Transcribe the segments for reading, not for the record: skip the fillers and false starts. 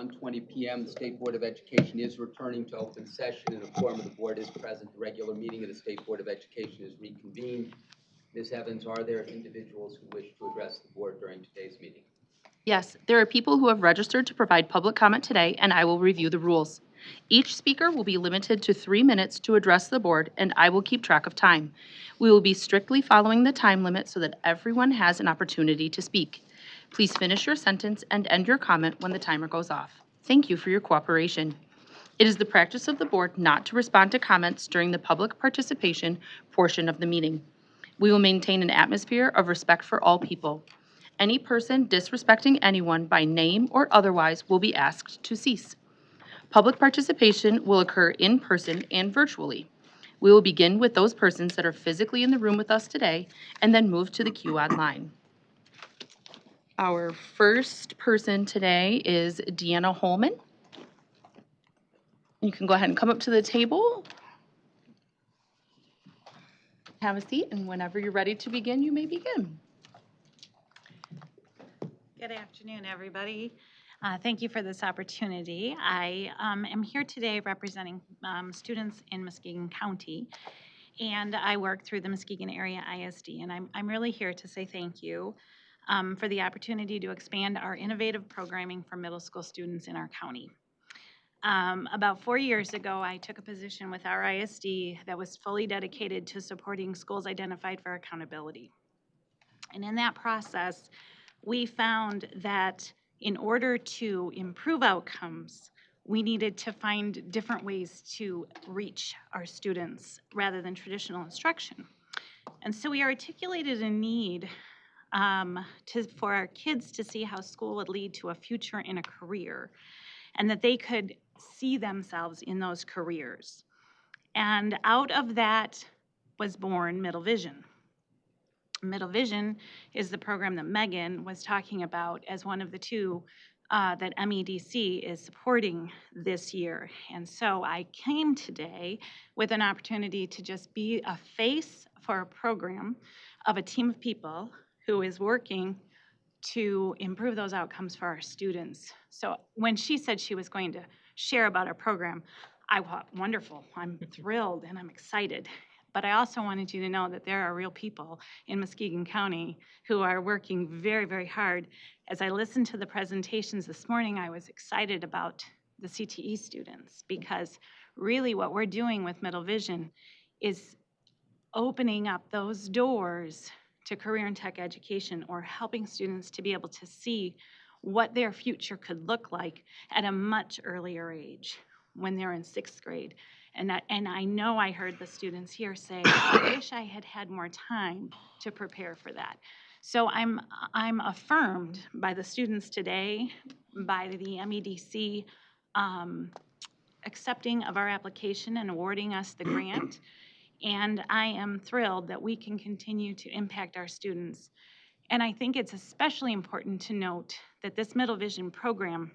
1:20 p.m. The State Board of Education is returning to open session, and a quorum of the board is present. The regular meeting of the State Board of Education is reconvened. Ms. Evans, are there individuals who wish to address the board during today's meeting? Yes, there are people who have registered to provide public comment today, and I will review the rules. Each speaker will be limited to 3 minutes to address the board, and I will keep track of time. We will be strictly following the time limit so that everyone has an opportunity to speak. Please finish your sentence and end your comment when the timer goes off. Thank you for your cooperation. It is the practice of the board not to respond to comments during the public participation portion of the meeting. We will maintain an atmosphere of respect for all people. Any person disrespecting anyone by name or otherwise will be asked to cease. Public participation will occur in person and virtually. We will begin with those persons that are physically in the room with us today and then move to the queue online. Our first person today is Deanna Holman. You can go ahead and come up to the table. Have a seat, and whenever you're ready to begin, you may begin. Good afternoon, everybody. Thank you for this opportunity. I am here today representing students in Muskegon County, and I work through the Muskegon Area ISD, and I'm really here to say thank you for the opportunity to expand our innovative programming for middle school students in our county. About 4 years ago, I took a position with our ISD that was fully dedicated to supporting schools identified for accountability. And in that process, we found that in order to improve outcomes, we needed to find different ways to reach our students rather than traditional instruction. And so we articulated a need for our kids to see how school would lead to a future and a career, and that they could see themselves in those careers. And out of that was born Middle Vision. Middle Vision is the program that Megan was talking about as one of the two that MEDC is supporting this year. And so I came today with an opportunity to just be a face for a program of a team of people who is working to improve those outcomes for our students. So when she said she was going to share about our program, I thought, wonderful, I'm thrilled and I'm excited. But I also wanted you to know that there are real people in Muskegon County who are working very, very hard. As I listened to the presentations this morning, I was excited about the CTE students, because really what we're doing with Middle Vision is opening up those doors to career and tech education, or helping students to be able to see what their future could look like at a much earlier age when they're in 6th grade. And I know I heard the students here say, I wish I had had more time to prepare for that. So I'm affirmed by the students today, by the MEDC accepting of our application and awarding us the grant. And I am thrilled that we can continue to impact our students. And I think it's especially important to note that this Middle Vision program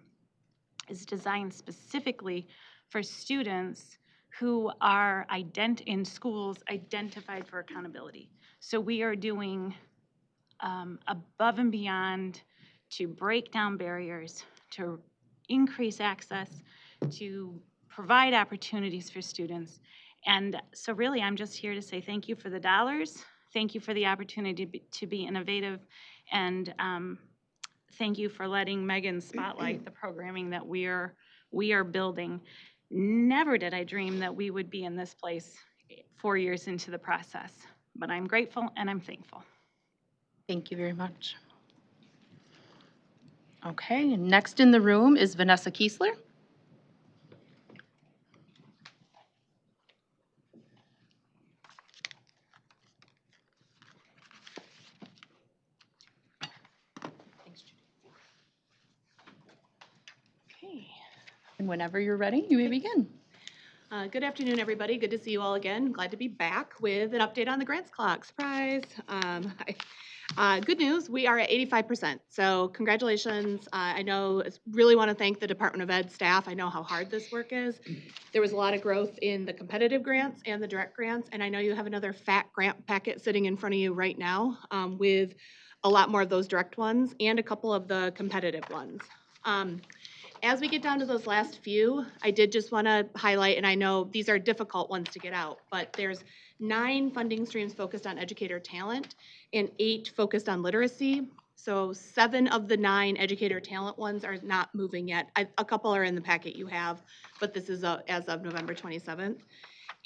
is designed specifically for students who are in schools identified for accountability. So we are doing above and beyond to break down barriers, to increase access, to provide opportunities for students. And so really, I'm just here to say thank you for the dollars, thank you for the opportunity to be innovative, and thank you for letting Megan spotlight the programming that we are building. Never did I dream that we would be in this place 4 years into the process, but I'm grateful and I'm thankful. Thank you very much. Okay, and next in the room is Vanessa Kiesler. Okay, and whenever you're ready, you may begin. Good afternoon, everybody. Good to see you all again. Glad to be back with an update on the grants clock. Surprise. Good news, we are at 85%. So congratulations. I really want to thank the Department of Ed staff. I know how hard this work is. There was a lot of growth in the competitive grants and the direct grants. And I know you have another fat grant packet sitting in front of you right now with a lot more of those direct ones and a couple of the competitive ones. As we get down to those last few, I did just want to highlight, and I know these are difficult ones to get out, but there's 9 funding streams focused on educator talent and 8 focused on literacy. So 7 of the 9 educator talent ones are not moving yet. A couple are in the packet you have, but this is as of November 27th.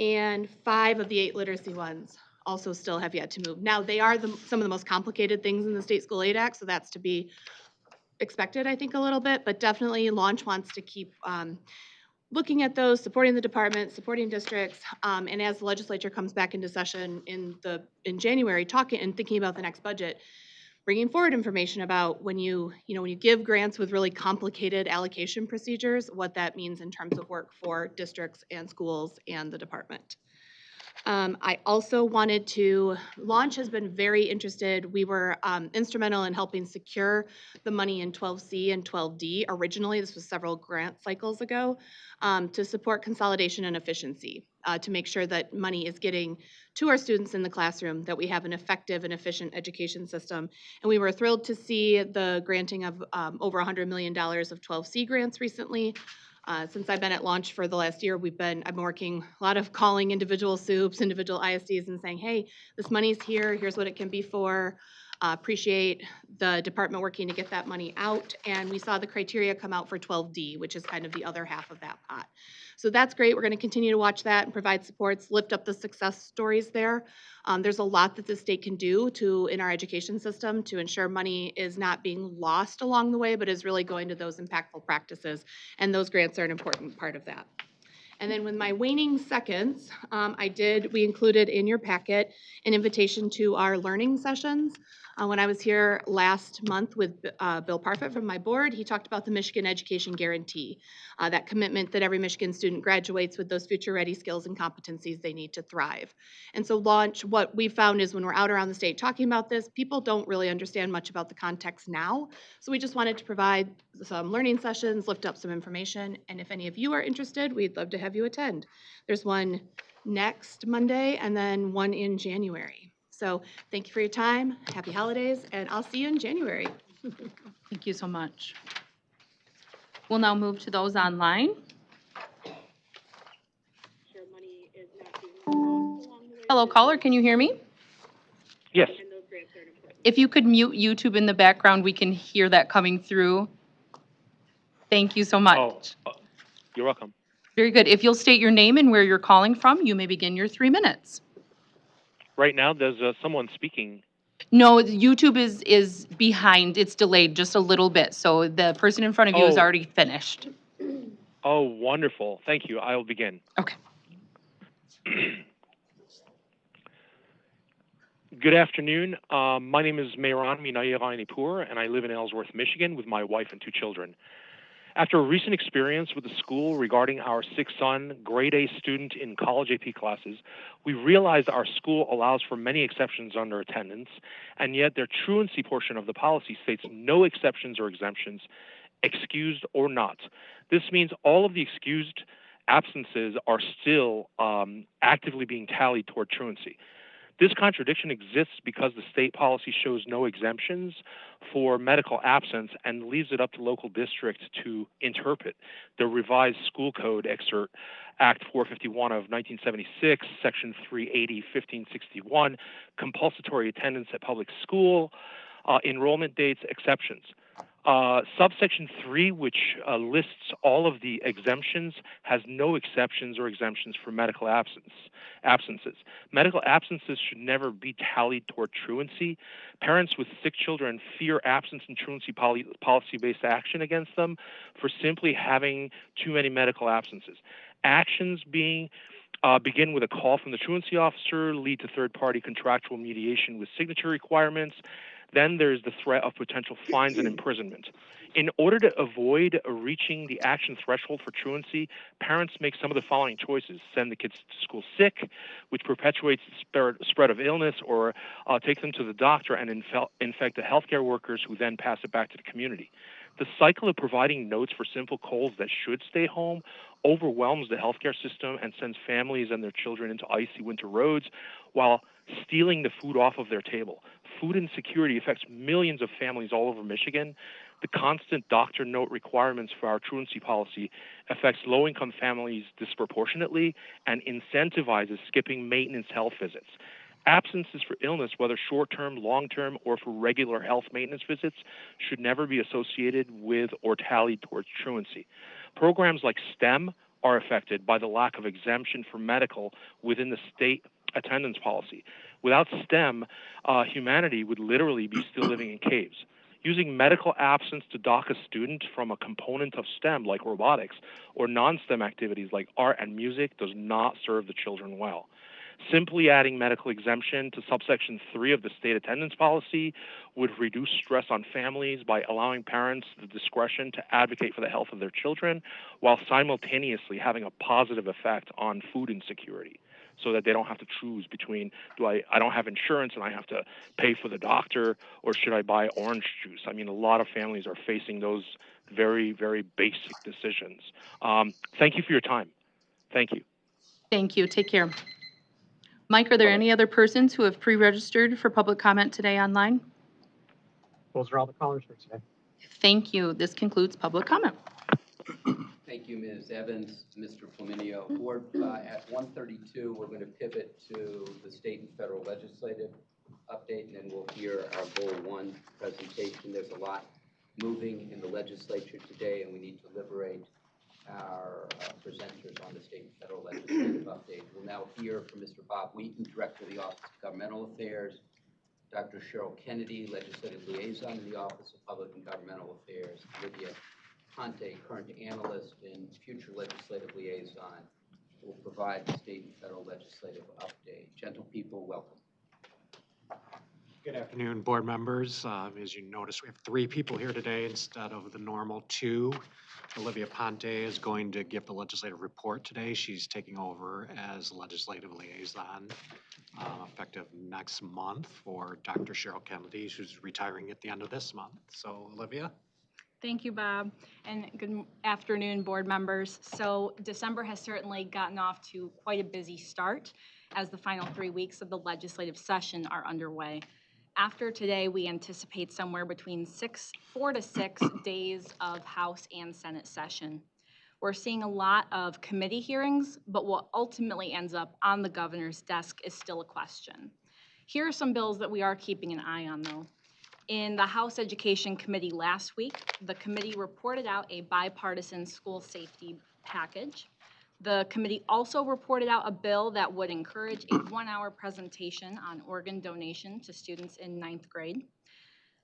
And 5 of the 8 literacy ones also still have yet to move. Now, they are some of the most complicated things in the State School Aid Act, so that's to be expected, I think, a little bit, but definitely Launch wants to keep looking at those, supporting the department, supporting districts, and as the legislature comes back into session in January, talking and thinking about the next budget, bringing forward information about when you give grants with really complicated allocation procedures, what that means in terms of work for districts and schools and the department. I also wanted to, Launch has been very interested. We were instrumental in helping secure the money in 12C and 12D. Originally, this was several grant cycles ago, to support consolidation and efficiency, to make sure that money is getting to our students in the classroom, that we have an effective and efficient education system. And we were thrilled to see the granting of over $100 million of 12C grants recently. Since I've been at Launch for the last year, I've been working a lot of calling individual SUPs, individual ISDs and saying, hey, this money's here, here's what it can be for. Appreciate the department working to get that money out. And we saw the criteria come out for 12D, which is kind of the other half of that pot. So that's great. We're going to continue to watch that and provide supports, lift up the success stories there. There's a lot that the state can do in our education system to ensure money is not being lost along the way, but is really going to those impactful practices. And those grants are an important part of that. And then with my waning seconds, we included in your packet an invitation to our learning sessions. When I was here last month with Bill Parfit from my board, he talked about the Michigan Education Guarantee, that commitment that every Michigan student graduates with those future-ready skills and competencies they need to thrive. And so Launch, what we found is when we're out around the state talking about this, people don't really understand much about the context now. So we just wanted to provide some learning sessions, lift up some information, and if any of you are interested, we'd love to have you attend. There's one next Monday and then one in January. So thank you for your time, happy holidays, and I'll see you in January. Thank you so much. We'll now move to those online. Hello, caller, can you hear me? Yes. If you could mute YouTube in the background, we can hear that coming through. Thank you so much. You're welcome. Very good. If you'll state your name and where you're calling from, you may begin your 3 minutes. Right now, there's someone speaking. No, YouTube is behind. It's delayed just a little bit. So the person in front of you is Oh. already finished. Oh, wonderful. Thank you. I will begin. Okay. Good afternoon. My name is Mehran Minayiranipur, and I live in Ellsworth, Michigan, with my wife and 2 children. After a recent experience with the school regarding our 6th son, grade A student in college AP classes, we realized our school allows for many exceptions under attendance, and yet their truancy portion of the policy states no exceptions or exemptions, excused or not. This means all of the excused absences are still actively being tallied toward truancy. This contradiction exists because the state policy shows no exemptions for medical absence and leaves it up to local districts to interpret. The revised school code excerpt Act 451 of 1976, Section 380, 1561, compulsory attendance at public school, enrollment dates, exceptions. Subsection 3, which lists all of the exemptions, has no exceptions or exemptions for medical absences. Medical absences should never be tallied toward truancy. Parents with sick children fear absence and truancy policy-based action against them for simply having too many medical absences. Actions begin with a call from the truancy officer, lead to third-party contractual mediation with signature requirements. Then there's the threat of potential fines and imprisonment. In order to avoid reaching the action threshold for truancy, parents make some of the following choices: send the kids to school sick, which perpetuates the spread of illness, or take them to the doctor and infect the healthcare workers who then pass it back to the community. The cycle of providing notes for simple colds that should stay home overwhelms the healthcare system and sends families and their children into icy winter roads while stealing the food off of their table. Food insecurity affects millions of families all over Michigan. The constant doctor note requirements for our truancy policy affects low-income families disproportionately and incentivizes skipping maintenance health visits. Absences for illness, whether short-term, long-term, or for regular health maintenance visits, should never be associated with or tallied towards truancy. Programs like STEM are affected by the lack of exemption for medical within the state attendance policy. Without STEM, humanity would literally be still living in caves. Using medical absence to dock a student from a component of STEM like robotics or non-STEM activities like art and music does not serve the children well. Simply adding medical exemption to subsection 3 of the state attendance policy would reduce stress on families by allowing parents the discretion to advocate for the health of their children while simultaneously having a positive effect on food insecurity, so that they don't have to choose between, I don't have insurance and I have to pay for the doctor, or should I buy orange juice? I mean, a lot of families are facing those very, very basic decisions. Thank you for your time. Thank you. Thank you. Take care. Mike, are there any other persons who have pre-registered for public comment today online? Those are all the callers for today. Thank you. This concludes public comment. Thank you, Ms. Evans, Mr. Flaminio. Board, at 1:32, we're going to pivot to the state and federal legislative update, and then we'll hear our Goal 1 presentation. There's a lot moving in the legislature today, and we need to liberate our presenters on the state and federal legislative update. We'll now hear from Mr. Bob Wheaton, Director of the Office of Governmental Affairs, Dr. Cheryl Kennedy, Legislative Liaison in the Office of Public and Governmental Affairs, Olivia Conte, current analyst and future legislative liaison, will provide the state and federal legislative update. Gentle people, welcome. Good afternoon, board members. As you notice, we have 3 people here today instead of the normal 2. Olivia Ponte is going to give the legislative report today. She's taking over as legislative liaison effective next month for Dr. Cheryl Kennedy, who's retiring at the end of this month. So, Olivia? Thank you, Bob, and good afternoon, board members. So December has certainly gotten off to quite a busy start as the final 3 weeks of the legislative session are underway. After today, we anticipate somewhere between 4 to 6 days of House and Senate session. We're seeing a lot of committee hearings, but what ultimately ends up on the governor's desk is still a question. Here are some bills that we are keeping an eye on, though. In the House Education Committee last week, the committee reported out a bipartisan school safety package. The committee also reported out a bill that would encourage a 1-hour presentation on organ donation to students in 9th grade.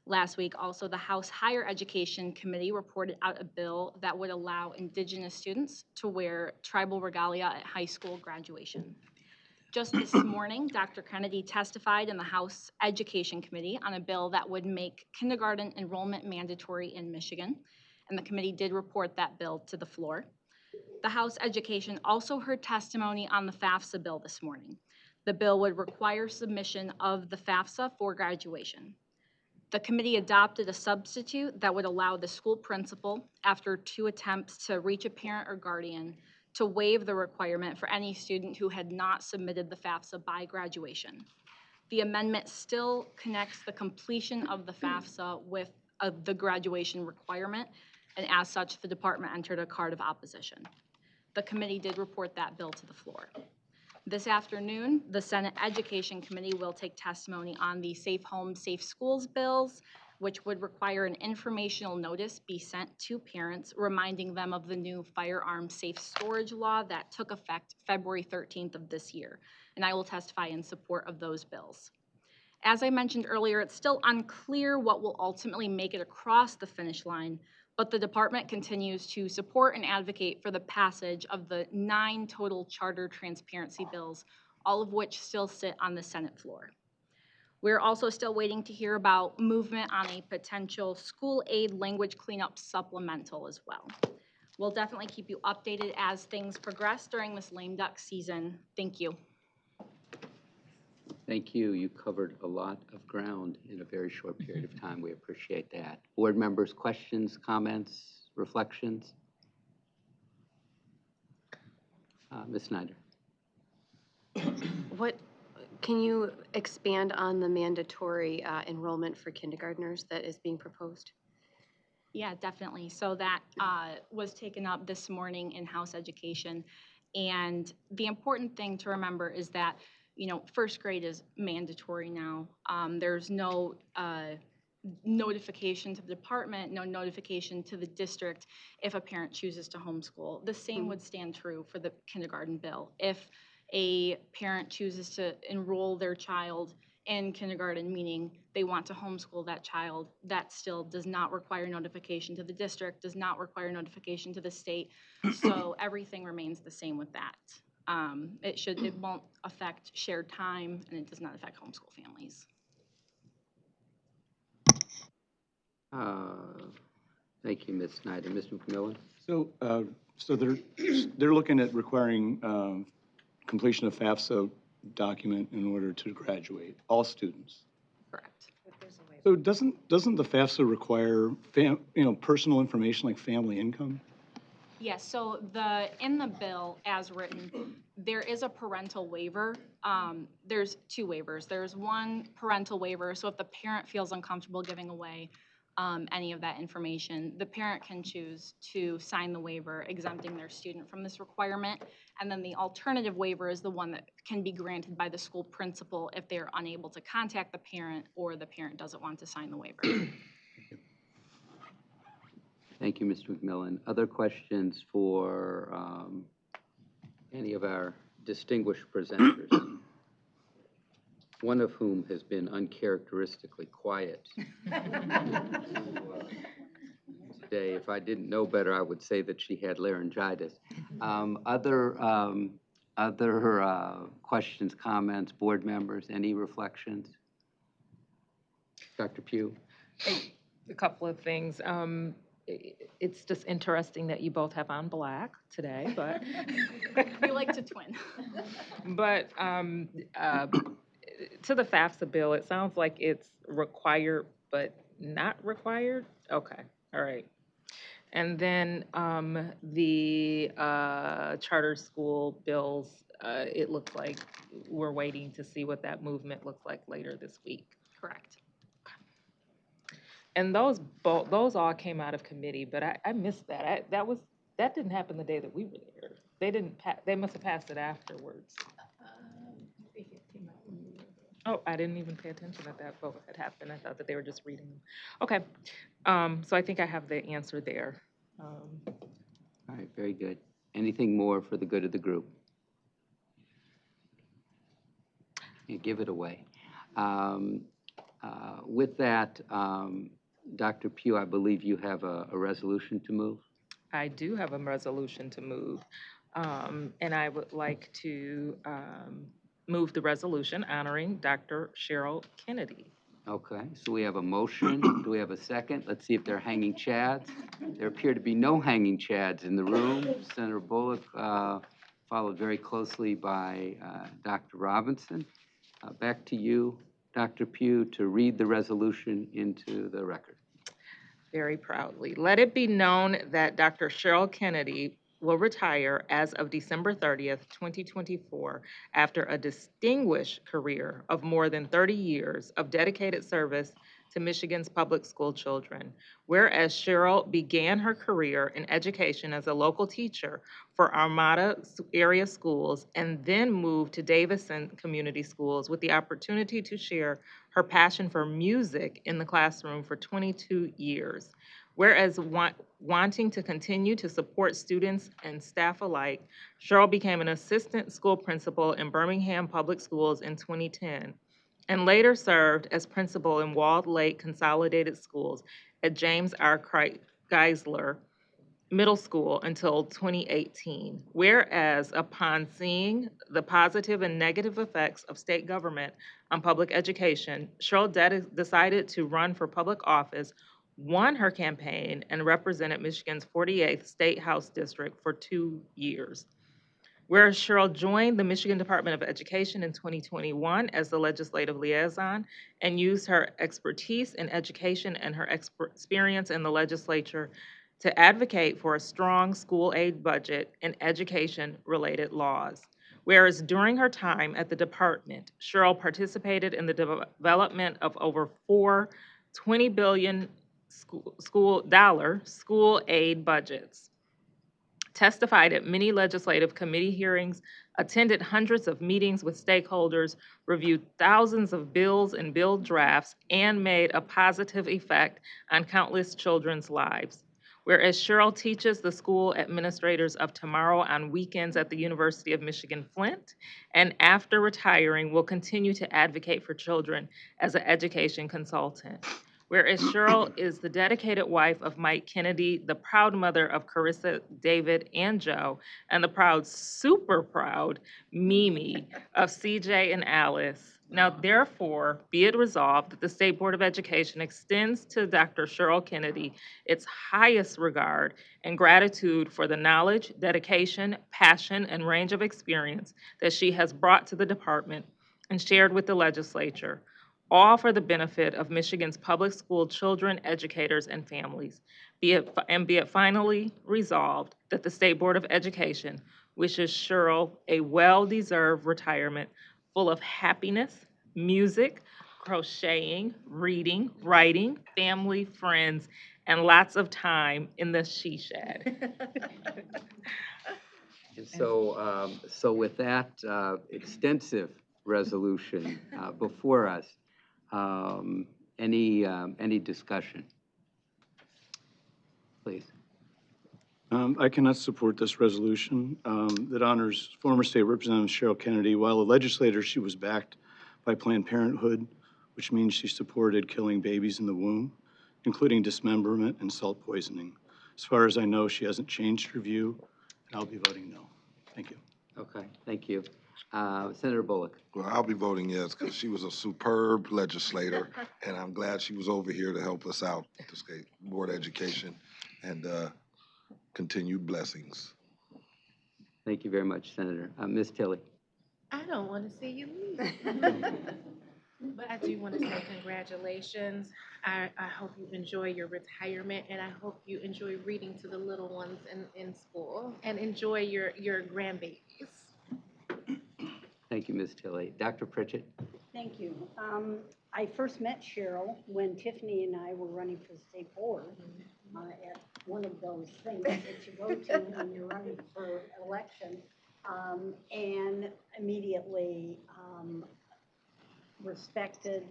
Last week, also, the House Higher Education Committee reported out a bill that would allow Indigenous students to wear tribal regalia at high school graduation. Just this morning, Dr. Kennedy testified in the House Education Committee on a bill that would make kindergarten enrollment mandatory in Michigan, and the committee did report that bill to the floor. The House Education also heard testimony on the FAFSA bill this morning. The bill would require submission of the FAFSA for graduation. The committee adopted a substitute that would allow the school principal, after 2 attempts to reach a parent or guardian, to waive the requirement for any student who had not submitted the FAFSA by graduation. The amendment still connects the completion of the FAFSA with the graduation requirement, and as such, the department entered a card of opposition. The committee did report that bill to the floor. This afternoon, the Senate Education Committee will take testimony on the Safe Homes, Safe Schools bills, which would require an informational notice be sent to parents reminding them of the new firearm safe storage law that took effect February 13th of this year, and I will testify in support of those bills. As I mentioned earlier, it's still unclear what will ultimately make it across the finish line, but the department continues to support and advocate for the passage of the 9 total charter transparency bills, all of which still sit on the Senate floor. We're also still waiting to hear about movement on a potential school aid language cleanup supplemental as well. We'll definitely keep you updated as things progress during this lame duck season. Thank you. Thank you. You covered a lot of ground in a very short period of time. We appreciate that. Board members, questions, comments, reflections? Ms. Snyder. Can you expand on the mandatory enrollment for kindergartners that is being proposed? Yeah, definitely. So that was taken up this morning in House Education. And the important thing to remember is that, first grade is mandatory now. There's no notification to the department, no notification to the district if a parent chooses to homeschool. The same would stand true for the kindergarten bill. If a parent chooses to enroll their child in kindergarten, meaning they want to homeschool that child, that still does not require notification to the district, does not require notification to the state. So everything remains the same with that. It won't affect shared time, and it does not affect homeschool families. Thank you, Ms. Snyder. Mr. McMillan? So they're looking at requiring completion of FAFSA document in order to graduate, all students. Correct. So doesn't the FAFSA require, personal information like family income? Yes, so in the bill as written, there is a parental waiver. There's two waivers. There's one parental waiver, so if the parent feels uncomfortable giving away any of that information, the parent can choose to sign the waiver exempting their student from this requirement. And then the alternative waiver is the one that can be granted by the school principal if they're unable to contact the parent or the parent doesn't want to sign the waiver. Thank you, Mr. McMillan. Other questions for any of our distinguished presenters? One of whom has been uncharacteristically quiet today. If I didn't know better, I would say that she had laryngitis. Other questions, comments, board members, any reflections? Dr. Pugh? A couple of things. It's just interesting that you both have on black today, but We like to twin. but to the FAFSA bill, it sounds like it's required but not required. Okay, all right. And then the charter school bills, it looks like we're waiting to see what that movement looks like later this week. Correct. And those all came out of committee, but I missed that. That didn't happen the day that we were there. They must have passed it afterwards. Oh, I didn't even pay attention that vote had happened. I thought that they were just reading them. Okay, so I think I have the answer there. All right, very good. Anything more for the good of the group? You give it away. With that, Dr. Pugh, I believe you have a resolution to move. I do have a resolution to move, and I would like to move the resolution honoring Dr. Cheryl Kennedy. Okay, so we have a motion. Do we have a second? Let's see if there are hanging chads. There appear to be no hanging chads in the room. Senator Bullock, followed very closely by Dr. Robinson. Back to you, Dr. Pugh, to read the resolution into the record. Very proudly. Let it be known that Dr. Cheryl Kennedy will retire as of December 30th, 2024, after a distinguished career of more than 30 years of dedicated service to Michigan's public school children. Whereas Cheryl began her career in education as a local teacher for Armada area schools and then moved to Davison Community Schools with the opportunity to share her passion for music in the classroom for 22 years. Whereas wanting to continue to support students and staff alike, Cheryl became an assistant school principal in Birmingham Public Schools in 2010 and later served as principal in Walled Lake Consolidated Schools at James R. Geisler Middle School until 2018. Whereas upon seeing the positive and negative effects of state government on public education, Cheryl decided to run for public office, won her campaign, and represented Michigan's 48th State House District for 2 years. Whereas Cheryl joined the Michigan Department of Education in 2021 as the legislative liaison and used her expertise in education and her experience in the legislature to advocate for a strong school aid budget and education-related laws. Whereas during her time at the department, Cheryl participated in the development of over 4 $20 billion school aid budgets, testified at many legislative committee hearings, attended hundreds of meetings with stakeholders, reviewed thousands of bills and bill drafts, and made a positive effect on countless children's lives. Whereas Cheryl teaches the school administrators of tomorrow on weekends at the University of Michigan Flint, and after retiring will continue to advocate for children as an education consultant. Whereas Cheryl is the dedicated wife of Mike Kennedy, the proud mother of Carissa, David, and Joe, and the proud, super proud Mimi of CJ and Alice. Now, therefore, be it resolved that the State Board of Education extends to Dr. Cheryl Kennedy its highest regard and gratitude for the knowledge, dedication, passion, and range of experience that she has brought to the department and shared with the legislature, all for the benefit of Michigan's public school children, educators, and families. Be it finally resolved that the State Board of Education wishes Cheryl a well-deserved retirement full of happiness, music, crocheting, reading, writing, family, friends, and lots of time in the she shed. And so with that extensive resolution before us, any discussion? Please. I cannot support this resolution that honors former State Representative Cheryl Kennedy. While a legislator, she was backed by Planned Parenthood, which means she supported killing babies in the womb, including dismemberment and salt poisoning. As far as I know, she hasn't changed her view, and I'll be voting no. Thank you. Okay, thank you. Senator Bullock. Well, I'll be voting yes because she was a superb legislator, and I'm glad she was over here to help us out with the State Board of Education, and continued blessings. Thank you very much, Senator. Ms. Tilley. I don't want to see you leave. But I do want to say congratulations. I hope you enjoy your retirement, and I hope you enjoy reading to the little ones in school and enjoy your grandbabies. Thank you, Ms. Tilley. Dr. Pritchett. Thank you. I first met Cheryl when Tiffany and I were running for the state board at one of those things that you go to when you're running for election, and immediately respected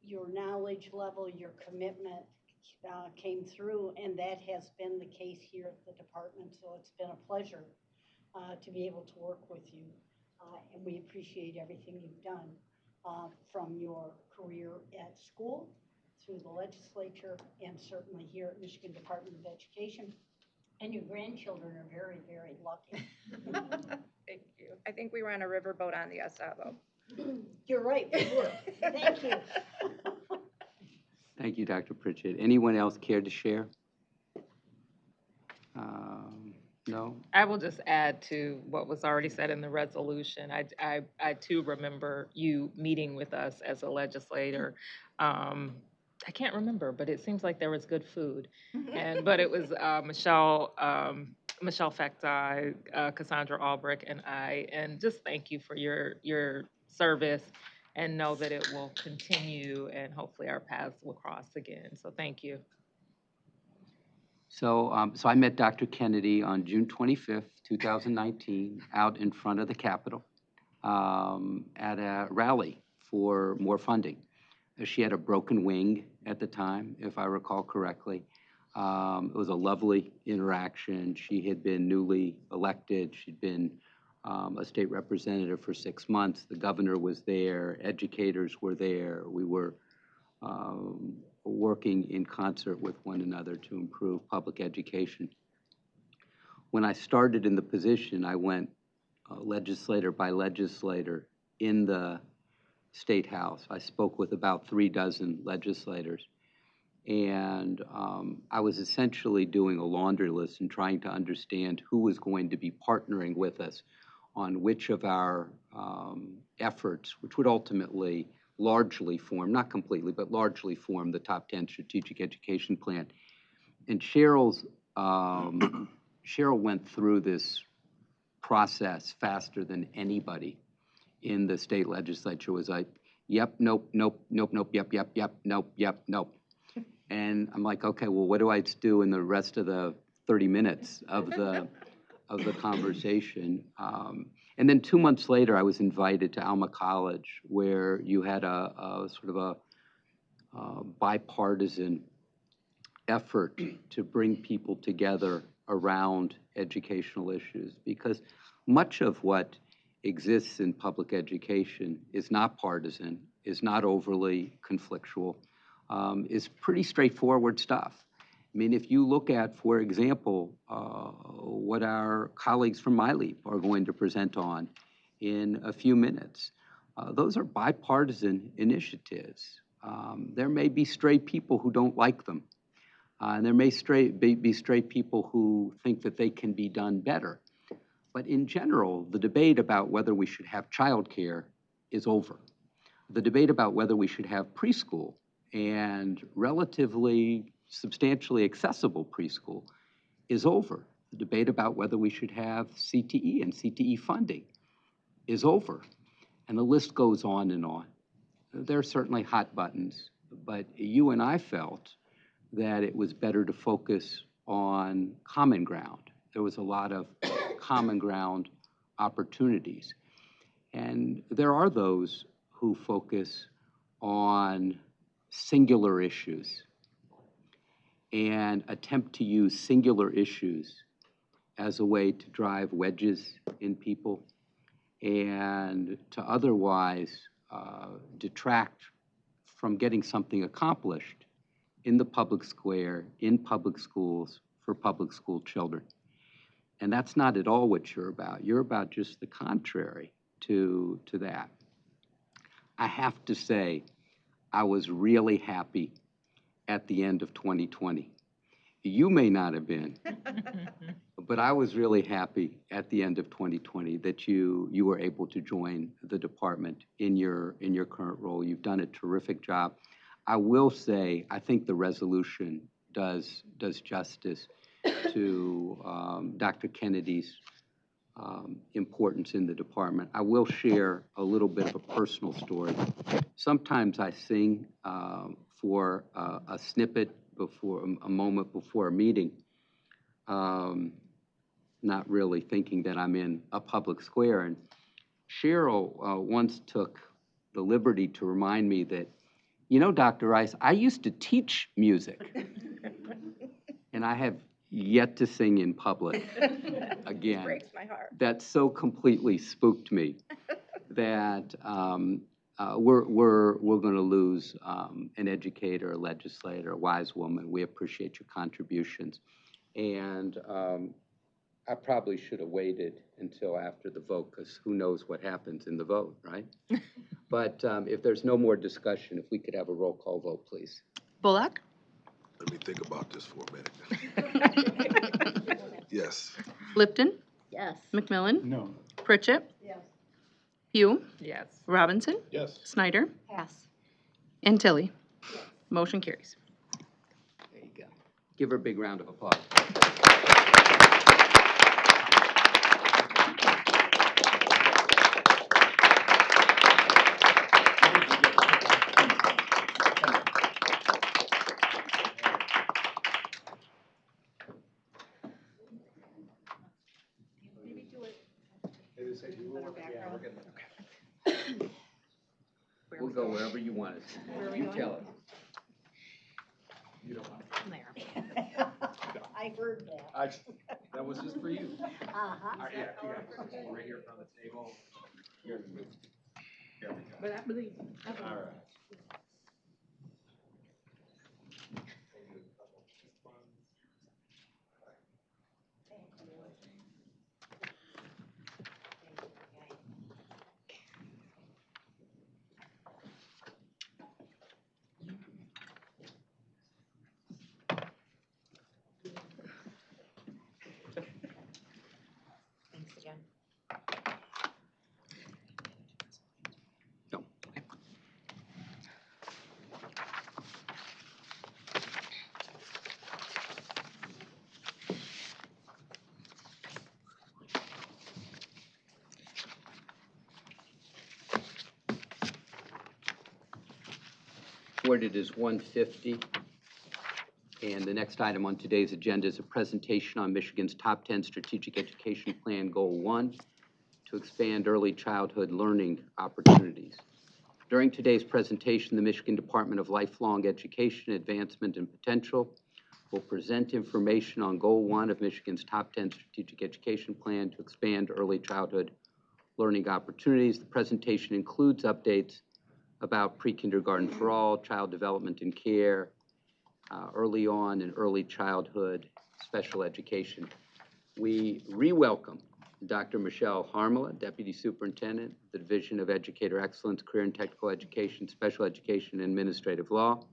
your knowledge level, your commitment came through, and that has been the case here at the department. So it's been a pleasure to be able to work with you, and we appreciate everything you've done from your career at school, through the legislature, and certainly here at Michigan Department of Education. And your grandchildren are very, very lucky. Thank you. I think we were on a riverboat on the Osavo. You're right, we were. Thank you. Thank you, Dr. Pritchett. Anyone else care to share? No? I will just add to what was already said in the resolution. I too remember you meeting with us as a legislator. I can't remember, but it seems like there was good food. But it was Michelle Fektai, Cassandra Albrecht, and I. And just thank you for your service, and know that it will continue, and hopefully our paths will cross again. So thank you. So I met Dr. Kennedy on June 25th, 2019, out in front of the Capitol at a rally for more funding. She had a broken wing at the time, if I recall correctly. It was a lovely interaction. She had been newly elected. She'd been a state representative for 6 months. The governor was there. Educators were there. We were working in concert with one another to improve public education. When I started in the position, I went legislator by legislator in the State House. I spoke with about 36 legislators, and I was essentially doing a laundry list and trying to understand who was going to be partnering with us on which of our efforts, which would ultimately largely form, not completely, but largely form the top 10 strategic education plan. And Cheryl went through this process faster than anybody in the state legislature. Was like, yep, nope, nope, nope, nope, yep, yep, yep, nope, yep, nope. And I'm like, okay, well, what do I do in the rest of the 30 minutes of the conversation? And then 2 months later, I was invited to Alma College, where you had a sort of a bipartisan effort to bring people together around educational issues, because much of what exists in public education is not partisan, is not overly conflictual, is pretty straightforward stuff. I mean, if you look at, for example, what our colleagues from MyLeap are going to present on in a few minutes, those are bipartisan initiatives. There may be stray people who don't like them. And there may be stray people who think that they can be done better. But in general, the debate about whether we should have childcare is over. The debate about whether we should have preschool and relatively substantially accessible preschool is over. The debate about whether we should have CTE and CTE funding is over. And the list goes on and on. There are certainly hot buttons, but you and I felt that it was better to focus on common ground. There was a lot of common ground opportunities. And there are those who focus on singular issues and attempt to use singular issues as a way to drive wedges in people and to otherwise detract from getting something accomplished in the public square, in public schools, for public school children. And that's not at all what you're about. You're about just the contrary to that. I have to say, I was really happy at the end of 2020. You may not have been, but I was really happy at the end of 2020 that you were able to join the department in your current role. You've done a terrific job. I will say, I think the resolution does justice to Dr. Kennedy's importance in the department. I will share a little bit of a personal story. Sometimes I sing for a snippet before, a moment before a meeting, not really thinking that I'm in a public square. And Cheryl once took the liberty to remind me that, you know, Dr. Rice, I used to teach music, and I have yet to sing in public again. Breaks my heart. That so completely spooked me that we're going to lose an educator, a legislator, a wise woman. We appreciate your contributions, and I probably should have waited until after the vote, because who knows what happens in the vote, right? But if there's no more discussion, if we could have a roll call vote, please. Bullock? Let me think about this for a minute. Yes. Lipton? Yes. McMillan? No. Pritchett? Yes. Pugh? Yes. Robinson? Yes. Snyder? Pass. And Tilly? Motion carries. There you go. Give her a big round of applause. We'll go wherever you want us. You tell us. You don't want I heard that. that was just for you. Uh-huh. Right here on the table. Here we go. But I believe. All right. Thanks again. No. Worded as 150. And the next item on today's agenda is a presentation on Michigan's Top 10 Strategic Education Plan Goal 1 to expand early childhood learning opportunities. During today's presentation, the Michigan Department of Lifelong Education, Advancement, and Potential will present information on Goal 1 of Michigan's Top 10 Strategic Education Plan to expand early childhood learning opportunities. The presentation includes updates about pre-kindergarten for all, child development and care, early on and early childhood special education. We re-welcome Dr. Michelle Harmala, Deputy Superintendent, the Division of Educator Excellence, Career and Technical Education, Special Education, and Administrative Law.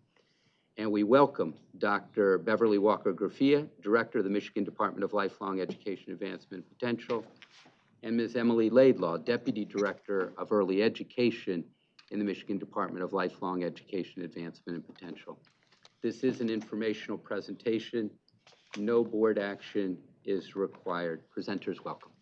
And we welcome Dr. Beverly Walker-Grafia, Director of the Michigan Department of Lifelong Education, Advancement, and Potential, and Ms. Emily Laidlaw, Deputy Director of Early Education in the Michigan Department of Lifelong Education, Advancement, and Potential. This is an informational presentation. No board action is required. Presenters welcome.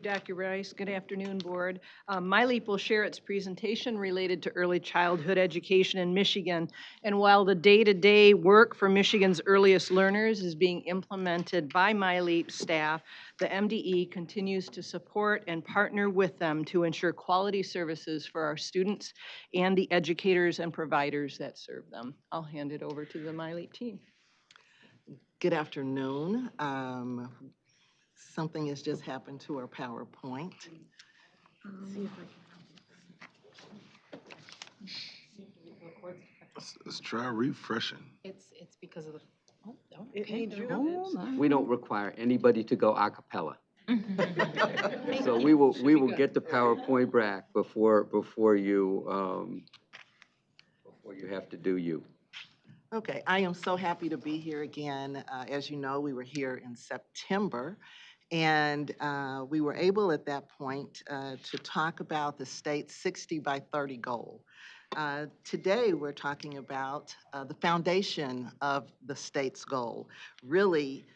Dr. Rice. Good afternoon, Board. MyLeap will share its presentation related to early childhood education in Michigan. And while the day-to-day work for Michigan's earliest learners is being implemented by MyLeap staff, the MDE continues to support and partner with them to ensure quality services for our students and the educators and providers that serve them. I'll hand it over to the MyLeap team. Good afternoon. Something has just happened to our PowerPoint. Let's try refreshing. It's because of the, oh, no. It Okay, needs hold on. We don't require anybody to go a cappella. So we will get the PowerPoint back before you have to do you. Okay, I am so happy to be here again. As you know, we were here in September, and we were able at that point to talk about the state's 60 by 30 goal. Today, we're talking about the foundation of the state's goal. Really,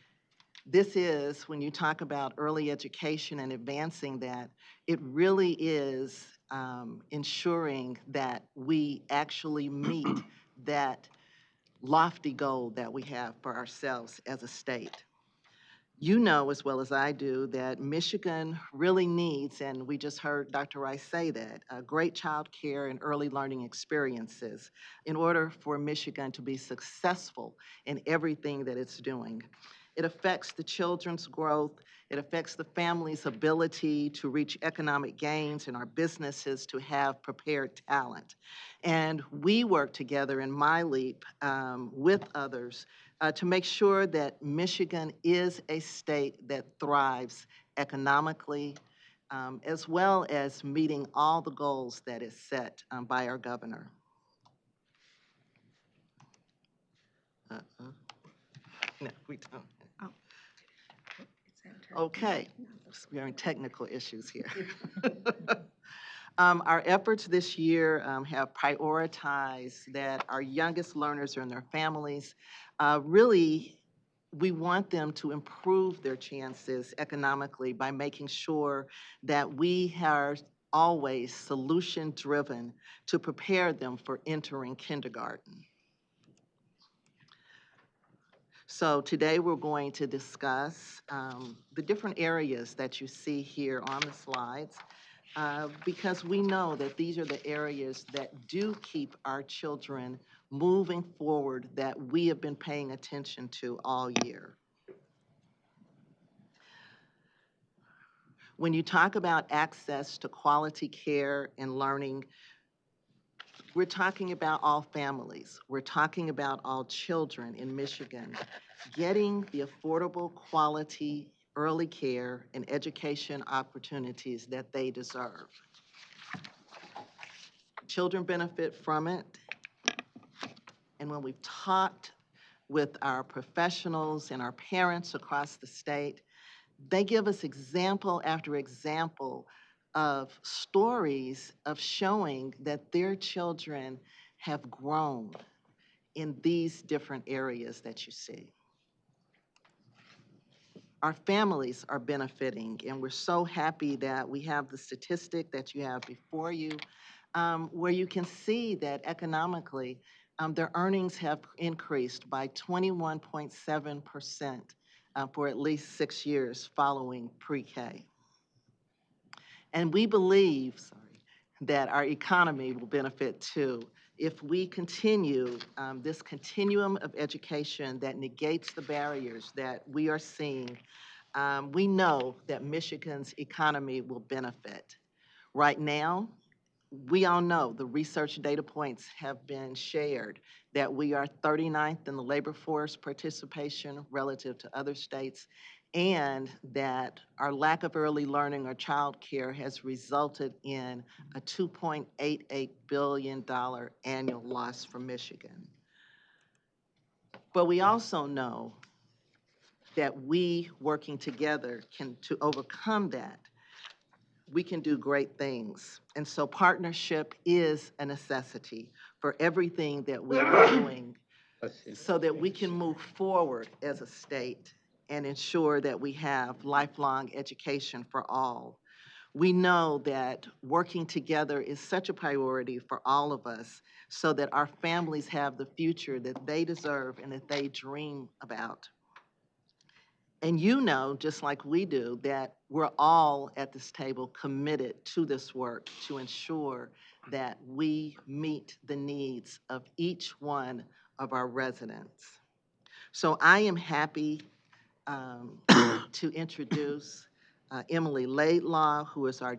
this is, when you talk about early education and advancing that, it really is ensuring that we actually meet that lofty goal that we have for ourselves as a state. You know as well as I do that Michigan really needs, and we just heard Dr. Rice say that, great child care and early learning experiences in order for Michigan to be successful in everything that it's doing. It affects the children's growth. It affects the family's ability to reach economic gains and our businesses to have prepared talent. And we work together in MyLeap with others to make sure that Michigan is a state that thrives economically, as well as meeting all the goals that is set by our governor. No, we don't. Okay, we're in technical issues here. Our efforts this year have prioritized that our youngest learners and their families, really, we want them to improve their chances economically by making sure that we are always solution-driven to prepare them for entering kindergarten. So today we're going to discuss the different areas that you see here on the slides because we know that these are the areas that do keep our children moving forward that we have been paying attention to all year. When you talk about access to quality care and learning, we're talking about all families. We're talking about all children in Michigan getting the affordable, quality, early care and education opportunities that they deserve. Children benefit from it. And when we've talked with our professionals and our parents across the state, they give us example after example of stories of showing that their children have grown in these different areas that you see. Our families are benefiting, and we're so happy that we have the statistic that you have before you, where you can see that economically, their earnings have increased by 21.7% for at least 6 years following pre-K. And we believe, that our economy will benefit too if we continue this continuum of education that negates the barriers that we are seeing. We know that Michigan's economy will benefit. Right now, we all know the research data points have been shared that we are 39th in the labor force participation relative to other states, and that our lack of early learning or child care has resulted in a $2.88 billion annual loss for Michigan. But we also know that we working together to overcome that, we can do great things. And so partnership is a necessity for everything that we are doing so that we can move forward as a state and ensure that we have lifelong education for all. We know that working together is such a priority for all of us so that our families have the future that they deserve and that they dream about. And you know, just like we do, that we're all at this table committed to this work to ensure that we meet the needs of each one of our residents. So I am happy to introduce Emily Laidlaw, who is our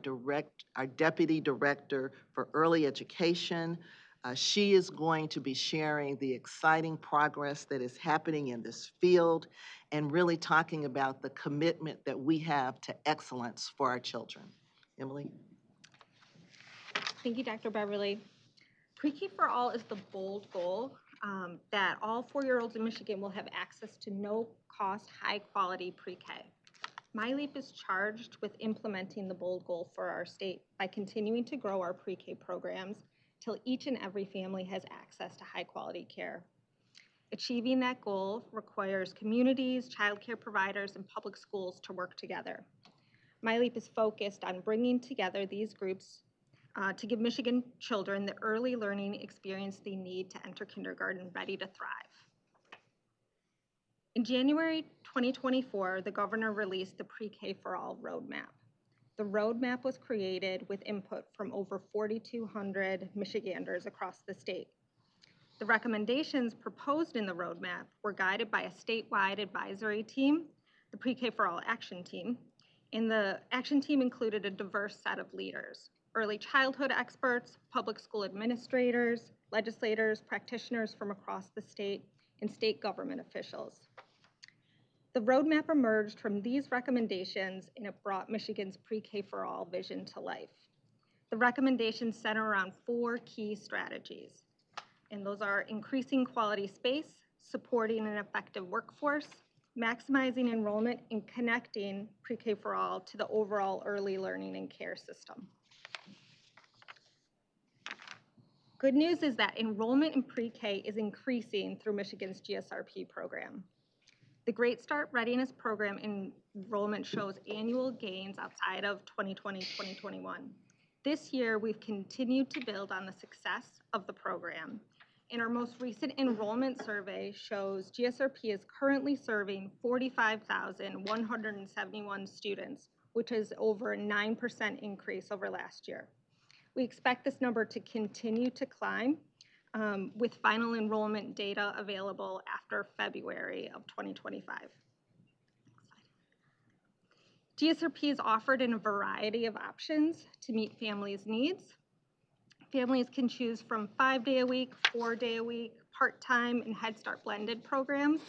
Deputy Director for Early Education. She is going to be sharing the exciting progress that is happening in this field and really talking about the commitment that we have to excellence for our children. Emily? Thank you, Dr. Beverly. Pre-K for All is the bold goal that all 4-year-olds in Michigan will have access to no-cost, high-quality pre-K. MyLeap is charged with implementing the bold goal for our state by continuing to grow our pre-K programs till each and every family has access to high-quality care. Achieving that goal requires communities, child care providers, and public schools to work together. MyLeap is focused on bringing together these groups to give Michigan children the early learning experience they need to enter kindergarten ready to thrive. In January 2024, the governor released the Pre-K for All roadmap. The roadmap was created with input from over 4,200 Michiganders across the state. The recommendations proposed in the roadmap were guided by a statewide advisory team, the Pre-K for All Action Team, and the action team included a diverse set of leaders: early childhood experts, public school administrators, legislators, practitioners from across the state, and state government officials. The roadmap emerged from these recommendations, and it brought Michigan's Pre-K for All vision to life. The recommendations center around 4 key strategies, and those are increasing quality space, supporting an effective workforce, maximizing enrollment, and connecting Pre-K for All to the overall early learning and care system. Good news is that enrollment in pre-K is increasing through Michigan's GSRP program. The Great Start Readiness Program enrollment shows annual gains outside of 2020-2021. This year, we've continued to build on the success of the program. And our most recent enrollment survey shows GSRP is currently serving 45,171 students, which is over a 9% increase over last year. We expect this number to continue to climb with final enrollment data available after February of 2025. GSRP is offered in a variety of options to meet families' needs. Families can choose from 5-day-a-week, 4-day-a-week, part-time, and Head Start blended programs.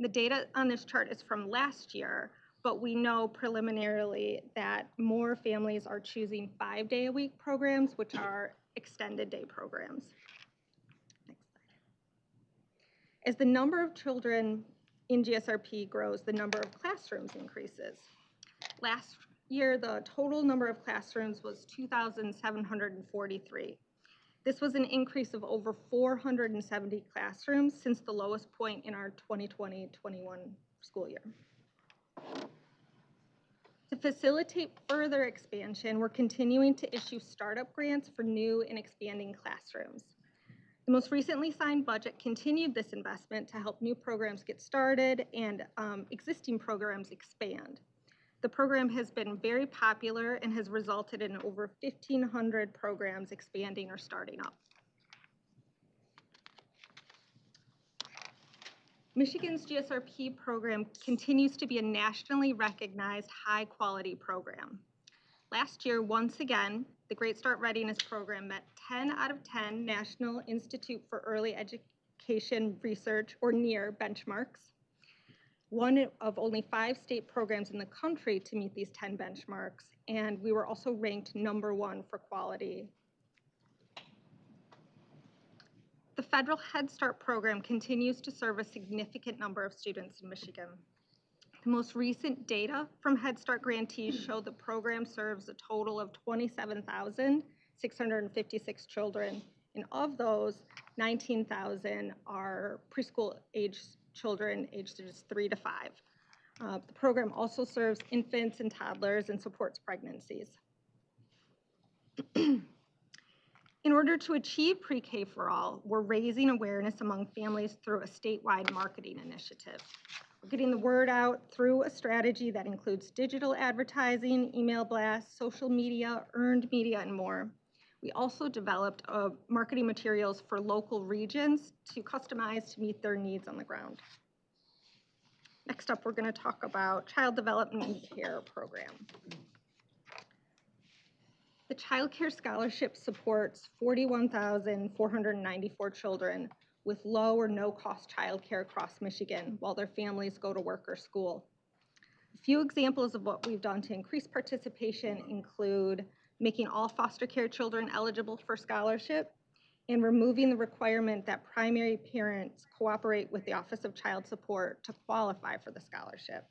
The data on this chart is from last year, but we know preliminarily that more families are choosing 5-day-a-week programs, which are extended day programs. Next slide. As the number of children in GSRP grows, the number of classrooms increases. Last year, the total number of classrooms was 2,743. This was an increase of over 470 classrooms since the lowest point in our 2020-21 school year. To facilitate further expansion, we're continuing to issue startup grants for new and expanding classrooms. The most recently signed budget continued this investment to help new programs get started and existing programs expand. The program has been very popular and has resulted in over 1,500 programs expanding or starting up. Michigan's GSRP program continues to be a nationally recognized high-quality program. Last year, once again, the Great Start Readiness Program met 10 out of 10 National Institute for Early Education Research, or NEAR, benchmarks. One of only 5 state programs in the country to meet these 10 benchmarks, and we were also ranked #1 for quality. The federal Head Start program continues to serve a significant number of students in Michigan. The most recent data from Head Start grantees show the program serves a total of 27,656 children, and of those, 19,000 are preschool age children ages 3 to 5. The program also serves infants and toddlers and supports pregnancies. In order to achieve pre-K for all, we're raising awareness among families through a statewide marketing initiative. We're getting the word out through a strategy that includes digital advertising, email blasts, social media, earned media, and more. We also developed marketing materials for local regions to customize to meet their needs on the ground. Next up, we're going to talk about Child Development and Care Program. The Child Care Scholarship supports 41,494 children with low or no cost childcare across Michigan while their families go to work or school. A few examples of what we've done to increase participation include making all foster care children eligible for scholarship and removing the requirement that primary parents cooperate with the Office of Child Support to qualify for the scholarship.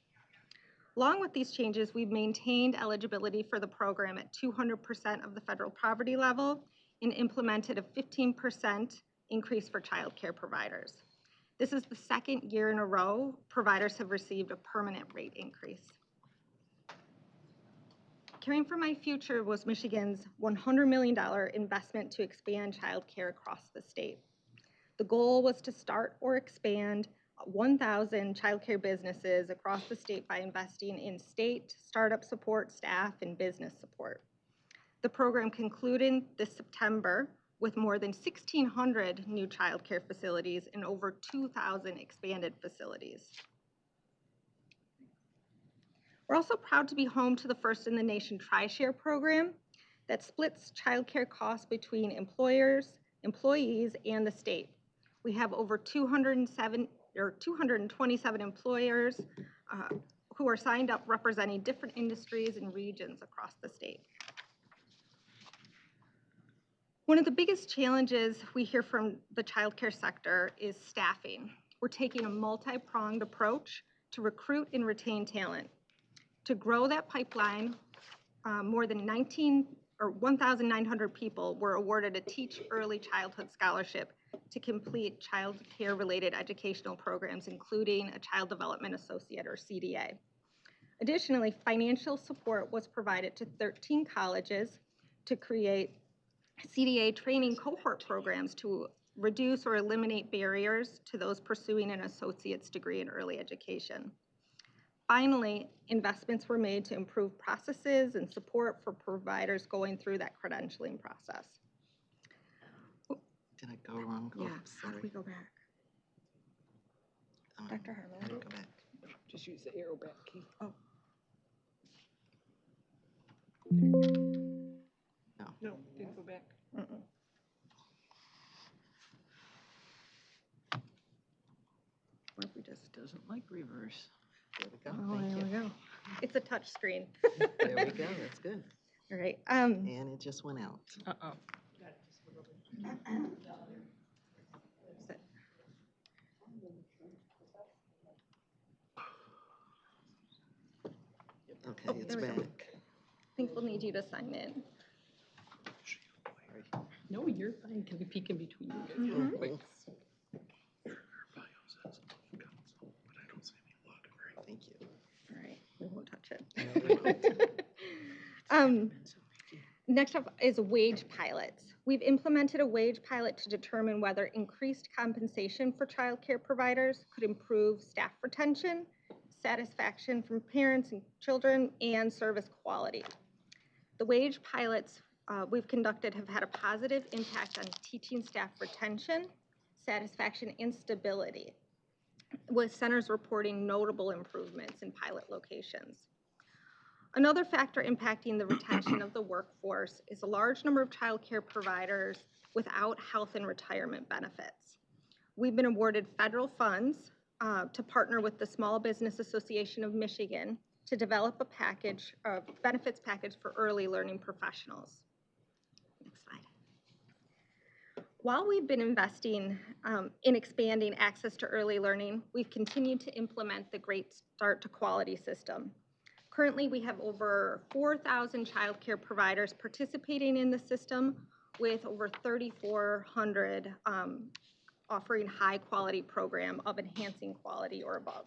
Along with these changes, we've maintained eligibility for the program at 200% of the federal poverty level and implemented a 15% increase for child care providers. This is the second year in a row providers have received a permanent rate increase. Caring for My Future was Michigan's $100 million investment to expand child care across the state. The goal was to start or expand 1,000 childcare businesses across the state by investing in state, startup support, staff, and business support. The program concluded this September with more than 1,600 new childcare facilities and over 2,000 expanded facilities. We're also proud to be home to the first in the nation TRI-SHARE program that splits childcare costs between employers, employees, and the state. We have over 227 employers who are signed up representing different industries and regions across the state. One of the biggest challenges we hear from the childcare sector is staffing. We're taking a multi-pronged approach to recruit and retain talent. To grow that pipeline, more than 1,900 people were awarded a Teach Early Childhood Scholarship to complete child care related educational programs, including a Child Development Associate or CDA. Additionally, financial support was provided to 13 colleges to create CDA training cohort programs to reduce or eliminate barriers to those pursuing an associate's degree in early education. Finally, investments were made to improve processes and support for providers going through that credentialing process. Did I go wrong? Yeah, Oh, how do sorry. we go back? Dr. Harlow? How do we go back? Just use the arrow back key. Oh. No, didn't go back. Mm-mm. What if we just Doesn't like reverse. There we go. Oh, Thank there you. we go. It's a touch screen. There we go. That's good. All right. And it just went out. Uh-oh. Okay, it's there we go. back. I think we'll need you to sign in. No, you're fine. Can we peek in between you guys? Mhm. Quick. Thank you. All right, we won't touch it. No, we won't. Next up is wage pilots. We've implemented a wage pilot to determine whether increased compensation for childcare providers could improve staff retention, satisfaction from parents and children, and service quality. The wage pilots we've conducted have had a positive impact on teaching staff retention, satisfaction, and stability, with centers reporting notable improvements in pilot locations. Another factor impacting the retention of the workforce is a large number of childcare providers without health and retirement benefits. We've been awarded federal funds to partner with the Small Business Association of Michigan to develop a package, a benefits package for early learning professionals. Next slide. While we've been investing in expanding access to early learning, we've continued to implement the Great Start to Quality system. Currently, we have over 4,000 childcare providers participating in the system, with over 3,400 offering high-quality program of enhancing quality or above.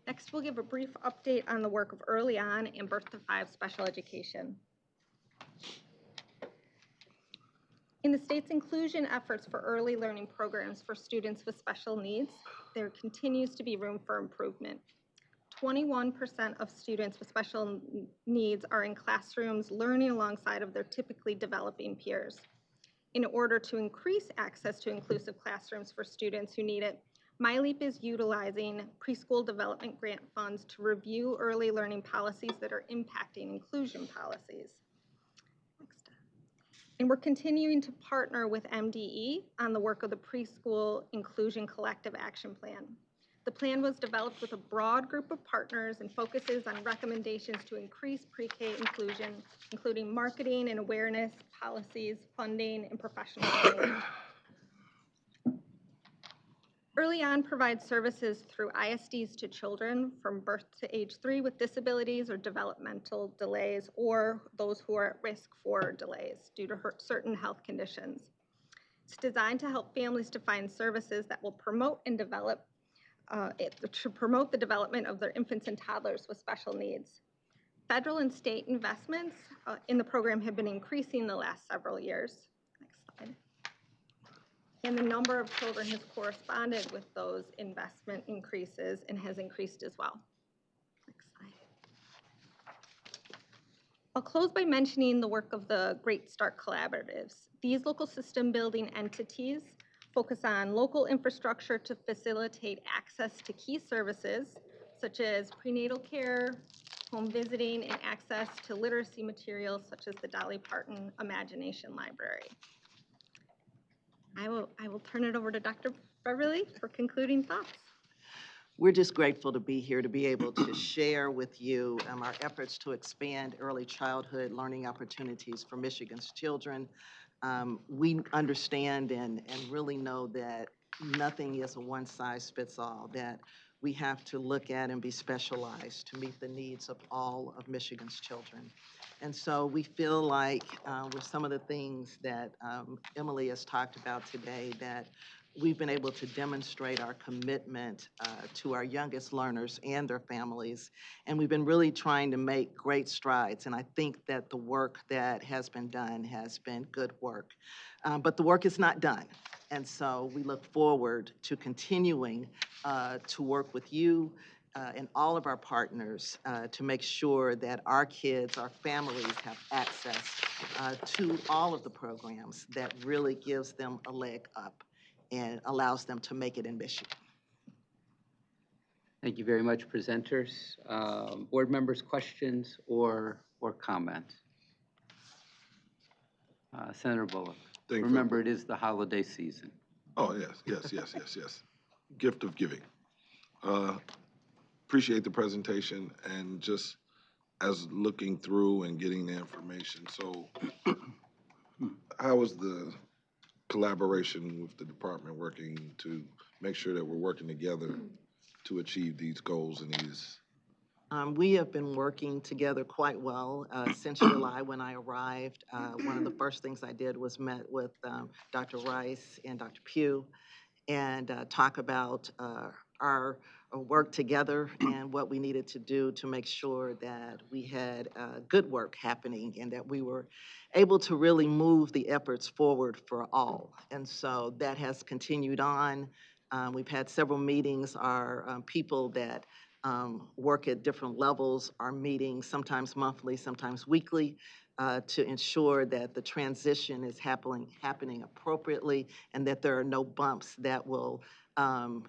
Next, we'll give a brief update on the work of early on and birth to 5 special education. In the state's inclusion efforts for early learning programs for students with special needs, there continues to be room for improvement. 21% of students with special needs are in classrooms learning alongside of their typically developing peers. In order to increase access to inclusive classrooms for students who need it, MyLeap is utilizing preschool development grant funds to review early learning policies that are impacting inclusion policies. Next. And we're continuing to partner with MDE on the work of the Preschool Inclusion Collective Action Plan. The plan was developed with a broad group of partners and focuses on recommendations to increase pre-K inclusion, including marketing and awareness, policies, funding, and professional training. Early On provides services through ISDs to children from birth to age 3 with disabilities or developmental delays, or those who are at risk for delays due to certain health conditions. It's designed to help families to find services that will promote and develop to promote the development of their infants and toddlers with special needs. Federal and state investments in the program have been increasing the last several years. Next slide. And the number of children has corresponded with those investment increases and has increased as well. Next slide. I'll close by mentioning the work of the Great Start Collaboratives. These local system building entities focus on local infrastructure to facilitate access to key services such as prenatal care, home visiting, and access to literacy materials such as the Dolly Parton Imagination Library. I will turn it over to Dr. Beverly for concluding thoughts. We're just grateful to be here, to be able to share with you our efforts to expand early childhood learning opportunities for Michigan's children. We understand and really know that nothing is a one-size-fits-all, that we have to look at and be specialized to meet the needs of all of Michigan's children. And so we feel like with some of the things that Emily has talked about today, that we've been able to demonstrate our commitment to our youngest learners and their families. And we've been really trying to make great strides. And I think that the work that has been done has been good work. But the work is not done. And so we look forward to continuing to work with you and all of our partners to make sure that our kids, our families have access to all of the programs that really gives them a leg up and allows them to make it in Michigan. Thank you very much, presenters. Board members, questions or comments? Senator Bullock. Remember, it is the holiday season. Oh, yes. Gift of giving. Appreciate the presentation and just as looking through and getting the information. So how is the collaboration with the department working to make sure that we're working together to achieve these goals and these? We have been working together quite well since July when I arrived. One of the first things I did was met with Dr. Rice and Dr. Pugh and talk about our work together and what we needed to do to make sure that we had good work happening and that we were able to really move the efforts forward for all. And so that has continued on. We've had several meetings. Our people that work at different levels are meeting sometimes monthly, sometimes weekly, to ensure that the transition is happening appropriately and that there are no bumps that will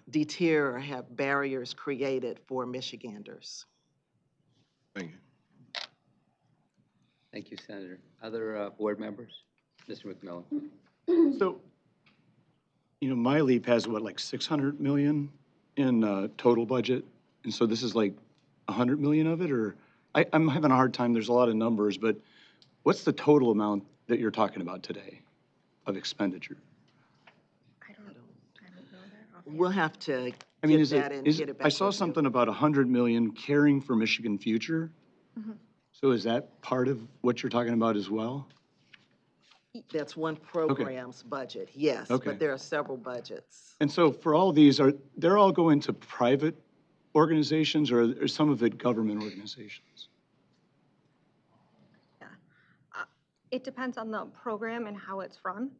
deter or have barriers created for Michiganders. Thank you. Thank you, Senator. Other board members? Mr. McMillan? So, you know, my LEAP has what, like 600 million in total budget? And so this is like 100 million of it, or? I'm having a hard time, there's a lot of numbers, but what's the total amount that you're talking about today of expenditure? We'll have to I mean, get is it, that and is, get it back I saw with you. something about 100 million caring for Michigan Future. Mhm. So is that part of what you're talking about as well? That's one program's budget, yes, Okay. but there are several budgets. And so for all these, they're all going to private organizations, or are some of it government organizations? It depends on the program and how it's run.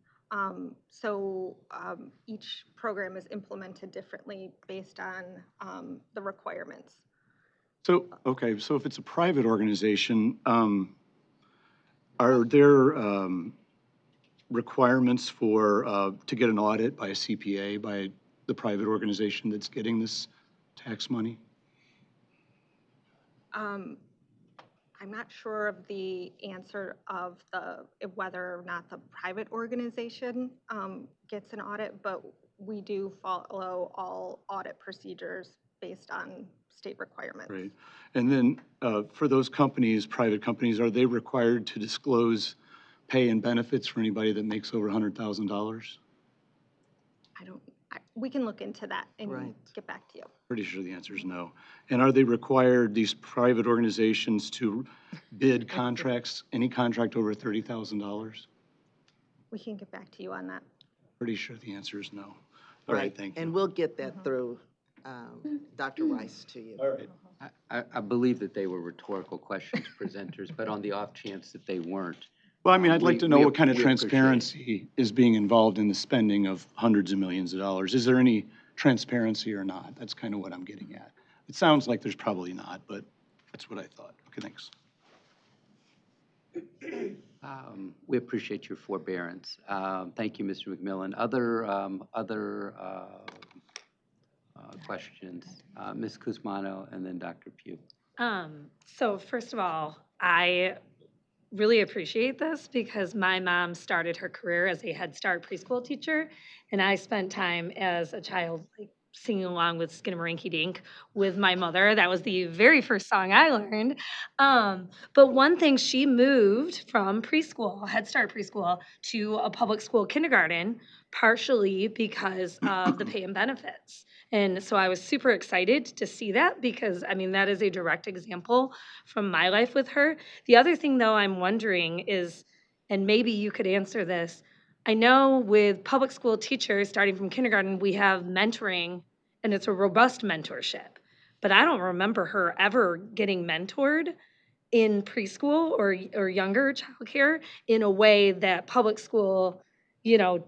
Each program is implemented differently based on the requirements. So, okay, so if it's a private organization, are there requirements for, to get an audit by a CPA, by the private organization that's getting this tax money? I'm not sure of the answer of whether or not the private organization gets an audit, but we do follow all audit procedures based on state requirements. Right. And then for those companies, private companies, are they required to disclose pay and benefits for anybody that makes over $100,000? We can look into that and Right. get back to you. Pretty sure the answer is no. And are they required, these private organizations, to bid contracts, any contract over $30,000? We can get back to you on that. Pretty sure the answer is no. All right, thank you. And we'll get that through Dr. Rice to you. All right. I believe that they were rhetorical questions, presenters, but on the off chance that they weren't. Well, I mean, I'd like to know what kind of we appreciate it. transparency is being involved in the spending of hundreds of millions of dollars. Is there any transparency or not? That's kind of what I'm getting at. It sounds like there's probably not, but that's what I thought. Okay, thanks. We appreciate your forbearance. Thank you, Mr. McMillan. Other questions? Ms. Kuzmano and then Dr. Pugh. So first of all, I really appreciate this because my mom started her career as a Head Start preschool teacher, and I spent time as a child like singing along with Skinnamarink Dink with my mother. That was the very first song I learned. But one thing, she moved from preschool, Head Start preschool, to a public school kindergarten, partially because of the pay and benefits. And so I was super excited to see that because, I mean, that is a direct example from my life with her. The other thing, though, I'm wondering is, and maybe you could answer this, I know with public school teachers, starting from kindergarten, we have mentoring, and it's a robust mentorship. But I don't remember her ever getting mentored in preschool or younger childcare in a way that public school,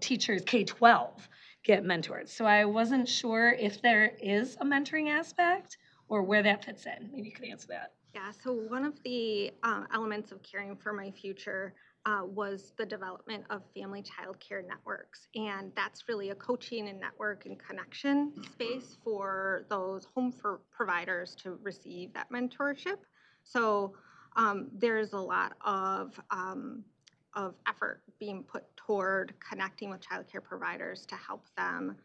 teachers K-12 get mentored. So I wasn't sure if there is a mentoring aspect or where that fits in. Maybe you could answer that. Yeah, so one of the elements of Caring for My Future was the development of family child care networks. And that's really a coaching and network and connection space for those home providers to receive that mentorship. So there's a lot of effort being put toward connecting with child care providers to help them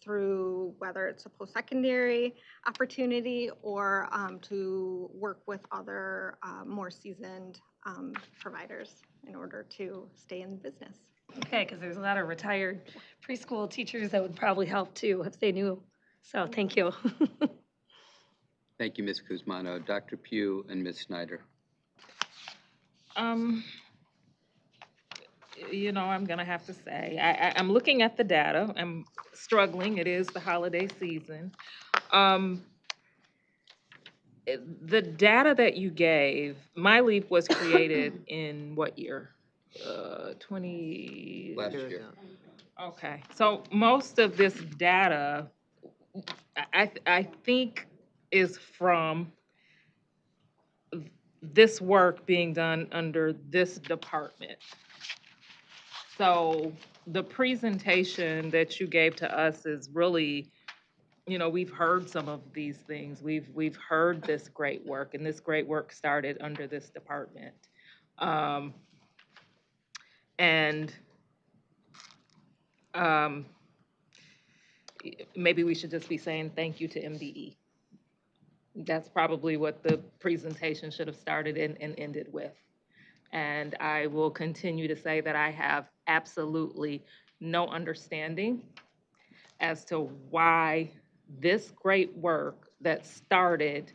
through whether it's a post-secondary opportunity or to work with other more seasoned providers in order to stay in business. Okay, because there's a lot of retired preschool teachers that would probably help too if they knew. So thank you. Thank you, Ms. Kuzmano. Dr. Pugh and Ms. Snyder. I'm going to have to say, I'm looking at the data. I'm struggling. It is the holiday season. Um, the data that you gave, MyLeap was created in what year? 20. Last year. Okay, so most of this data, I think, is from this work being done under this department. So the presentation that you gave to us is really, we've heard some of these things. We've heard this great work, and this great work started under this department. And maybe we should just be saying thank you to MDE. That's probably what the presentation should have started and ended with. And I will continue to say that I have absolutely no understanding as to why this great work that started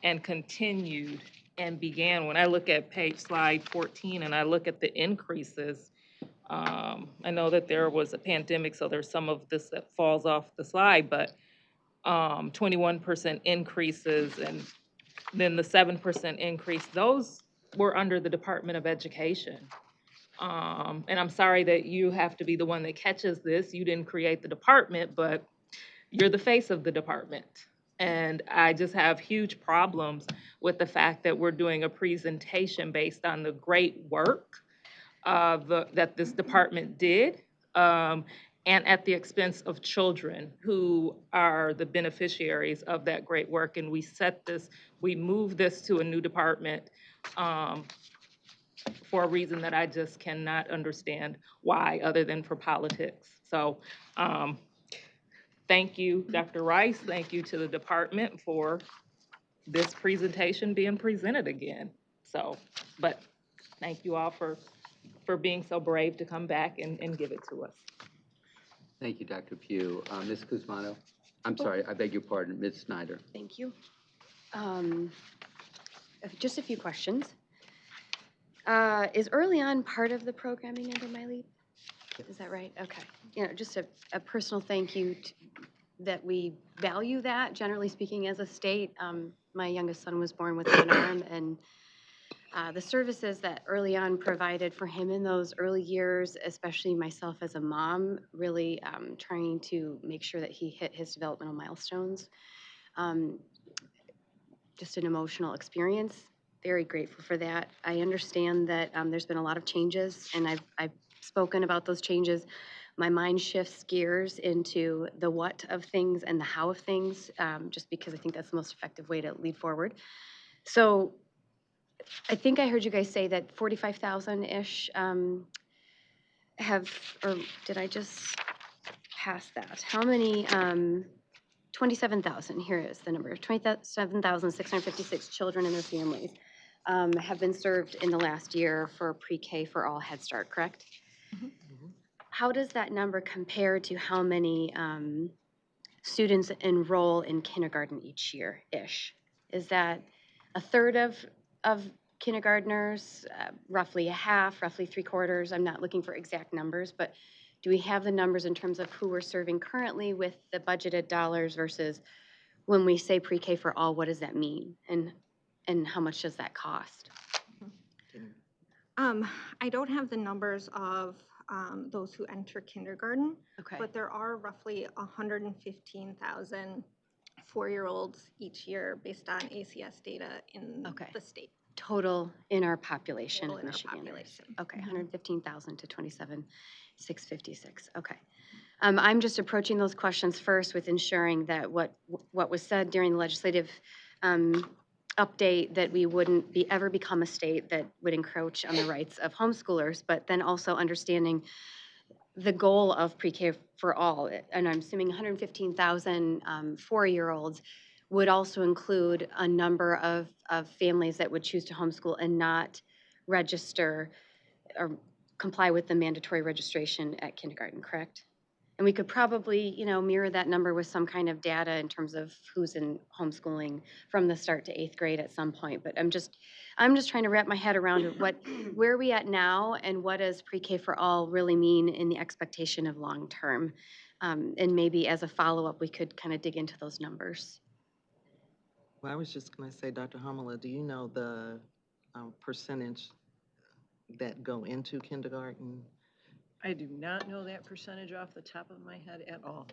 and continued and began, when I look at slide 14 and I look at the increases, I know that there was a pandemic, so there's some of this that falls off the slide, but 21% increases and then the 7% increase, those were under the Department of Education. And I'm sorry that you have to be the one that catches this. You didn't create the department, but you're the face of the department. And I just have huge problems with the fact that we're doing a presentation based on the great work that this department did, and at the expense of children who are the beneficiaries of that great work. And we moved this to a new department for a reason that I just cannot understand why, other than for politics. So thank you, Dr. Rice. Thank you to the department for this presentation being presented again. But thank you all for being so brave to come back and give it to us. Thank you, Dr. Pugh. Ms. Guzmano? I'm sorry, I beg your pardon, Ms. Snyder. Thank you. Just a few questions. Is early on part of the programming under MyLeap? Is that right? Okay. Just a personal thank you that we value that, generally speaking, as a state. My youngest son was born with one arm, and the services that early on provided for him in those early years, especially myself as a mom, really trying to make sure that he hit his developmental milestones. Just an emotional experience. Very grateful for that. I understand that there's been a lot of changes, and I've spoken about those changes. My mind shifts gears into the what of things and the how of things, just because I think that's the most effective way to lead forward. So I think I heard you guys say that 45,000-ish or did I just pass that? How many, 27,000, here is the number, 27,656 children and their families have been served in the last year for pre-K for all Head Start, correct? Mm-hmm. How does that number compare to how many students enroll in kindergarten each year-ish? Is that a third of kindergartners, roughly a half, roughly 3/4? I'm not looking for exact numbers, but do we have the numbers in terms of who we're serving currently with the budgeted dollars versus when we say pre-K for all, what does that mean? And how much does that cost? I don't have the numbers of those who enter kindergarten, Okay. but there are roughly 115,000 4-year-olds each year based on ACS data in the state. Total in our population Total of in our Michigan. population. Okay, 115,000 to 27,656. Okay. I'm just approaching those questions first with ensuring that what was said during the legislative update, that we wouldn't ever become a state that would encroach on the rights of homeschoolers, but then also understanding the goal of pre-K for all. And I'm assuming 115,000 4-year-olds would also include a number of families that would choose to homeschool and not register or comply with the mandatory registration at kindergarten, correct? And we could probably, mirror that number with some kind of data in terms of who's in homeschooling from the start to 8th grade at some point. But I'm just trying to wrap my head around where are we at now, and what does pre-K for all really mean in the expectation of long term? And maybe as a follow-up, we could kind of dig into those numbers. Well, I was just going to say, Dr. Humala, do you know the percentage that go into kindergarten? I do not know that percentage off the top of my head at all.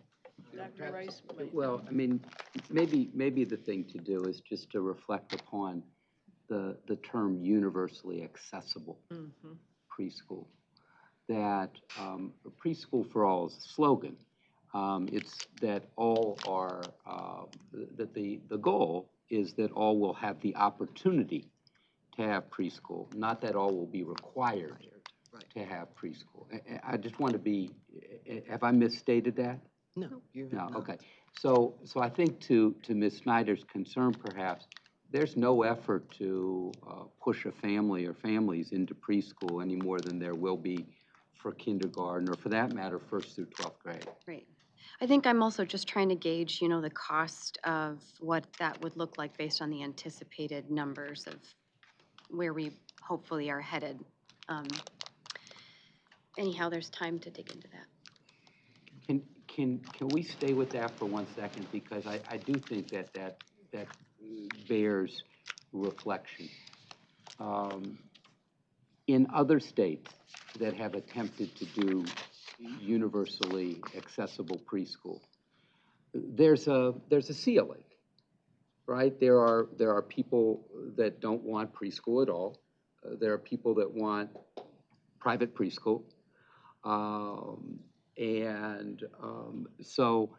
Dr. Rice might. Well, I mean, maybe the thing to do is just to reflect upon the term universally accessible Mhm. preschool. That preschool for all is a slogan. It's that all are, that the goal is that all will have the opportunity to have preschool, not that all will be required to have preschool. I just want to be, have I misstated that? No, you have No, not. okay. So I think to Ms. Snyder's concern perhaps, there's no effort to push a family or families into preschool any more than there will be for kindergarten, or for that matter, 1st through 12th grade. Right. I think I'm also just trying to gauge, the cost of what that would look like based on the anticipated numbers of where we hopefully are headed. Anyhow, there's time to dig into that. Can we stay with that for 1 second? Because I do think that bears reflection. In other states that have attempted to do universally accessible preschool, there's a ceiling, right? There are people that don't want preschool at all. There are people that want private preschool. So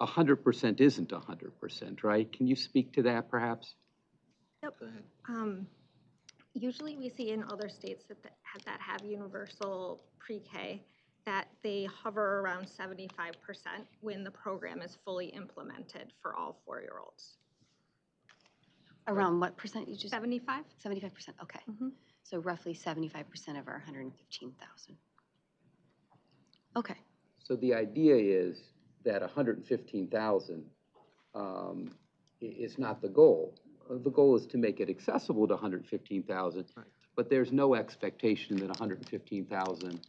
100% isn't 100%, right? Can you speak to that perhaps? Yep. Usually we see in other states that have universal pre-K that they hover around 75% when the program is fully implemented for all 4-year-olds. Around what percent you just? 75. 75%, okay. So roughly 75% of our 115,000. Okay. So the idea is that 115,000 is not the goal. The goal is to make it accessible to 115,000, but there's no expectation that 115,000,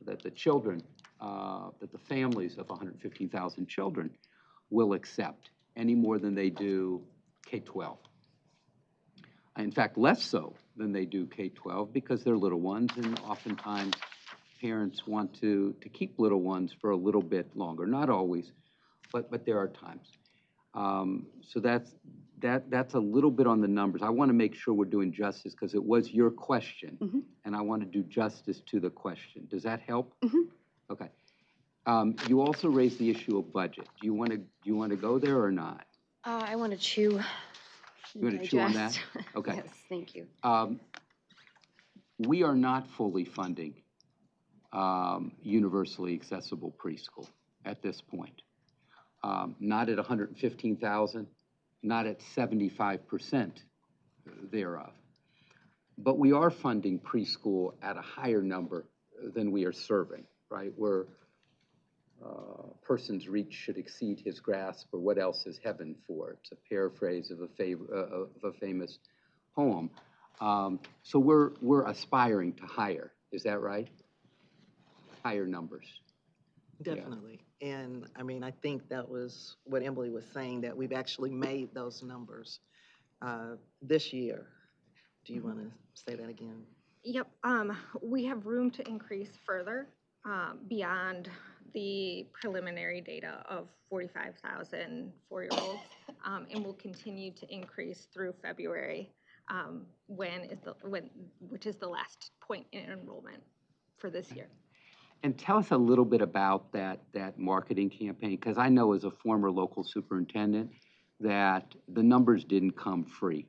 that the children, that the families of 115,000 children will accept any more than they do K-12. In fact, less so than they do K-12 because they're little ones, and oftentimes parents want to keep little ones for a little bit longer. Not always, but there are times. So that's a little bit on the numbers. I want to make sure we're doing justice because it was your question, and I want to do justice to the question. Does that help? Okay. You also raised the issue of budget. Do you want to go there or not? I want to chew. You want to chew on that? Okay. Yes, thank you. We are not fully funding universally accessible preschool at this point. Not at 115,000, not at 75% thereof. But we are funding preschool at a higher number than we are serving, right? Where person's reach should exceed his grasp, or what else is heaven for? It's a paraphrase of a famous poem. So we're aspiring to higher, is that right? Higher numbers. Definitely. And I mean, I think that was what Emily was saying, that we've actually made those numbers this year. Do you want to say that again? Yep. We have room to increase further beyond the preliminary data of 45,000 4-year-olds, and will continue to increase through February, which is the last point in enrollment for this year. And tell us a little bit about that marketing campaign, because I know as a former local superintendent that the numbers didn't come free,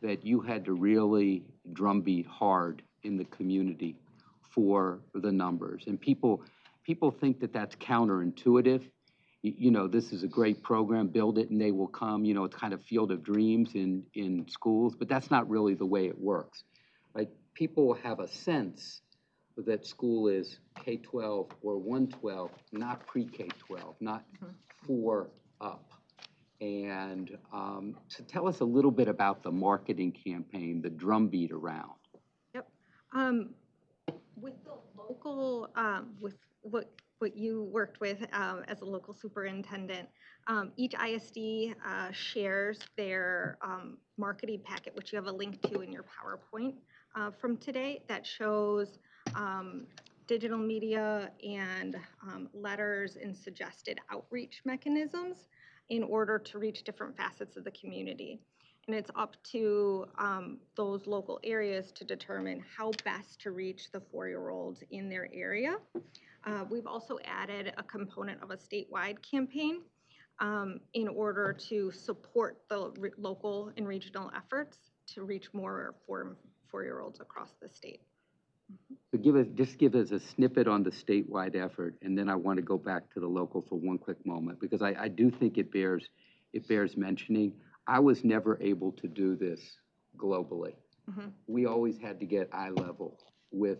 that you had to really drumbeat hard in the community for the numbers. And people think that that's counterintuitive. This is a great program, build it and they will come. It's kind of field of dreams in schools, but that's not really the way it works, right? People have a sense that school is K-12 or 112, not pre-K-12, not 4 up. And so tell us a little bit about the marketing campaign, the drumbeat around. Yep. With the local, with what what you worked with as a local superintendent. Each ISD shares their marketing packet, which you have a link to in your PowerPoint from today, that shows digital media and letters and suggested outreach mechanisms in order to reach different facets of the community. And it's up to those local areas to determine how best to reach the 4-year-olds in their area. We've also added a component of a statewide campaign in order to support the local and regional efforts to reach more 4-year-olds across the state. So just give us a snippet on the statewide effort, and then I want to go back to the local for one quick moment, because I do think it bears mentioning. I was never able to do this globally. We always had to get eye level with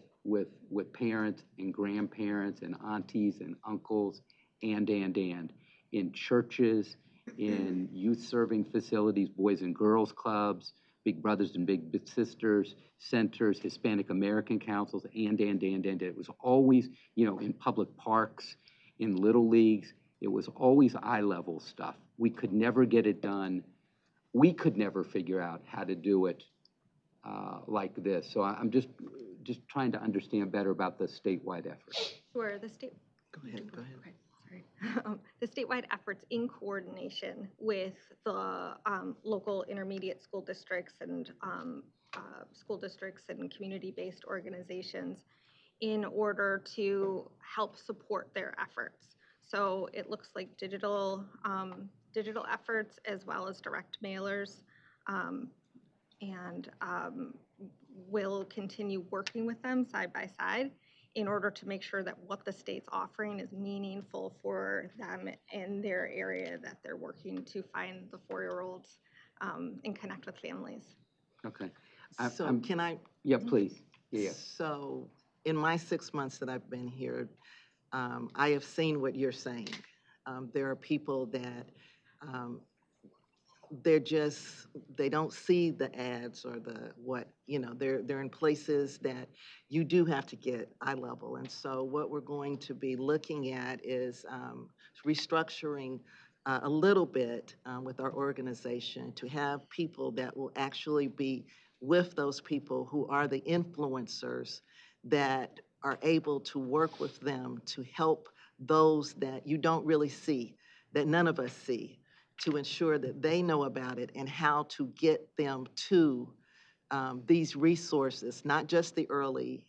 parents and grandparents and aunties and uncles and in churches, in youth serving facilities, boys and girls clubs, big brothers and big sisters, centers, Hispanic American councils, and. It was always, in public parks, in little leagues, it was always eye level stuff. We could never get it done. We could never figure out how to do it like this. So I'm just trying to understand better about the statewide effort. Sure, Go ahead. Okay, sorry. The statewide efforts in coordination with the local intermediate school districts and community-based organizations in order to help support their efforts. So it looks like digital efforts as well as direct mailers, and we'll continue working with them side by side in order to make sure that what the state's offering is meaningful for them in their area that they're working to find the 4-year-olds and connect with families. Okay. Can I? Yeah, please. Yeah. So in my 6 months that I've been here, I have seen what you're saying. There are people that they don't see the ads or they're in places that you do have to get eye level. And so what we're going to be looking at is restructuring a little bit with our organization to have people that will actually be with those people who are the influencers that are able to work with them to help those that you don't really see, that none of us see, to ensure that they know about it and how to get them to these resources, not just the early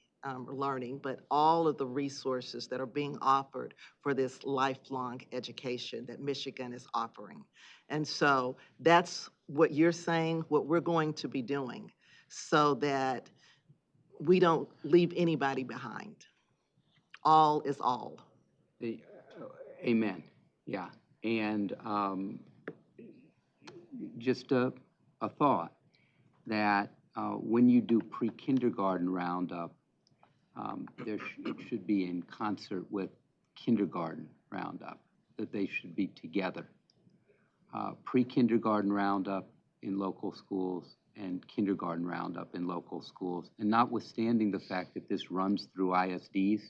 learning, but all of the resources that are being offered for this lifelong education that Michigan is offering. And so that's what you're saying, what we're going to be doing, so that we don't leave anybody behind. All is all. Amen. Yeah. And just a thought that when you do pre-kindergarten roundup, it should be in concert with kindergarten roundup, that they should be together. Pre-kindergarten roundup in local schools and kindergarten roundup in local schools. And notwithstanding the fact that this runs through ISDs,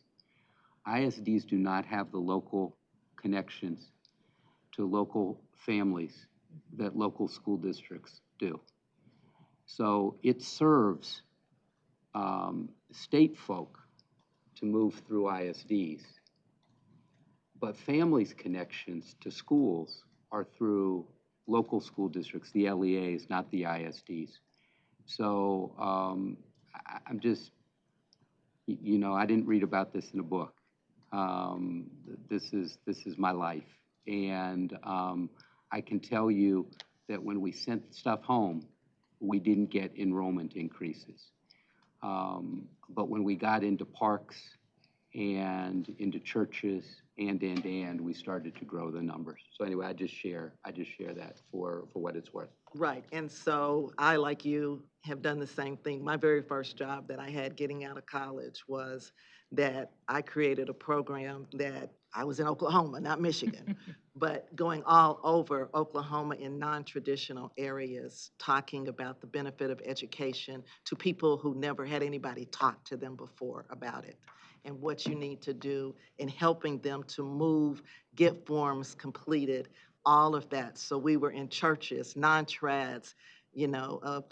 ISDs do not have the local connections to local families that local school districts do. So it serves state folk to move through ISDs, but families' connections to schools are through local school districts, the LEAs, not the ISDs. So I'm just, I didn't read about this in a book. This is my life. And I can tell you that when we sent stuff home, we didn't get enrollment increases. But when we got into parks and into churches and we started to grow the numbers. So anyway, I just share that for what it's worth. Right. And so I, like you, have done the same thing. My very first job that I had getting out of college was that I created a program that I was in Oklahoma, not Michigan, but going all over Oklahoma in non-traditional areas, talking about the benefit of education to people who never had anybody talk to them before about it. and what you need to do in helping them to move, get forms completed, all of that. So we were in churches, non-trads, the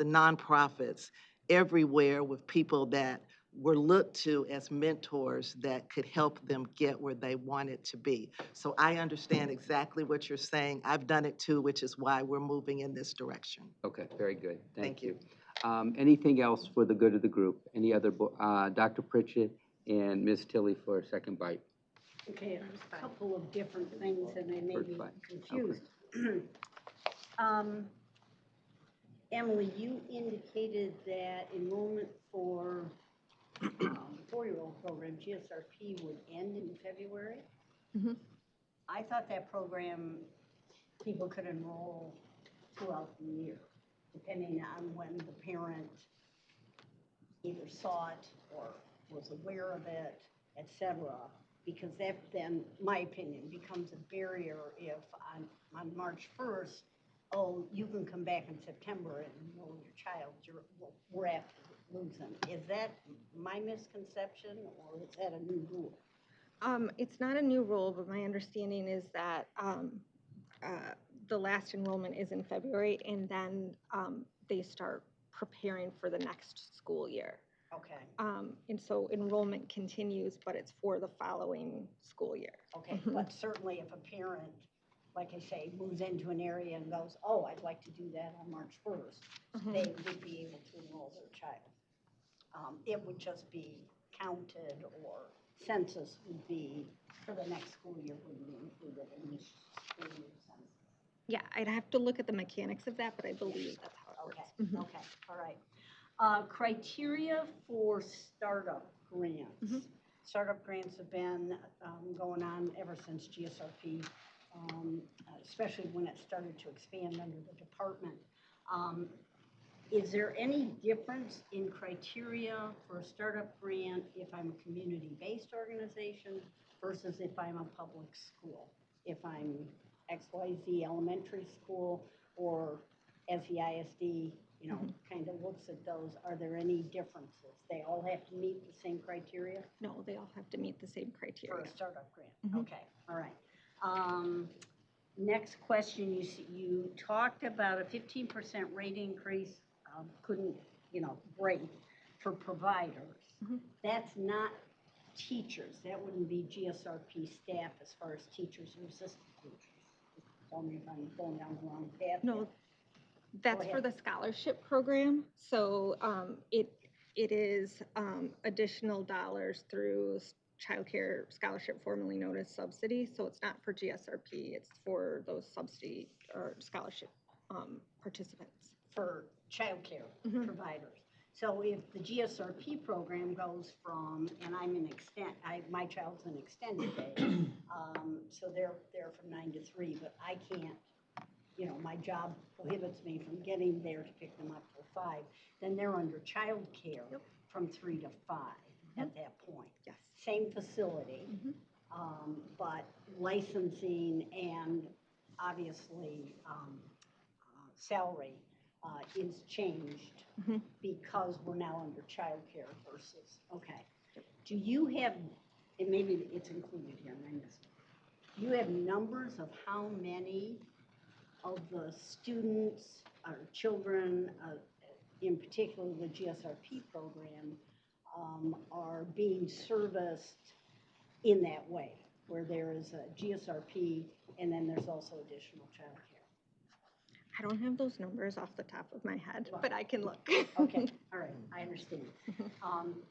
nonprofits, everywhere with people that were looked to as mentors that could help them get where they wanted to be. So I understand exactly what you're saying. I've done it too, which is why we're moving in this direction. Okay, very good. Thank Thank you. Anything else for the good of the group? Any other, Dr. Pritchett and Ms. Tilly for a second bite? Okay, a couple of different things and I may First be bite. confused. Emily, you indicated that enrollment for four-year-old program, GSRP, would end in February. Mhm. I thought that program, people could enroll throughout the year, depending on when the parent either saw it or was aware of it, et cetera, because that then, my opinion, becomes a barrier if on March 1st, oh, you can come back in September and enroll your child, we're apt to lose them. Is that my misconception or is that a new rule? It's not a new rule, but my understanding is that the last enrollment is in February, and then they start preparing for the next school year. Okay, And so enrollment continues, but it's for the following school year. okay, but certainly if a parent, like I say, moves into an area and goes, oh, I'd like to do that on March 1st, they would be able to enroll their child. It would just be counted, or census would be for the next school year, wouldn't be included in this school year census. Yeah, I'd have to look at the mechanics of that, but I believe that's how it works. Okay, all right. Criteria for startup grants. Startup grants have been going on ever since GSRP, especially when it started to expand under the department. Is there any difference in criteria for a startup grant if I'm a community-based organization versus if I'm a public school? If I'm XYZ elementary school, or as the ISD, kind of looks at those, are there any differences? They all have to meet the same criteria? No, they all have to meet the same criteria. For a startup grant, okay, all right. Next question, you talked about a 15% rate increase, couldn't, break for providers. That's not teachers, that wouldn't be GSRP staff as far as teachers and assistant teachers. Tell me if I'm going down the wrong path. No, that's for the scholarship program. So it is additional dollars through childcare scholarship, formerly known as subsidy. So it's not for GSRP, it's for those subsidy or scholarship participants. For childcare providers. So if the GSRP program goes from, and I'm in my child's in extended day, so they're from 9 to 3, but I can't, my job prohibits me from getting there to pick them up till 5, then they're under child care from 3 to 5 at that point. Yes. Same facility, but licensing and obviously salary is changed because we're now under child care versus, okay. Do you have, and maybe it's included here, and I missed it. Do you have numbers of how many of the students or children, in particular the GSRP program, are being serviced in that way, where there is a GSRP and then there's also additional child care? I don't have those numbers off the top of my head, but I can look. Okay, all right, I understand.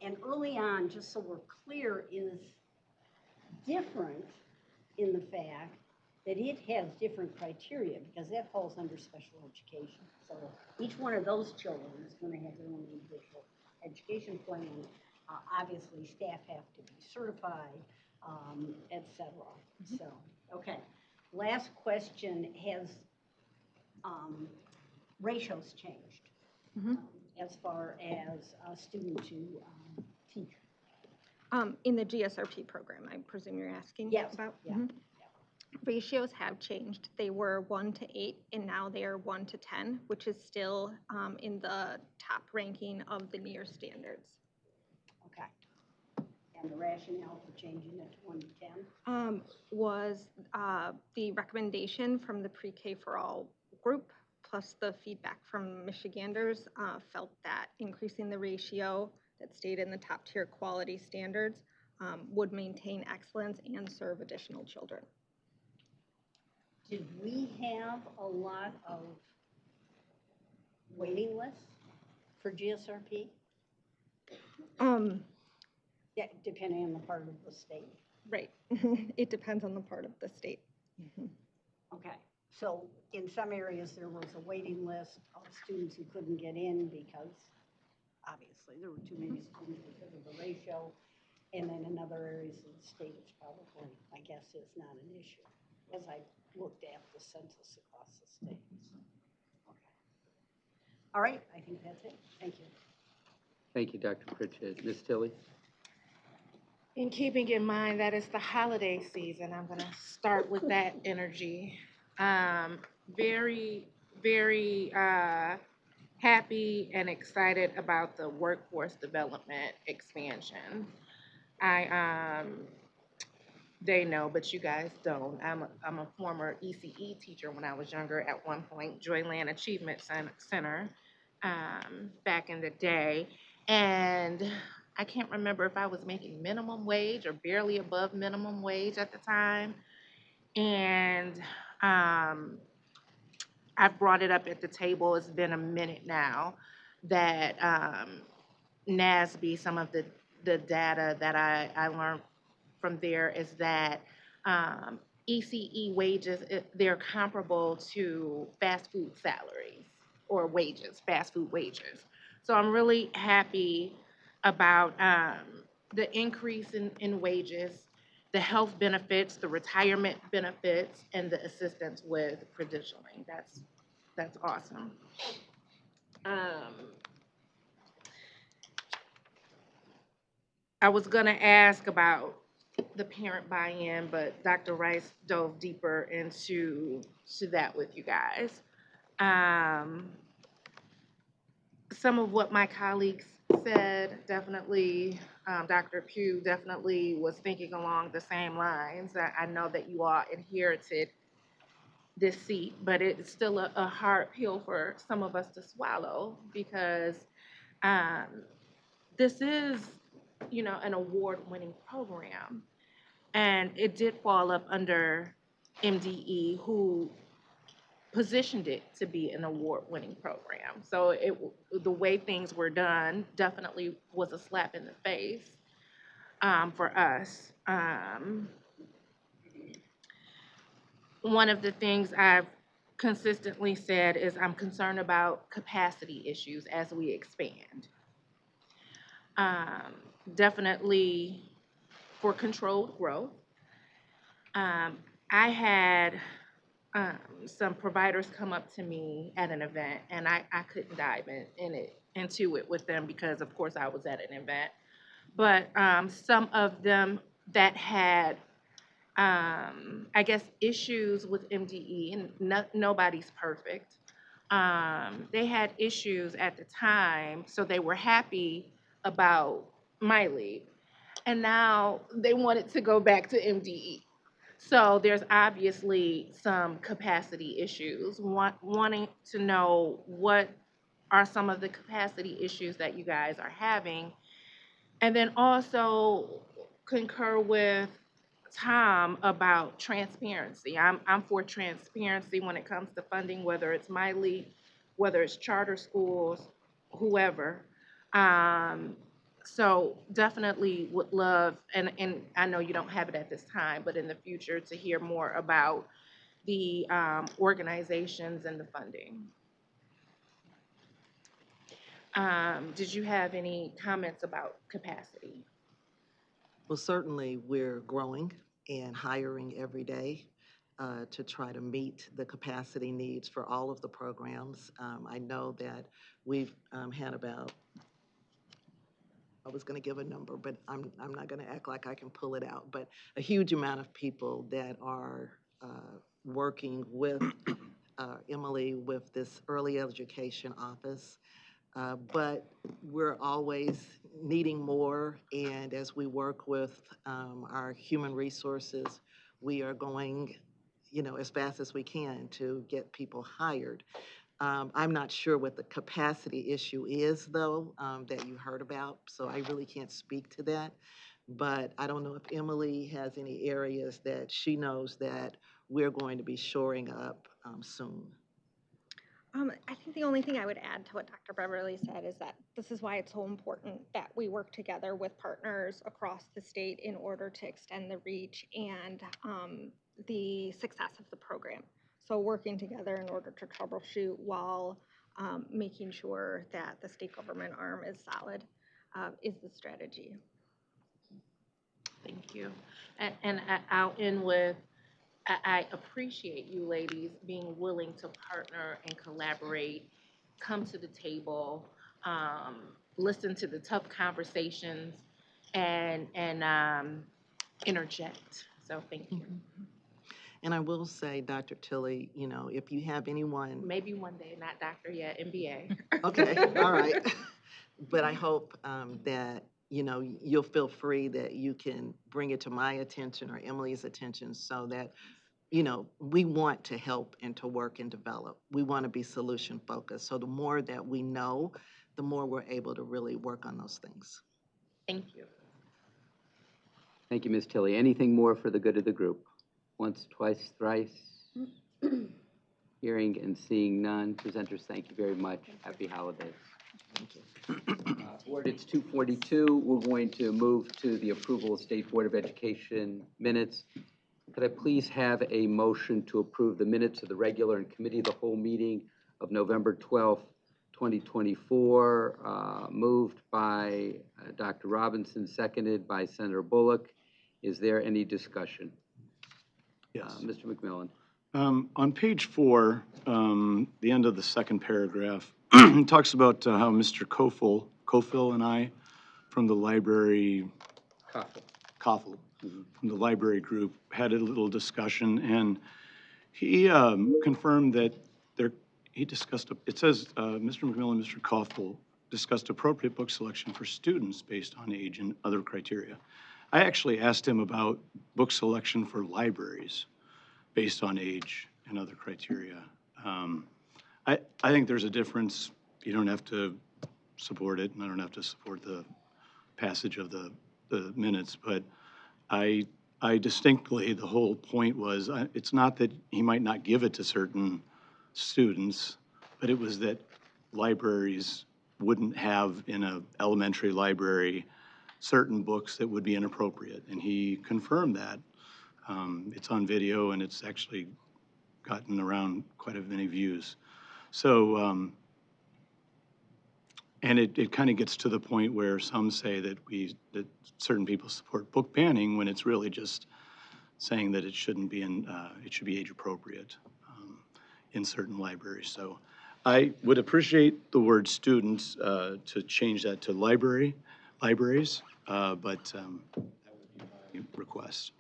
And early on, just so we're clear, is different in the fact that it has different criteria because that falls under special education. So each one of those children is going to have their own individual education plan. Obviously, staff have to be certified, et cetera. So, okay. Last question, has ratios changed as far as student to teacher? In the GSRP program, I presume you're asking about? Yeah. Ratios have changed. They were 1 to 8, and now they are 1 to 10, which is still in the top ranking of the NEAR standards. Okay. And the rationale for changing it to 1 to 10? Was the recommendation from the Pre-K for All group, plus the feedback from Michiganders, felt that increasing the ratio that stayed in the top tier quality standards would maintain excellence and serve additional children. Did we have a lot of waiting lists for GSRP? Yeah, depending on the part of the state. Right. It depends on the part of the state. Okay, so in some areas, there was a waiting list of students who couldn't get in because obviously there were too many students because of the ratio. And then in other areas of the state, it's probably, my guess is, not an issue, as I looked at the census across the state. Okay. All right, I think that's it. Thank you. Thank you, Dr. Pritchett. Ms. Tilley? In keeping in mind that it's the holiday season, I'm going to start with that energy. Very, very happy and excited about the workforce development expansion. They know, but you guys don't. I'm a former ECE teacher when I was younger at one point, Joyland Achievement Center, back in the day. And I can't remember if I was making minimum wage or barely above minimum wage at the time. And I've brought it up at the table, it's been a minute now, that NASB, some of the data that I learned from there is that ECE wages, they're comparable to fast food salaries or wages, fast food wages. So I'm really happy about the increase in wages, the health benefits, the retirement benefits, and the assistance with credentialing. That's awesome. I was gonna ask about the parent buy-in, but Dr. Rice dove deeper into that with you guys. Some of what my colleagues said, definitely, Dr. Pugh definitely was thinking along the same lines. I know that you all inherited this seat, but it's still a hard pill for some of us to swallow because this is, an award-winning program. And it did fall up under MDE, who positioned it to be an award-winning program. So the way things were done definitely was a slap in the face for us. One of the things I've consistently said is I'm concerned about capacity issues as we expand. Definitely for controlled growth. I had some providers come up to me at an event, and I couldn't dive into it with them because, of course, I was at an event. But some of them that had, I guess, issues with MDE, and nobody's perfect. They had issues at the time, so they were happy about my leave. And now they wanted to go back to MDE. So there's obviously some capacity issues. Wanting to know what are some of the capacity issues that you guys are having. And then also concur with Tom about transparency. I'm for transparency when it comes to funding, whether it's my lead, whether it's charter schools, whoever. So definitely would love, and I know you don't have it at this time, but in the future to hear more about the organizations and the funding. Did you have any comments about capacity? Well, certainly we're growing and hiring every day to try to meet the capacity needs for all of the programs. I know that we've had about, I was going to give a number, but I'm not going to act like I can pull it out, but a huge amount of people that are working with Emily with this early education office. But we're always needing more, and as we work with our human resources, we are going, as fast as we can to get people hired. I'm not sure what the capacity issue is, though, that you heard about, so I really can't speak to that. But I don't know if Emily has any areas that she knows that we're going to be shoring up soon. I think the only thing I would add to what Dr. Beverly said is that this is why it's so important that we work together with partners across the state in order to extend the reach and the success of the program. So working together in order to troubleshoot while making sure that the state government arm is solid is the strategy. Thank you. And I'll end with, I appreciate you ladies being willing to partner and collaborate, come to the table, listen to the tough conversations, and interject. So thank you. And I will say, Dr. Tilley, if you have anyone. Maybe one day, not doctor yet, MBA. Okay, all right. But I hope that, you'll feel free that you can bring it to my attention or Emily's attention so that, we want to help and to work and develop. We want to be solution focused. So the more that we know, the more we're able to really work on those things. Thank you. Thank you, Ms. Tilley. Anything more for the good of the group? Once, twice, thrice? Hearing and seeing none. Presenters, thank you very much. Happy holidays. Thank you. Board, it's 2:42. We're going to move to the approval of State Board of Education minutes. Could I please have a motion to approve the minutes of the regular and committee of the whole meeting of November 12th, 2024, moved by Dr. Robinson, seconded by Senator Bullock. Is there any discussion? Yes. Mr. McMillan. On page 4, the end of the second paragraph, it talks about how Mr. Kofil and I from the library, Koffel, from the library group, had a little discussion, and he confirmed that he discussed, it says, Mr. McMillan and Mr. Koffel discussed appropriate book selection for students based on age and other criteria. I actually asked him about book selection for libraries based on age and other criteria. I think there's a difference. You don't have to support it, and I don't have to support the passage of the minutes, but I distinctly, the whole point was, it's not that he might not give it to certain students, but it was that libraries wouldn't have in an elementary library certain books that would be inappropriate, and he confirmed that. It's on video, and it's actually gotten around quite a many views. So, and it kind of gets to the point where some say that certain people support book banning when it's really just saying that it shouldn't be it should be age appropriate in certain libraries. So I would appreciate the word students to change that to libraries, but that would be my request.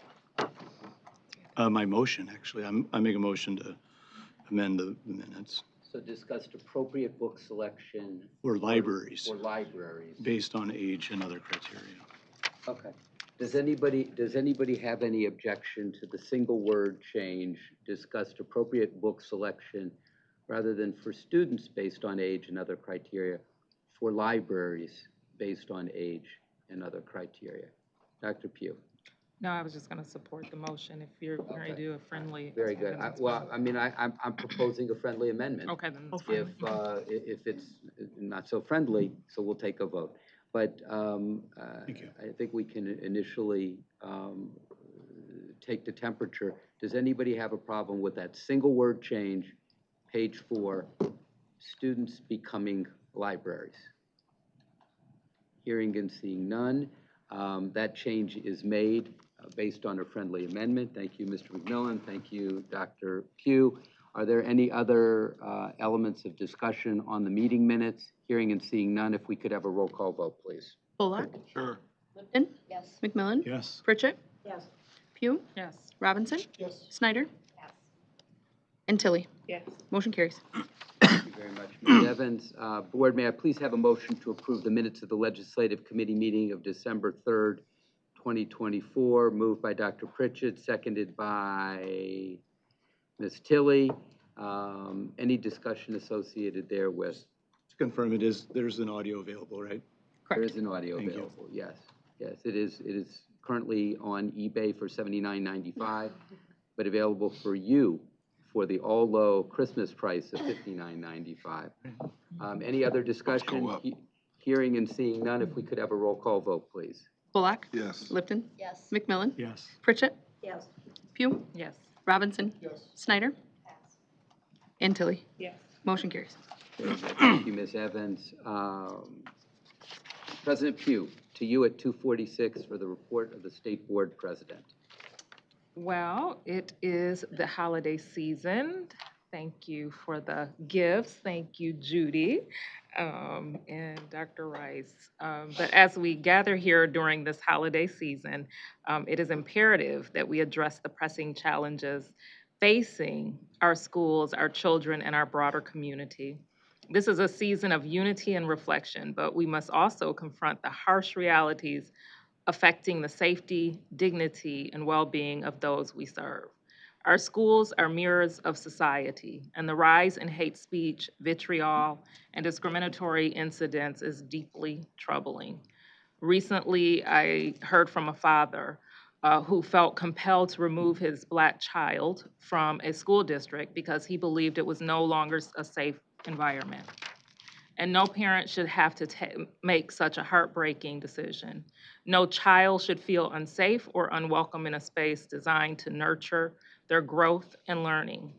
My motion, actually, I make a motion to amend the minutes. So discussed appropriate book selection. For libraries. For libraries. Based on age and other criteria. Okay. Does anybody have any objection to the single word change, discussed appropriate book selection, rather than for students based on age and other criteria, for libraries based on age and other criteria? Dr. Pugh. No, I was just going to support the motion if you're going to do a friendly. Very good. I'm proposing a friendly amendment. Okay, then that's fine. If it's not so friendly, so we'll take a vote. But Thank you. I think we can initially take the temperature. Does anybody have a problem with that single word change, page 4, students becoming libraries? Hearing and seeing none. That change is made based on a friendly amendment. Thank you, Mr. McMillan. Thank you, Dr. Pugh. Are there any other elements of discussion on the meeting minutes? Hearing and seeing none, if we could have a roll call vote, please. Bullock? Sure. Lipton? Yes. McMillan? Yes. Pritchett? Yes. Pugh? Yes. Robinson? Yes. Snyder? Yes. And Tilly? Yes. Motion carries. very much, Ms. Evans. Board, may I please have a motion to approve the minutes of the Legislative Committee meeting of December 3rd, 2024, moved by Dr. Pritchett, seconded by Ms. Tilly. Any discussion associated therewith? To confirm, there's an audio available, right? There is an audio Thank you. available, yes. Yes, it is currently on eBay for $79.95, but available for you for the all-low Christmas price of $59.95. Any other discussion? Hearing and seeing none, if we could have a roll call vote, please. Bullock? Yes. Lipton? Yes. McMillan? Yes. Pritchett? Yes. Pugh? Yes. Robinson? Yes. Snyder? And Tilly? Yes. Motion carries. Thank you, Ms. Evans. President Pugh, to you at 2:46 for the report of the State Board President. Well, it is the holiday season. Thank you for the gifts. Thank you, Judy, and Dr. Rice. But as we gather here during this holiday season, it is imperative that we address the pressing challenges facing our schools, our children, and our broader community. This is a season of unity and reflection, but we must also confront the harsh realities affecting the safety, dignity, and well-being of those we serve. Our schools are mirrors of society, and the rise in hate speech, vitriol, and discriminatory incidents is deeply troubling. Recently, I heard from a father who felt compelled to remove his Black child from a school district because he believed it was no longer a safe environment. And no parent should have to make such a heartbreaking decision. No child should feel unsafe or unwelcome in a space designed to nurture their growth and learning.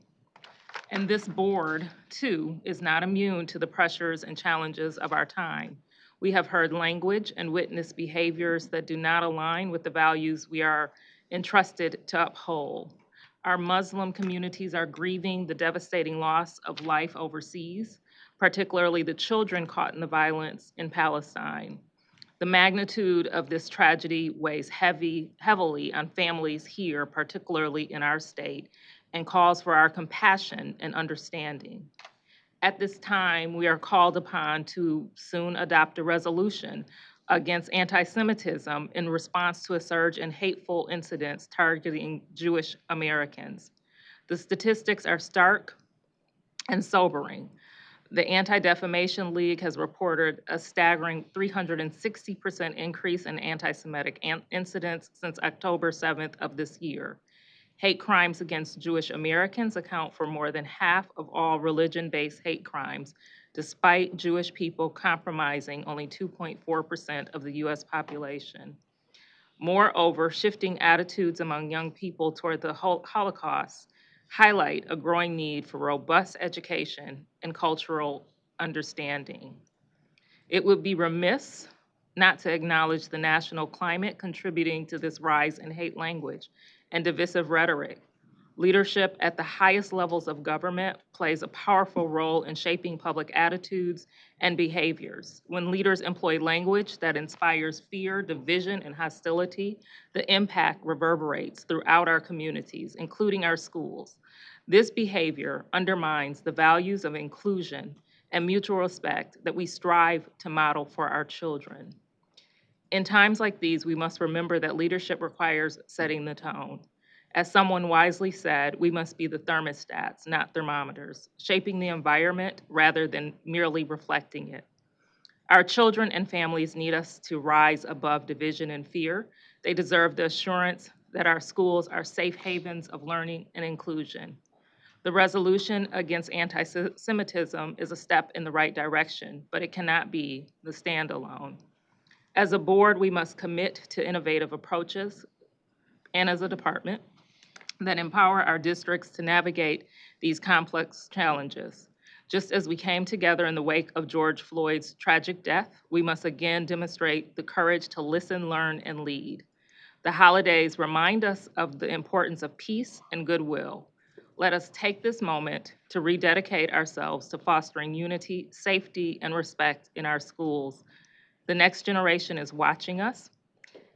And this board, too, is not immune to the pressures and challenges of our time. We have heard language and witnessed behaviors that do not align with the values we are entrusted to uphold. Our Muslim communities are grieving the devastating loss of life overseas, particularly the children caught in the violence in Palestine. The magnitude of this tragedy weighs heavily on families here, particularly in our state, and calls for our compassion and understanding. At this time, we are called upon to soon adopt a resolution against anti-Semitism in response to a surge in hateful incidents targeting Jewish Americans. The statistics are stark and sobering. The Anti-Defamation League has reported a staggering 360% increase in anti-Semitic incidents since October 7th of this year. Hate crimes against Jewish Americans account for more than half of all religion-based hate crimes, despite Jewish people comprising only 2.4% of the U.S. population. Moreover, shifting attitudes among young people toward the Holocaust highlight a growing need for robust education and cultural understanding. It would be remiss not to acknowledge the national climate contributing to this rise in hate language and divisive rhetoric. Leadership at the highest levels of government plays a powerful role in shaping public attitudes and behaviors. When leaders employ language that inspires fear, division, and hostility, the impact reverberates throughout our communities, including our schools. This behavior undermines the values of inclusion and mutual respect that we strive to model for our children. In times like these, we must remember that leadership requires setting the tone. As someone wisely said, we must be the thermostats, not thermometers, shaping the environment rather than merely reflecting it. Our children and families need us to rise above division and fear. They deserve the assurance that our schools are safe havens of learning and inclusion. The resolution against anti-Semitism is a step in the right direction, but it cannot be the standalone. As a board, we must commit to innovative approaches, and as a department, that empower our districts to navigate these complex challenges. Just as we came together in the wake of George Floyd's tragic death, we must again demonstrate the courage to listen, learn, and lead. The holidays remind us of the importance of peace and goodwill. Let us take this moment to rededicate ourselves to fostering unity, safety, and respect in our schools. The next generation is watching us,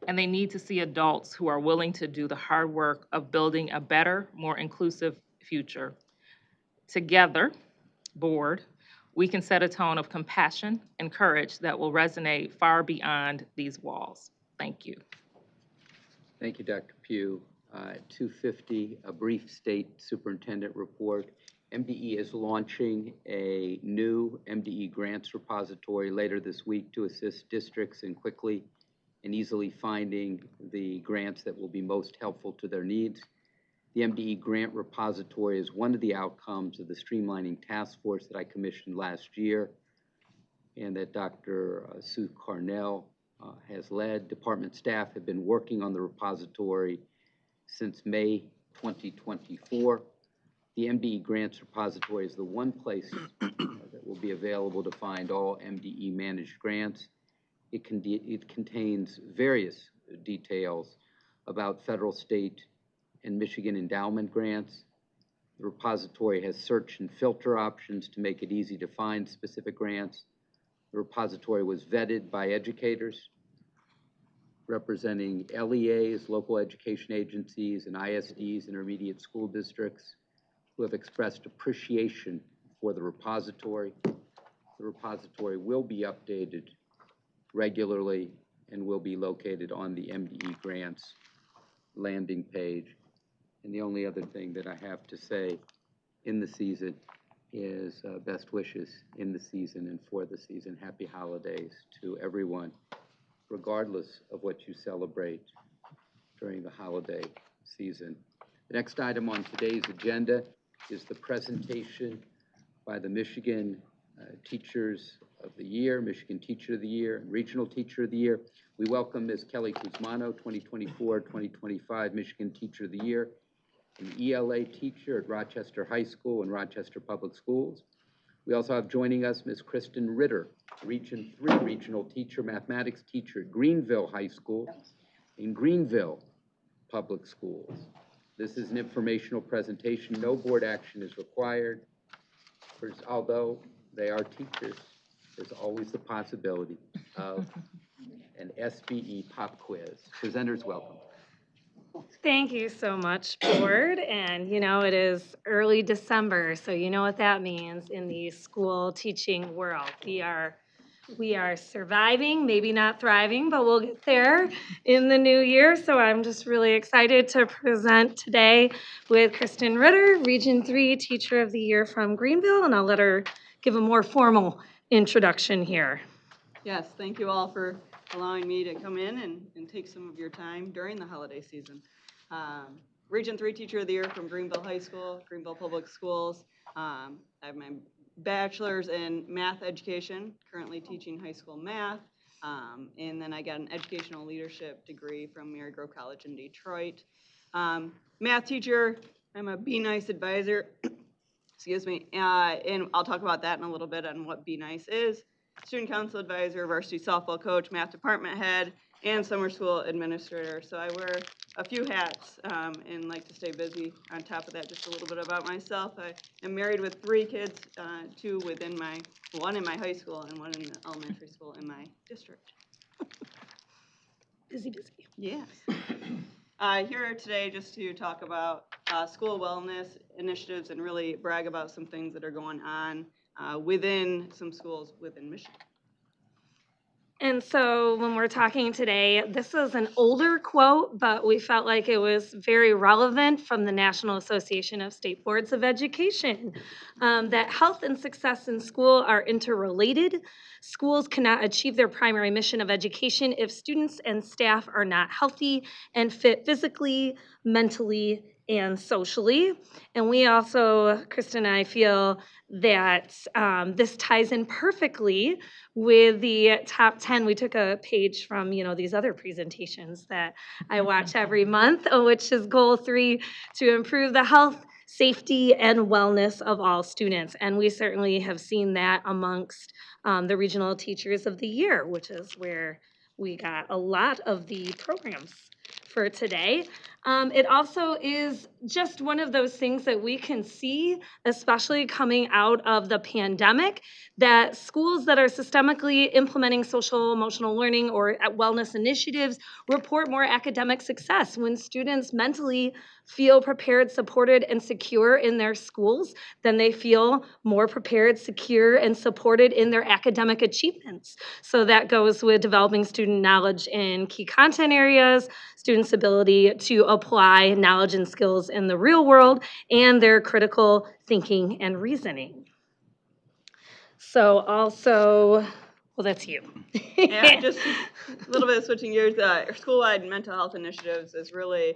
and they need to see adults who are willing to do the hard work of building a better, more inclusive future. Together, board, We can set a tone of compassion and courage that will resonate far beyond these walls. Thank you. Thank you, Dr. Pugh. 250, a brief state superintendent report. MDE is launching a new MDE grants repository later this week to assist districts in quickly and easily finding the grants that will be most helpful to their needs. The MDE grant repository is one of the outcomes of the streamlining task force that I commissioned last year and that Dr. Sue Carnell has led. Department staff have been working on the repository since May 2024. The MDE grants repository is the one place that will be available to find all MDE managed grants. It contains various details about federal, state, and Michigan endowment grants. The repository has search and filter options to make it easy to find specific grants. The repository was vetted by educators representing LEAs, local education agencies, and ISDs, intermediate school districts, who have expressed appreciation for the repository. The repository will be updated regularly and will be located on the MDE grants landing page. And the only other thing that I have to say in the season is best wishes in the season and for the season. Happy holidays to everyone, regardless of what you celebrate during the holiday season. The next item on today's agenda is the presentation by the Michigan Teachers of the Year, Michigan Teacher of the Year, and Regional Teacher of the Year. We welcome Ms. Kelly Kuzmano, 2024-2025 Michigan Teacher of the Year, an ELA teacher at Rochester High School and Rochester Public Schools. We also have joining us Ms. Kristen Ritter, Region 3 Regional Teacher, Mathematics Teacher at Greenville High School in Greenville Public Schools. This is an informational presentation. No board action is required. Although they are teachers, there's always the possibility of an SBE pop quiz. Presenters, welcome. Thank you so much, board. And you know, it is early December, so you know what that means in the school teaching world. We are surviving, maybe not thriving, but we'll get there in the new year. So I'm just really excited to present today with Kristen Ritter, Region 3 Teacher of the Year from Greenville, and I'll let her give a more formal introduction here. Yes, thank you all for allowing me to come in and take some of your time during the holiday season. Region 3 Teacher of the Year from Greenville High School, Greenville Public Schools. I have my bachelor's in math education, currently teaching high school math. And then I got an educational leadership degree from Mary Grove College in Detroit. Math teacher, I'm a Be Nice advisor, excuse me, and I'll talk about that in a little bit on what Be Nice is. Student council advisor, varsity softball coach, math department head, and summer school administrator. So I wear a few hats and like to stay busy. On top of that, just a little bit about myself. I am married with 3 kids, one in my high school and one in the elementary school in my district. Busy. Yes. Here today just to talk about school wellness initiatives and really brag about some things that are going on within some schools within Michigan. And so when we're talking today, this is an older quote, but we felt like it was very relevant from the National Association of State Boards of Education, that health and success in school are interrelated. Schools cannot achieve their primary mission of education if students and staff are not healthy and fit physically, mentally, and socially. And we also, Kristen and I, feel that this ties in perfectly with the top 10. We took a page from, these other presentations that I watch every month, which is goal 3, to improve the health, safety, and wellness of all students. And we certainly have seen that amongst the Regional Teachers of the Year, which is where we got a lot of the programs for today. It also is just one of those things that we can see, especially coming out of the pandemic, that schools that are systemically implementing social emotional learning or wellness initiatives report more academic success when students mentally feel prepared, supported, and secure in their schools, then they feel more prepared, secure, and supported in their academic achievements. So that goes with developing student knowledge in key content areas, students' ability to apply knowledge and skills in the real world, and their critical thinking and reasoning. So also, well, that's you. Yeah, just a little bit of switching gears. School-wide mental health initiatives is really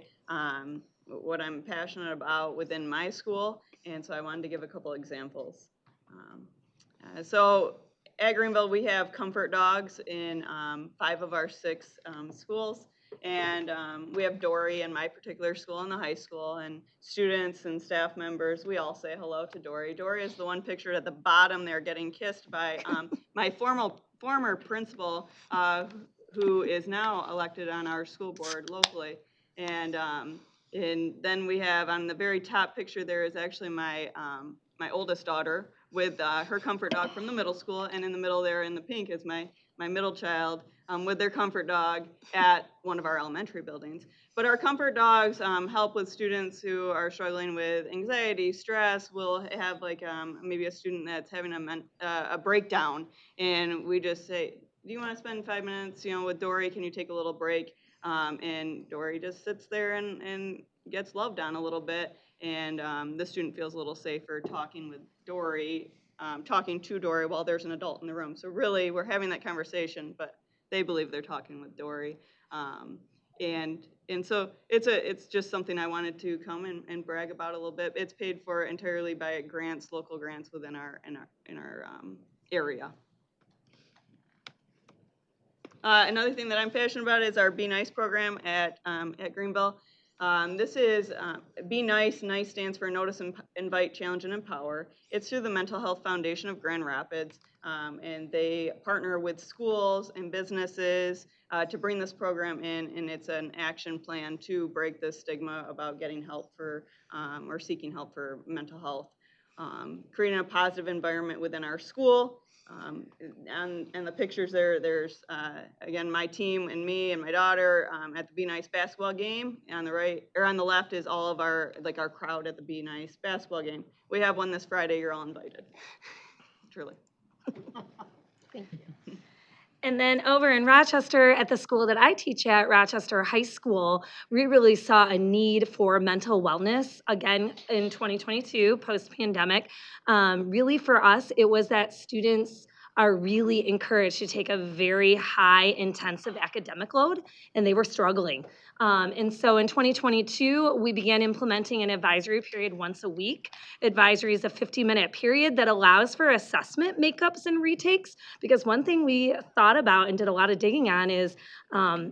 what I'm passionate about within my school, and so I wanted to give a couple examples. So at Greenville, we have comfort dogs in 5 of our 6 schools, and we have Dory in my particular school in the high school, and students and staff members, we all say hello to Dory. Dory is the one pictured at the bottom there getting kissed by my former principal, who is now elected on our school board locally. And then we have on the very top picture there is actually my oldest daughter with her comfort dog from the middle school, and in the middle there in the pink is my middle child with their comfort dog at one of our elementary buildings. But our comfort dogs help with students who are struggling with anxiety, stress. We'll have like maybe a student that's having a breakdown, and we just say, do you want to spend 5 minutes, with Dory? Can you take a little break? And Dory just sits there and gets loved on a little bit, and the student feels a little safer talking with Dory, talking to Dory while there's an adult in the room. So really, we're having that conversation, but they believe they're talking with Dory. And so it's just something I wanted to come and brag about a little bit. It's paid for entirely by grants, local grants within our area. Another thing that I'm passionate about is our Be Nice program at Greenville. This is Be Nice. NICE stands for Notice, Invite, Challenge, and Empower. It's through the Mental Health Foundation of Grand Rapids, and they partner with schools and businesses to bring this program in, and it's an action plan to break the stigma about getting help for or seeking help for mental health. Creating a positive environment within our school. And the pictures there's again my team and me and my daughter at the Be Nice basketball game. On the right or on the left is all of our crowd at the Be Nice basketball game. We have one this Friday. You're all invited. Truly. Thank you. And then over in Rochester, at the school that I teach at, Rochester High School, we really saw a need for mental wellness, again, in 2022, post-pandemic. Really for us, it was that students are really encouraged to take a very high, intensive academic load, and they were struggling. And so in 2022, we began implementing an advisory period once a week. Advisory is a 50-minute period that allows for assessment makeups and retakes, because one thing we thought about and did a lot of digging on is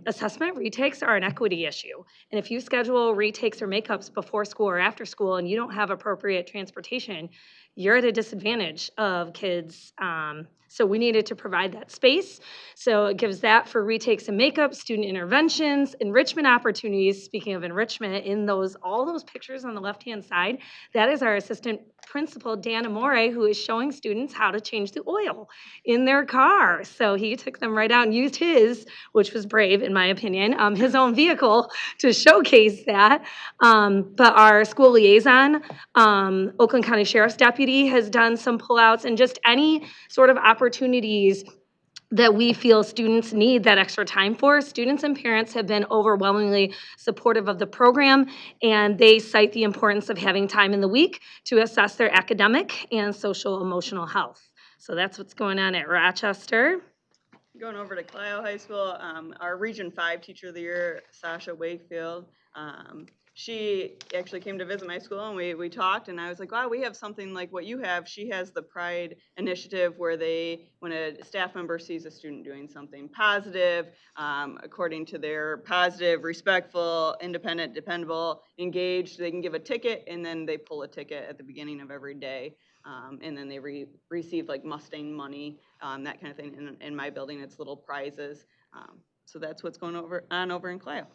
assessment retakes are an equity issue. And if you schedule retakes or makeups before school or after school and you don't have appropriate transportation, you're at a disadvantage of kids. So we needed to provide that space. So it gives that for retakes and makeup, student interventions, enrichment opportunities. Speaking of enrichment, in all those pictures on the left-hand side, that is our assistant principal, Dan Amore, who is showing students how to change the oil in their car. So he took them right out and used his, which was brave in my opinion, his own vehicle to showcase that. But our school liaison, Oakland County Sheriff's Deputy, has done some pullouts, and just any sort of opportunities that we feel students need that extra time for. Students and parents have been overwhelmingly supportive of the program, and they cite the importance of having time in the week to assess their academic and social emotional health. So that's what's going on at Rochester. Going over to Clio High School, our Region 5 Teacher of the Year, Sasha Wakefield, she actually came to visit my school, and we talked, and I was like, wow, we have something like what you have. She has the Pride Initiative where when a staff member sees a student doing something positive, according to their positive, respectful, independent, dependable, engaged, they can give a ticket, and then they pull a ticket at the beginning of every day. And then they receive like Mustang money, that kind of thing. In my building, it's little prizes. So that's what's going on over in Clio.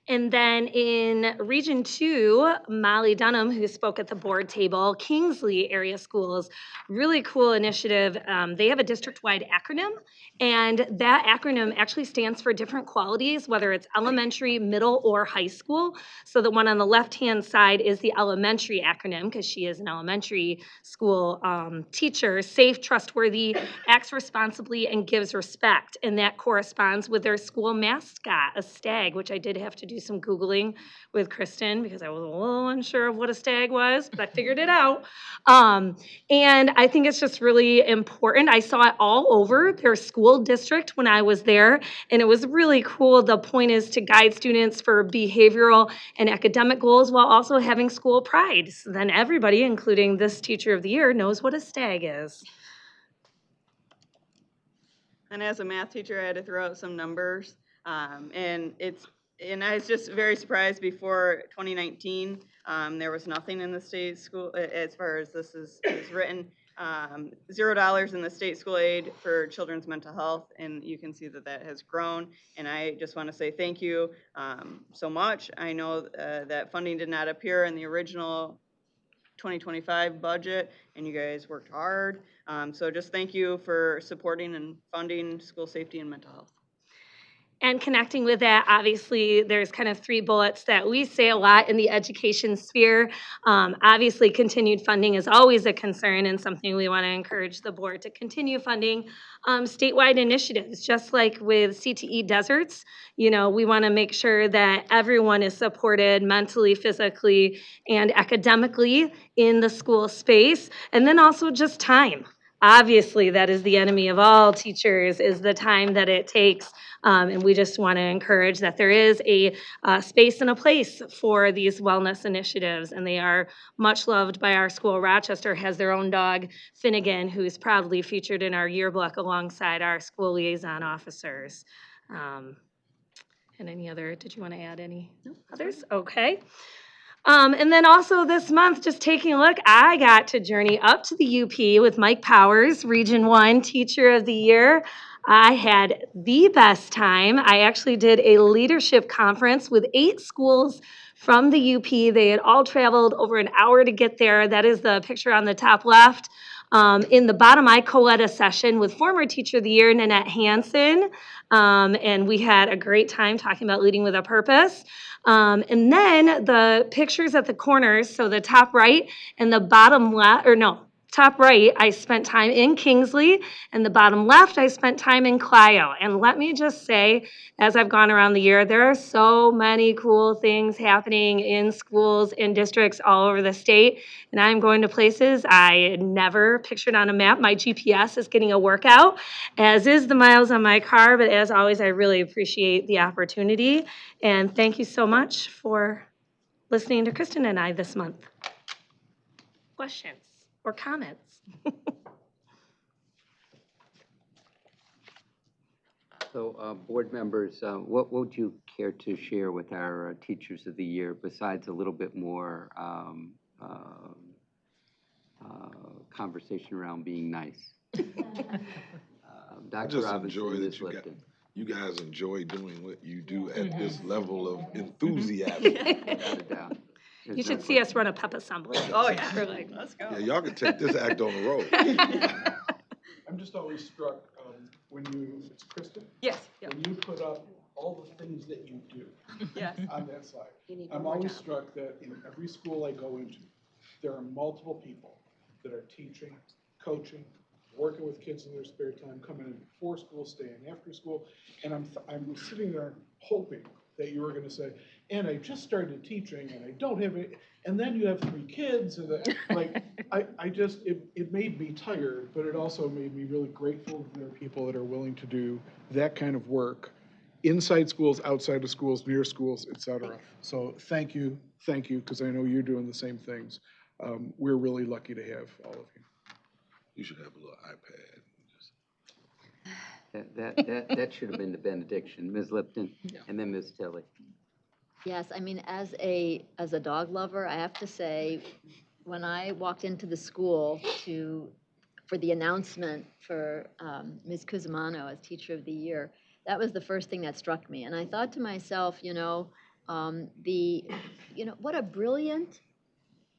And then in Region 2, Molly Dunham, who spoke at the board table, Kingsley Area Schools, really cool initiative. They have a district-wide acronym, and that acronym actually stands for different qualities, whether it's elementary, middle, or high school. So the one on the left-hand side is the elementary acronym, because she is an elementary school teacher: safe, trustworthy, acts responsibly, and gives respect. And that corresponds with their school mascot, a stag, which I did have to do some Googling with Kristen because I was a little unsure of what a stag was, but I figured it out. And I think it's just really important. I saw it all over their school district when I was there, and it was really cool. The point is to guide students for behavioral and academic goals while also having school pride. So then everybody, including this teacher of the year, knows what a stag is. And as a math teacher, I had to throw out some numbers. And I was just very surprised. Before 2019, there was nothing in the state school, as far as this is written, $0 in the state school aid for children's mental health. And you can see that that has grown. And I just want to say thank you so much. I know that funding did not appear in the original 2025 budget, and you guys worked hard. So just thank you for supporting and funding school safety and mental health. And connecting with that, obviously, there's kind of 3 bullets that we say a lot in the education sphere. Obviously, continued funding is always a concern and something we want to encourage the board to continue funding. Statewide initiatives, just like with CTE Deserts, we want to make sure that everyone is supported mentally, physically, and academically in the school space. And then also just time. Obviously, that is the enemy of all teachers, is the time that it takes. And we just want to encourage that there is a space and a place for these wellness initiatives, and they are much loved by our school. Rochester has their own dog, Finnegan, who is proudly featured in our yearbook alongside our school liaison officers. And any other, did you want to add any others? Okay. And then also this month, just taking a look, I got to journey up to the UP with Mike Powers, Region 1 Teacher of the Year. I had the best time. I actually did a leadership conference with 8 schools from the UP. They had all traveled over an hour to get there. That is the picture on the top left. In the bottom, I co-led a session with former Teacher of the Year, Nanette Hansen, and we had a great time talking about leading with a purpose. And then the pictures at the corners, so the top right and the bottom left, top right, I spent time in Kingsley, and the bottom left, I spent time in Clio. And let me just say, as I've gone around the year, there are so many cool things happening in schools, in districts all over the state, and I'm going to places I never pictured on a map. My GPS is getting a workout, as is the miles on my car, but as always, I really appreciate the opportunity, and thank you so much for listening to Kristen and I this month. Questions or comments? So, board members, what would you care to share with our Teachers of the Year besides a little bit more conversation around being nice? I Dr. just Robinson, enjoy Ms. that Lipton. you guys enjoy doing what you do at this level of enthusiasm. Without a doubt. There's You no should see us run a pep assembly. Oh, yeah. We're like, Let's go. Yeah, y'all can take this act on the road. I'm just always struck when it's Kristen? Yes. Yep. When you put up all the things that you do Yes. on that slide. need I'm one more always job. struck that in every school I go into, there are multiple people that are teaching, coaching, working with kids in their spare time, coming in before school, staying after school, and I'm sitting there hoping that you were going to say, and I just started teaching, and I don't have it, and then you have 3 kids, and it made me tired, but it also made me really grateful that there are people that are willing to do that kind of work inside schools, outside of schools, near schools, et cetera. So thank you, because I know you're doing the same things. We're really lucky to have all of you. You should have a little iPad. That should have been the benediction. Ms. Lipton, and then Ms. Tilley. Yes, I mean, as a dog lover, I have to say, when I walked into the school for the announcement for Ms. Cusimano as Teacher of the Year, that was the first thing that struck me. And I thought to myself, What a brilliant,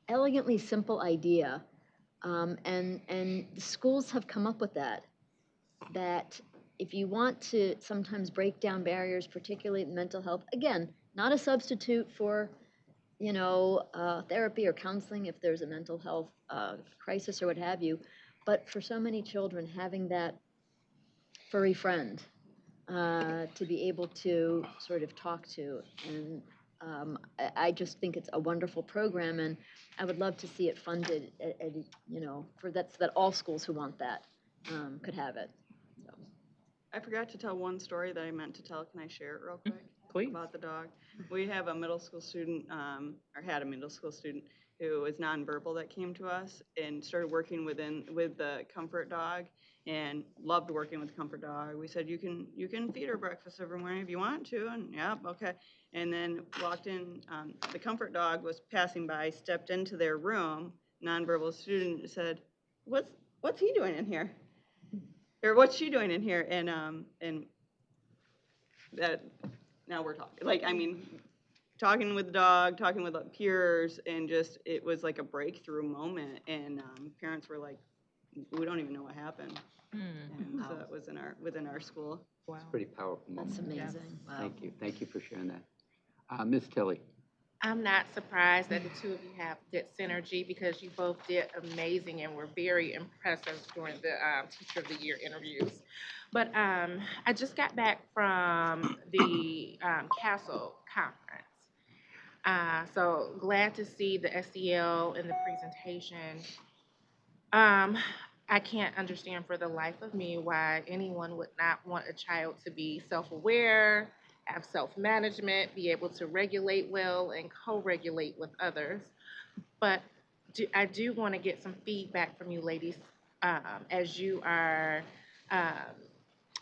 elegantly simple idea. And the schools have come up with that if you want to sometimes break down barriers, particularly in mental health, again, not a substitute for, therapy or counseling if there's a mental health crisis or what have you, but for so many children, having that furry friend to be able to sort of talk to. And I just think it's a wonderful program, and I would love to see it funded, so that all schools who want that could have it. So. I forgot to tell one story that I meant to tell. Can I share it real quick? Please. About the dog. We have a middle school student, or had a middle school student who is nonverbal that came to us and started working with the Comfort Dog and loved working with Comfort Dog. We said, you can feed her breakfast every morning if you want to, and yep, okay. And then walked in, the Comfort Dog was passing by, stepped into their room, nonverbal student said, what's he doing in here? Or what's she doing in here? And that, now we're talking. Like, I mean, talking with the dog, talking with peers, and just, it was like a breakthrough moment. And parents were like, we don't even know what happened. And so that was within our school. Wow. It's a pretty powerful moment. That's amazing. Wow. Thank you. Thank you for sharing that. Ms. Tilley. I'm not surprised that the two of you have good synergy because you both did amazing and were very impressive during the Teacher of the Year interviews. But I just got back from the Castle conference. So glad to see the SEL and the presentation. I can't understand for the life of me why anyone would not want a child to be self-aware, have self-management, be able to regulate well and co-regulate with others. But I do want to get some feedback from you ladies as you are,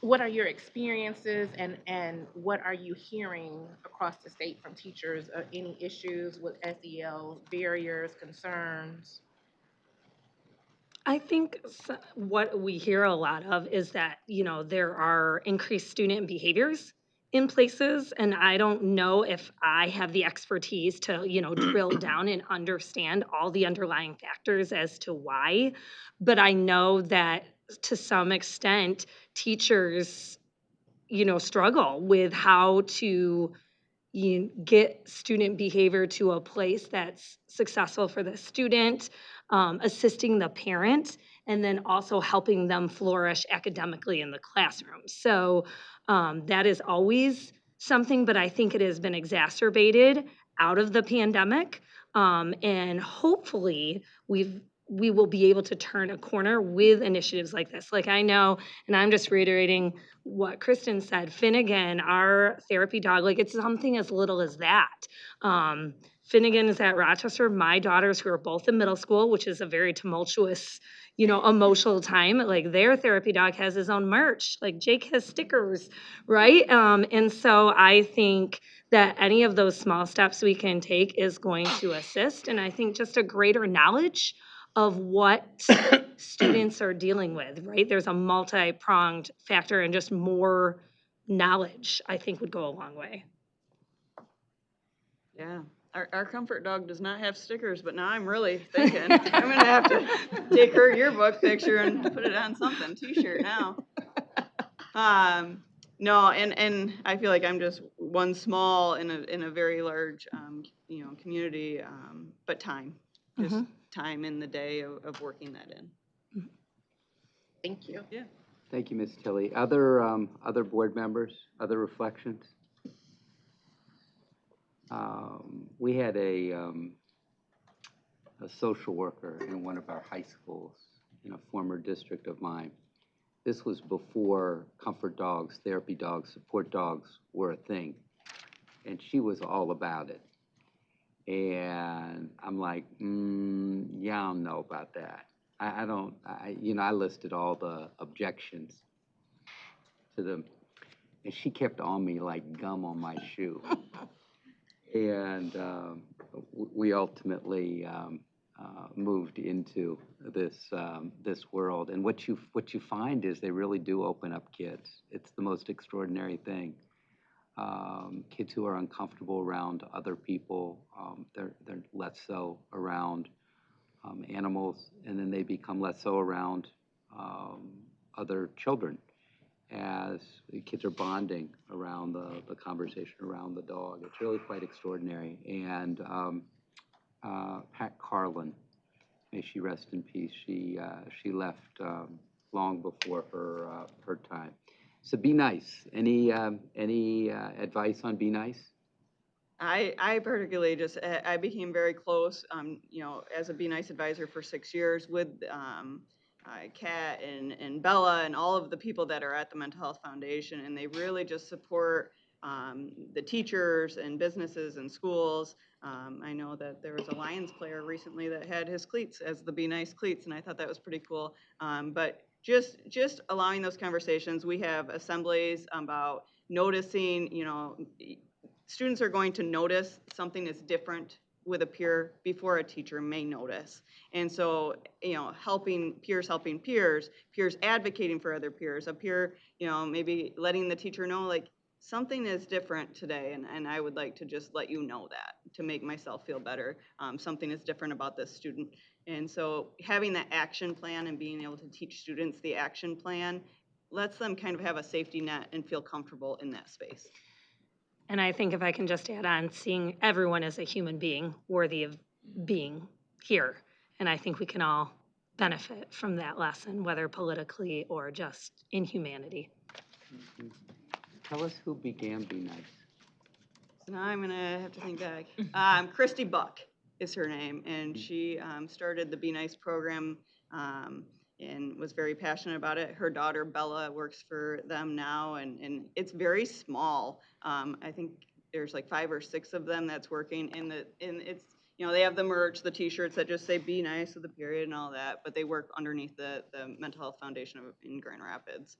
what are your experiences and what are you hearing across the state from teachers? Any issues with SEL, barriers, concerns? I think what we hear a lot of is that, there are increased student behaviors in places, and I don't know if I have the expertise to, drill down and understand all the underlying factors as to why, but I know that to some extent, teachers, struggle with how to get student behavior to a place that's successful for the student, assisting the parent, and then also helping them flourish academically in the classroom. So that is always something, but I think it has been exacerbated out of the pandemic. And hopefully we will be able to turn a corner with initiatives like this. Like I know, and I'm just reiterating what Kristen said, Finnegan, our therapy dog, like it's something as little as that. Finnegan is at Rochester. My daughters, who are both in middle school, which is a very tumultuous, emotional time, like their therapy dog has his own merch. Like Jake has stickers, right? And so I think that any of those small steps we can take is going to assist. And I think just a greater knowledge of what students are dealing with, right? There's a multi-pronged factor, and just more knowledge, I think, would go a long way. Yeah. Our Comfort Dog does not have stickers, but now I'm really thinking I'm going to have to take her yearbook picture and put it on something, t-shirt now. No, and I feel like I'm just one small in a very large, community, but time, just time in the day of working that in. Thank you. Yeah. Thank you, Ms. Tilley. Other board members, other reflections? We had a social worker in one of our high schools in a former district of mine. This was before comfort dogs, therapy dogs, support dogs were a thing. And she was all about it. And I'm like, yeah, I don't know about that. I listed all the objections to them. And she kept on me like gum on my shoe. And we ultimately moved into this world. And what you find is they really do open up kids. It's the most extraordinary thing. Kids who are uncomfortable around other people, they're less so around animals, and then they become less so around other children as the kids are bonding around the conversation around the dog. It's really quite extraordinary. And Pat Carlin, may she rest in peace, she left long before her time. So be nice. Any advice on be nice? I particularly just, I became very close, as a Be Nice advisor for 6 years with Kat and Bella and all of the people that are at the Mental Health Foundation, and they really just support the teachers and businesses and schools. I know that there was a Lions player recently that had his cleats as the Be Nice cleats, and I thought that was pretty cool. But just allowing those conversations. We have assemblies about noticing, students are going to notice something is different with a peer before a teacher may notice. And so, helping peers, peers advocating for other peers, a peer, maybe letting the teacher know, like, something is different today, and I would like to just let you know that to make myself feel better. Something is different about this student. And so having that action plan and being able to teach students the action plan lets them kind of have a safety net and feel comfortable in that space. And I think if I can just add on, seeing everyone as a human being worthy of being here. And I think we can all benefit from that lesson, whether politically or just in humanity. Mm-hmm. Tell us who began Be Nice. So now I'm going to have to think back. Christy Buck is her name, and she started the Be Nice program and was very passionate about it. Her daughter, Bella, works for them now, and it's very small. I think there's like 5 or 6 of them that's working, and it's, they have the merch, the t-shirts that just say Be Nice with the period and all that, but they work underneath the Mental Health Foundation in Grand Rapids.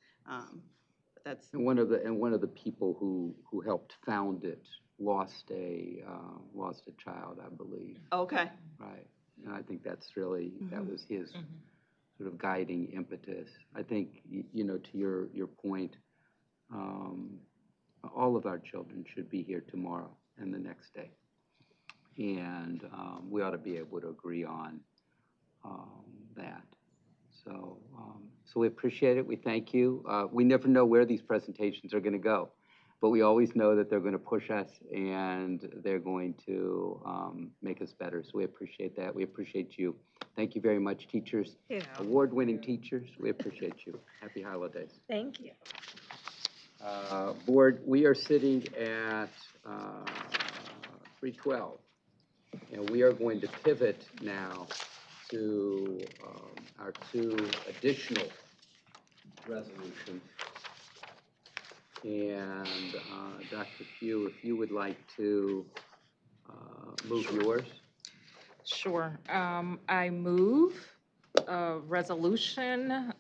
That's one of the people who helped found it lost a child, I believe. Okay. Right, and I think that's really that was his sort of guiding impetus. I think to your point, all of our children should be here tomorrow and the next day, and we ought to be able to agree on that. So we appreciate it. We thank you. We never know where these presentations are going to go, but we always know that they're going to push us and they're going to make us better. So we appreciate that. We appreciate you. Thank you very much, teachers. Yeah. Award-winning teachers. We appreciate you. Happy holidays. Thank you. Board, we are sitting at 3:12, and we are going to pivot now to our 2 additional resolutions. And Dr. Pugh, if you would like to move yours. Sure. I move a resolution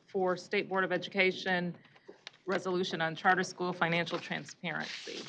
for State Board of Education, resolution on charter school financial transparency.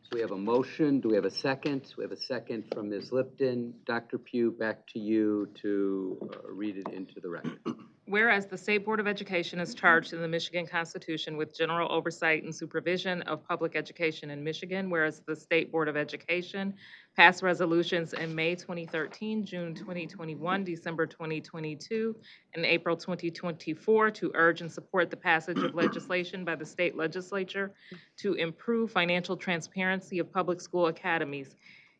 So we have a motion. Do we have a second? We have a second from Ms. Lipton. Dr. Pugh, back to you to read it into the record. Whereas the State Board of Education is charged in the Michigan Constitution with general oversight and supervision of public education in Michigan, whereas the State Board of Education passed resolutions in May 2013, June 2021, December 2022, and April 2024 to urge and support the passage of legislation by the state legislature to improve financial transparency of public school academies,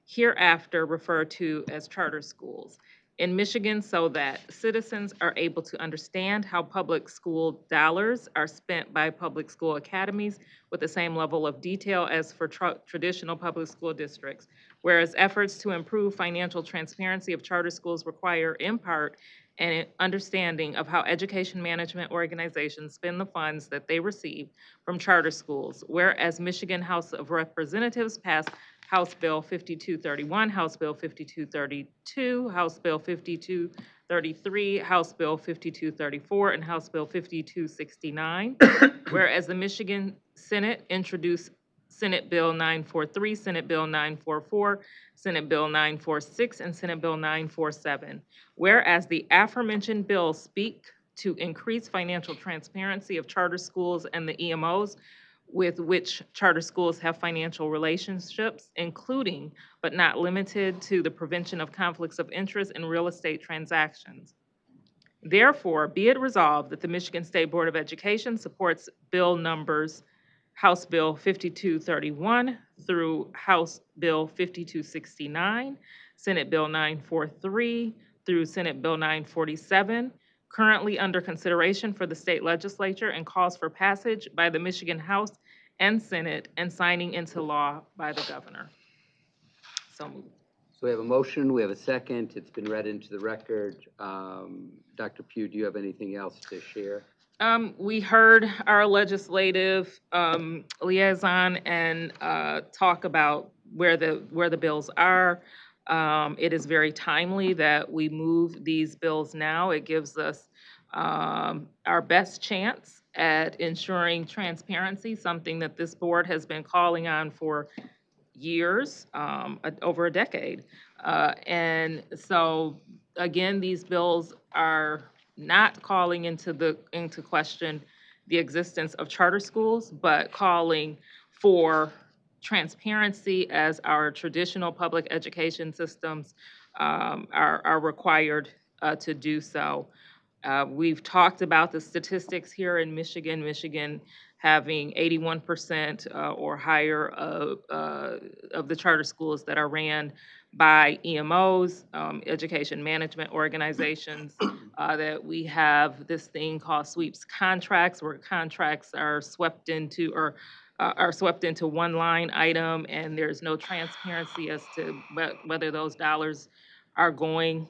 hereafter referred to as charter schools, in Michigan, so that citizens are able to understand how public school dollars are spent by public school academies with the same level of detail as for traditional public school districts. Whereas efforts to improve financial transparency of charter schools require, in part, an understanding of how education management organizations spend the funds that they receive from charter schools. Whereas Michigan House of Representatives passed House Bill 5231, House Bill 5232, House Bill 5233, House Bill 5234, and House Bill 5269. Whereas the Michigan Senate introduced Senate Bill 943, Senate Bill 944, Senate Bill 946, and Senate Bill 947. Whereas the aforementioned bills speak to increase financial transparency of charter schools and the EMOs, with which charter schools have financial relationships, including but not limited to the prevention of conflicts of interest in real estate transactions. Therefore, be it resolved that the Michigan State Board of Education supports bill numbers House Bill 5231 through House Bill 5269, Senate Bill 943 through Senate Bill 947, currently under consideration for the state legislature, and calls for passage by the Michigan House and Senate and signing into law by the governor. So moved. So we have a motion, we have a second, it's been read into the record. Dr. Pugh, do you have anything else to share? We heard our legislative liaison and talk about where the bills are. It is very timely that we move these bills now. It gives us our best chance at ensuring transparency, something that this board has been calling on for years, over a decade. And so, again, these bills are not calling into question the existence of charter schools, but calling for transparency as our traditional public education systems are required to do so. We've talked about the statistics here in Michigan. Michigan having 81% or higher of the charter schools that are ran by EMOs, education management organizations, that we have this thing called sweeps contracts, where contracts are swept into one line item, and there's no transparency as to whether those dollars are going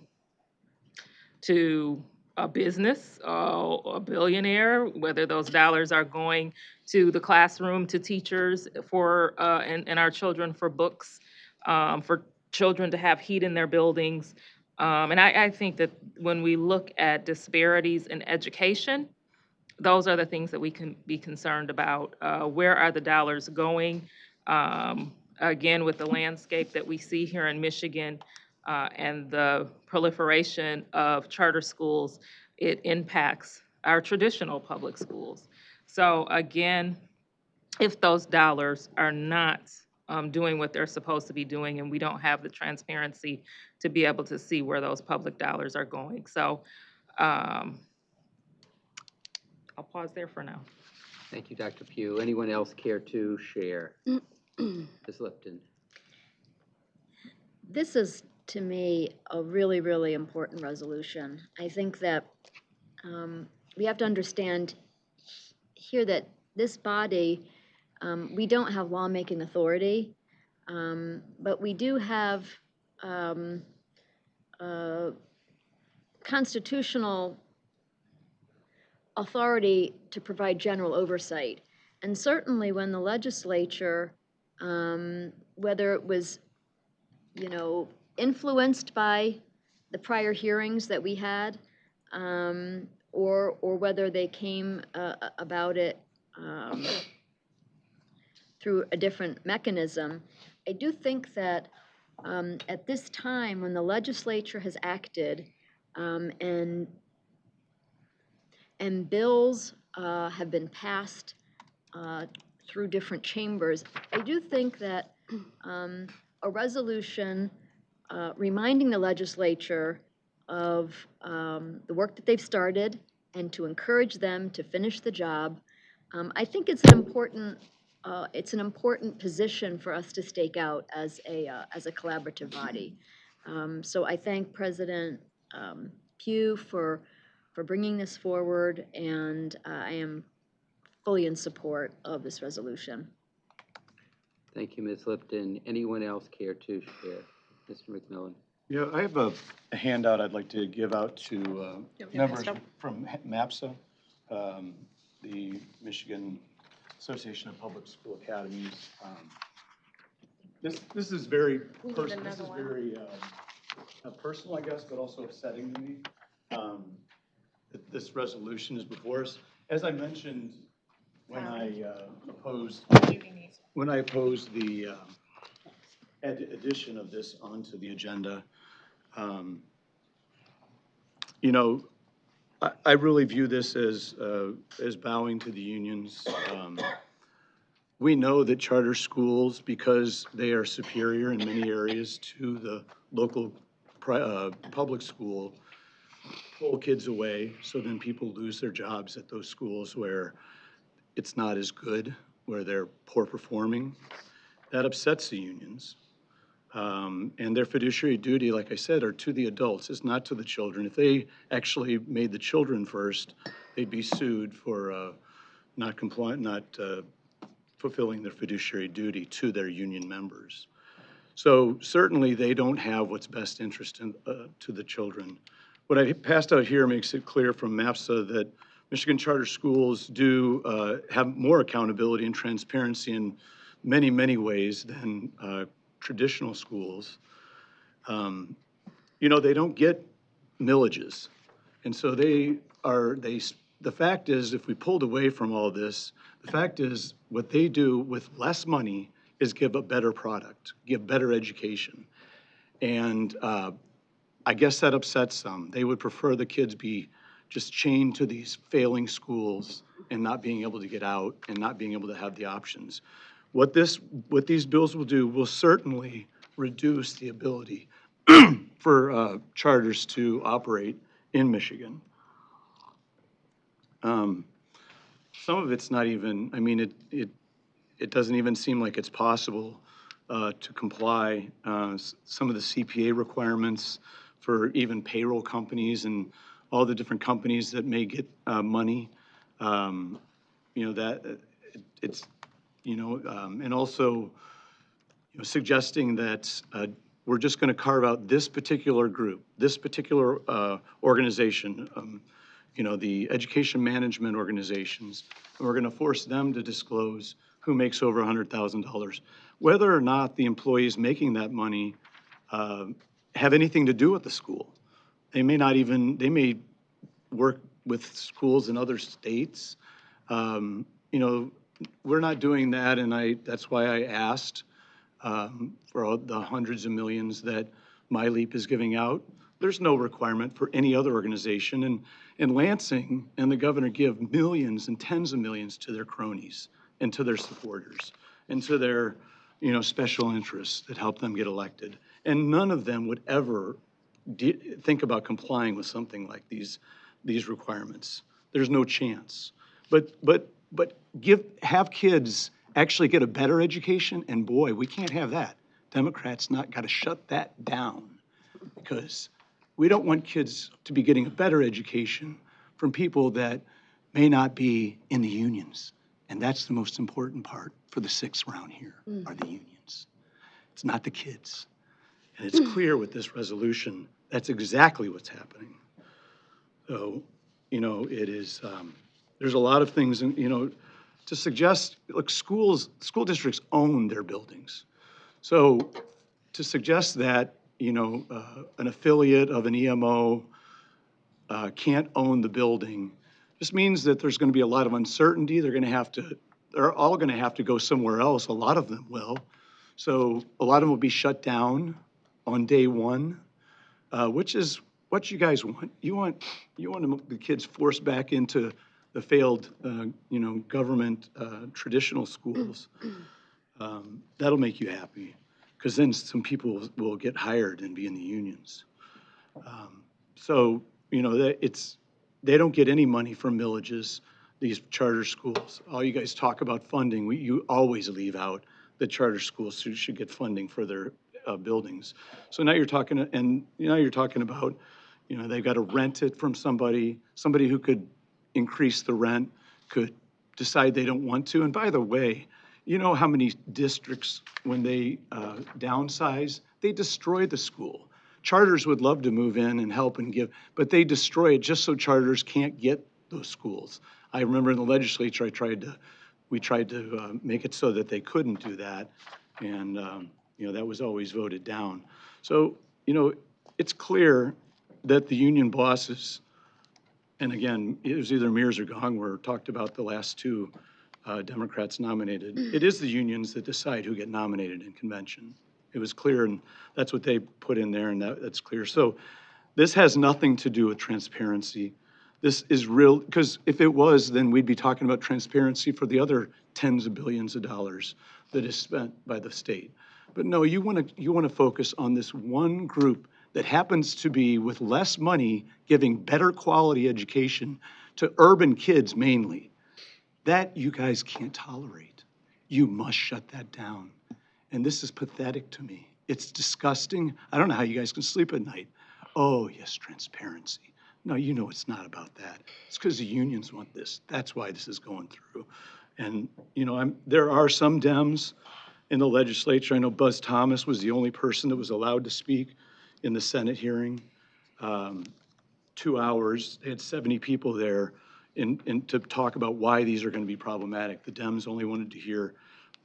to a business, a billionaire, whether those dollars are going to the classroom, to teachers and our children for books, for children to have heat in their buildings. And I think that when we look at disparities in education, those are the things that we can be concerned about. Where are the dollars going? Again, with the landscape that we see here in Michigan, and the proliferation of charter schools, it impacts our traditional public schools. So again, if those dollars are not doing what they're supposed to be doing, and we don't have the transparency to be able to see where those public dollars are going. So I'll pause there for now. Thank you, Dr. Pugh. Anyone else care to share? Ms. Lipton. This is, to me, a really, really important resolution. I think that we have to understand here that this body, we don't have lawmaking authority, but we do have constitutional authority to provide general oversight. And certainly when the legislature, whether it was, influenced by the prior hearings that we had, or whether they came about it through a different mechanism, I do think that at this time when the legislature has acted and bills have been passed through different chambers, I do think that a resolution reminding the legislature of the work that they've started and to encourage them to finish the job, I think it's an important position for us to stake out as a collaborative body. So I thank President Pugh for bringing this forward, and I am fully in support of this resolution. Thank you, Ms. Lipton. Anyone else care to share? Mr. McMillan. Yeah, I have a handout I'd like to give out to members from MAPSA, the Michigan Association of Public School Academies. This is very personal. This is very personal, I guess, but also upsetting to me. That this resolution is before us. As I mentioned when I opposed the addition of this onto the agenda, I really view this as bowing to the unions. we know that charter schools, because they are superior in many areas to the local public school, pull kids away, so then people lose their jobs at those schools where it's not as good, where they're poor performing. That upsets the unions. And their fiduciary duty, like I said, are to the adults, it's not to the children. If they actually made the children first, they'd be sued for not fulfilling their fiduciary duty to their union members. So certainly they don't have what's best interest to the children. What I passed out here makes it clear from MAPSA that Michigan charter schools do have more accountability and transparency in many, many ways than traditional schools. You know, they don't get millages. And so the fact is, if we pulled away from all this, the fact is what they do with less money is give a better product, give better education. And I guess that upsets some. They would prefer the kids be just chained to these failing schools and not being able to get out and not being able to have the options. What these bills will do will certainly reduce the ability for charters to operate in Michigan. Some of it's not even, I mean, it doesn't even seem like it's possible to comply. Some of the CPA requirements for even payroll companies and all the different companies that may get money, you know, that it's, you know, and also, you know, suggesting that we're just going to carve out this particular group, this particular organization, you know, the education management organizations, and we're going to force them to disclose who makes over $100,000. Whether or not the employees making that money have anything to do with the school. They may not even, they may work with schools in other states. You know, we're not doing that, and that's why I asked for all the hundreds of millions that MyLeap is giving out. There's no requirement for any other organization. And Lansing and the governor give millions and tens of millions to their cronies and to their supporters and to their, you know, special interests that help them get elected. And none of them would ever think about complying with something like these requirements. There's no chance. But have kids actually get a better education, and boy, we can't have that. Democrats got to shut that down, because we don't want kids to be getting a better education from people that may not be in the unions. And that's the most important part for the six around here, are the unions. It's not the kids. And it's clear with this resolution, that's exactly what's happening. So, you know, it is, there's a lot of things, you know, to suggest, look, school districts own their buildings. So to suggest that, you know, an affiliate of an EMO can't own the building just means that there's going to be a lot of uncertainty. They're all going to have to go somewhere else. A lot of them will. So a lot of them will be shut down on day one, which is what you guys want. You want the kids forced back into the failed, you know, government traditional schools. That'll make you happy, because then some people will get hired and be in the unions. So, you know, they don't get any money from millages, these charter schools. All you guys talk about funding, you always leave out that charter schools should get funding for their buildings. So now you're talking, about, you know, they've got to rent it from somebody who could increase the rent, could decide they don't want to. And by the way, you know how many districts, when they downsize, they destroy the school. Charters would love to move in and help and give, but they destroy it just so charters can't get those schools. I remember in the legislature, we tried to make it so that they couldn't do that. And, you know, that was always voted down. So, you know, it's clear that the union bosses, and again, it was either Mears or Gongwer talked about the last two Democrats nominated. It is the unions that decide who get nominated in convention. It was clear, and that's what they put in there, and that's clear. So this has nothing to do with transparency. this is real, because if it was, then we'd be talking about transparency for the other tens of billions of dollars that is spent by the state. But no, you want to focus on this one group that happens to be with less money giving better quality education to urban kids mainly. That you guys can't tolerate. You must shut that down. And this is pathetic to me. It's disgusting. I don't know how you guys can sleep at night. Oh, yes, transparency. No, you know it's not about that. It's because the unions want this. That's why this is going through. And, you know, there are some Dems in the legislature. I know Buzz Thomas was the only person that was allowed to speak in the Senate hearing. 2 hours, they had 70 people there to talk about why these are going to be problematic. The Dems only wanted to hear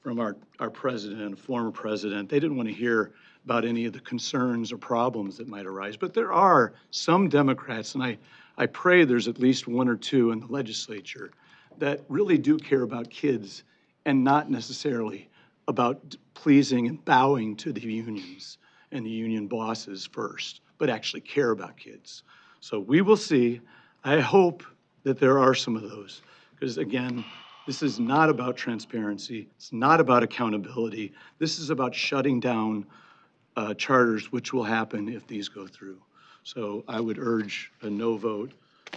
from our president, former president. They didn't want to hear about any of the concerns or problems that might arise. But there are some Democrats, and I pray there's at least one or two in the legislature that really do care about kids and not necessarily about pleasing and bowing to the unions and the union bosses first, but actually care about kids. So we will see. I hope that there are some of those, because again, this is not about transparency. It's not about accountability. This is about shutting down charters, which will happen if these go through. So I would urge a no vote,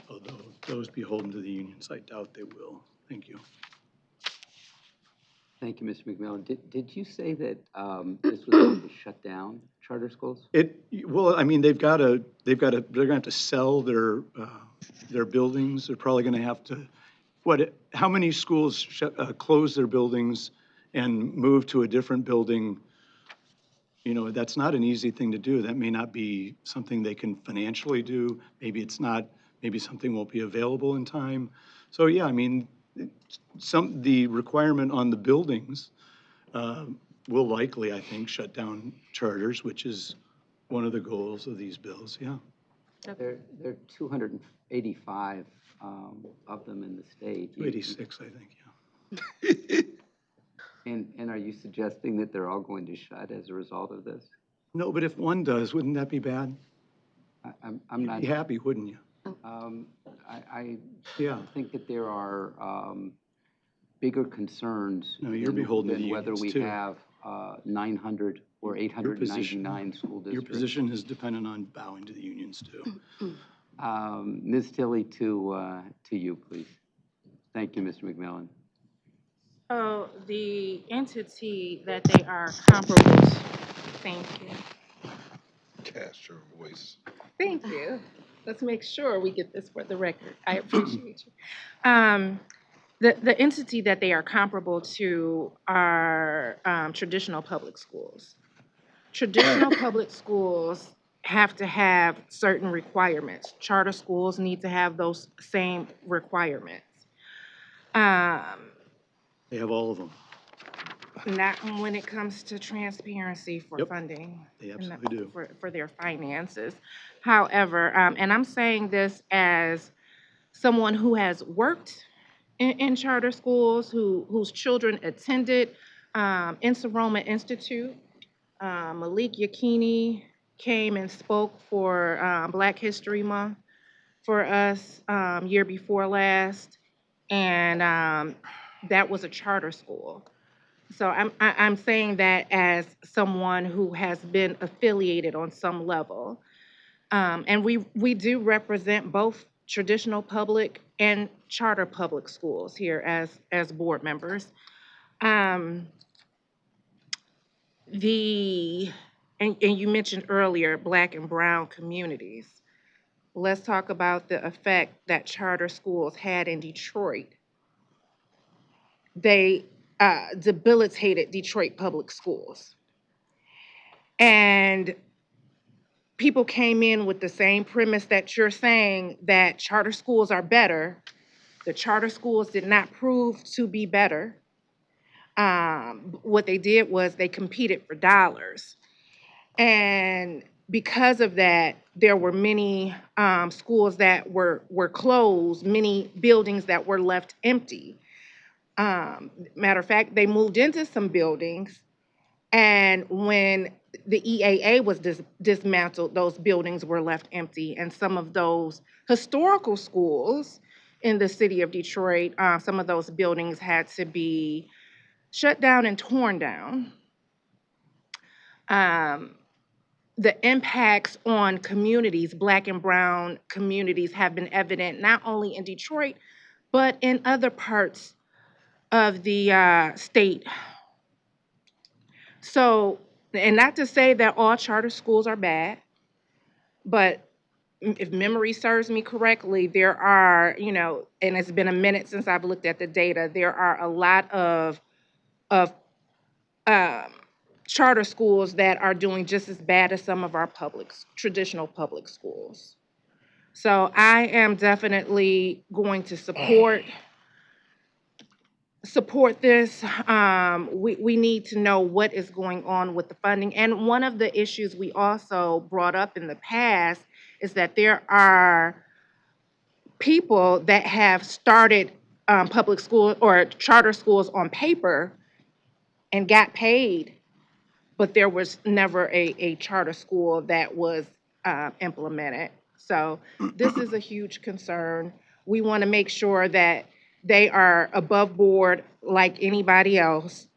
although those beholden to the unions, I doubt they will. Thank you. Thank you, Mr. McMillan. Did you say that this was going to shut down charter schools? Well, I mean, they're going to have to sell their buildings. They're probably going to have to, how many schools close their buildings and move to a different building? You know, that's not an easy thing to do. That may not be something they can financially do. Maybe it's not, maybe something won't be available in time. So yeah, I mean, the requirement on the buildings will likely, I think, shut down charters, which is one of the goals of these bills, yeah. There are 285 of them in the state. 286, I think, yeah. And are you suggesting that they're all going to shut as a result of this? No, but if one does, wouldn't that be bad? I'm You'd not be happy, wouldn't you? I Yeah. think that there are bigger concerns No, you're beholden to the than whether unions, we too. have 900 or 899 school districts. Your position is dependent on bowing to the unions, too. Ms. Tilley, to you, please. Thank you, Mr. McMillan. So the entity that they are comparable to, thank you. Cast your voice. Thank you. Let's make sure we get this for the record. I appreciate you. The entity that they are comparable to are traditional public schools. Traditional public schools have to have certain requirements. Charter schools need to have those same requirements. They have all of them. Not when it comes to transparency for funding. They absolutely do. For their finances. However, and I'm saying this as someone who has worked in charter schools, whose children attended Insa Institute. Malik Yakini came and spoke for Black History Month for us year before last, and that was a charter school. So I'm saying that as someone who has been affiliated on some level. And we do represent both traditional public and charter public schools here as board members. And you mentioned earlier Black and Brown communities. Let's talk about the effect that charter schools had in Detroit. They debilitated Detroit public schools. And people came in with the same premise that you're saying, that charter schools are better. The charter schools did not prove to be better. What they did was they competed for dollars. And because of that, there were many schools that were closed, many buildings that were left empty. Matter of fact, they moved into some buildings, and when the EAA was dismantled, those buildings were left empty, and some of those historical schools in the city of Detroit, some of those buildings had to be shut down and torn down. The impacts on communities, Black and brown communities, have been evident not only in Detroit, but in other parts of the state. So, and not to say that all charter schools are bad, but if memory serves me correctly, there are, and it's been a minute since I've looked at the data, there are a lot of um, charter schools that are doing just as bad as some of our traditional public schools. So I am definitely going to support this. We need to know what is going on with the funding. And one of the issues we also brought up in the past is that there are people that have started public school or charter schools on paper and got paid, but there was never a charter school that was implemented. So this is a huge concern. We want to make sure that they are above board like anybody else.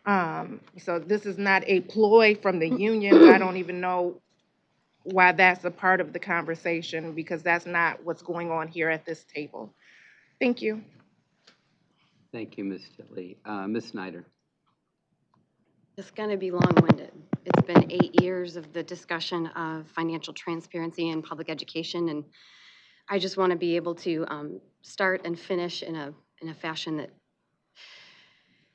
So this is not a ploy from the unions. I don't even know why that's a part of the conversation, because that's not what's going on here at this table. Thank you. Thank you, Ms. Titley. Ms. Snyder. It's going to be long-winded. It's been 8 years of the discussion of financial transparency in public education, and I just want to be able to start and finish in a fashion that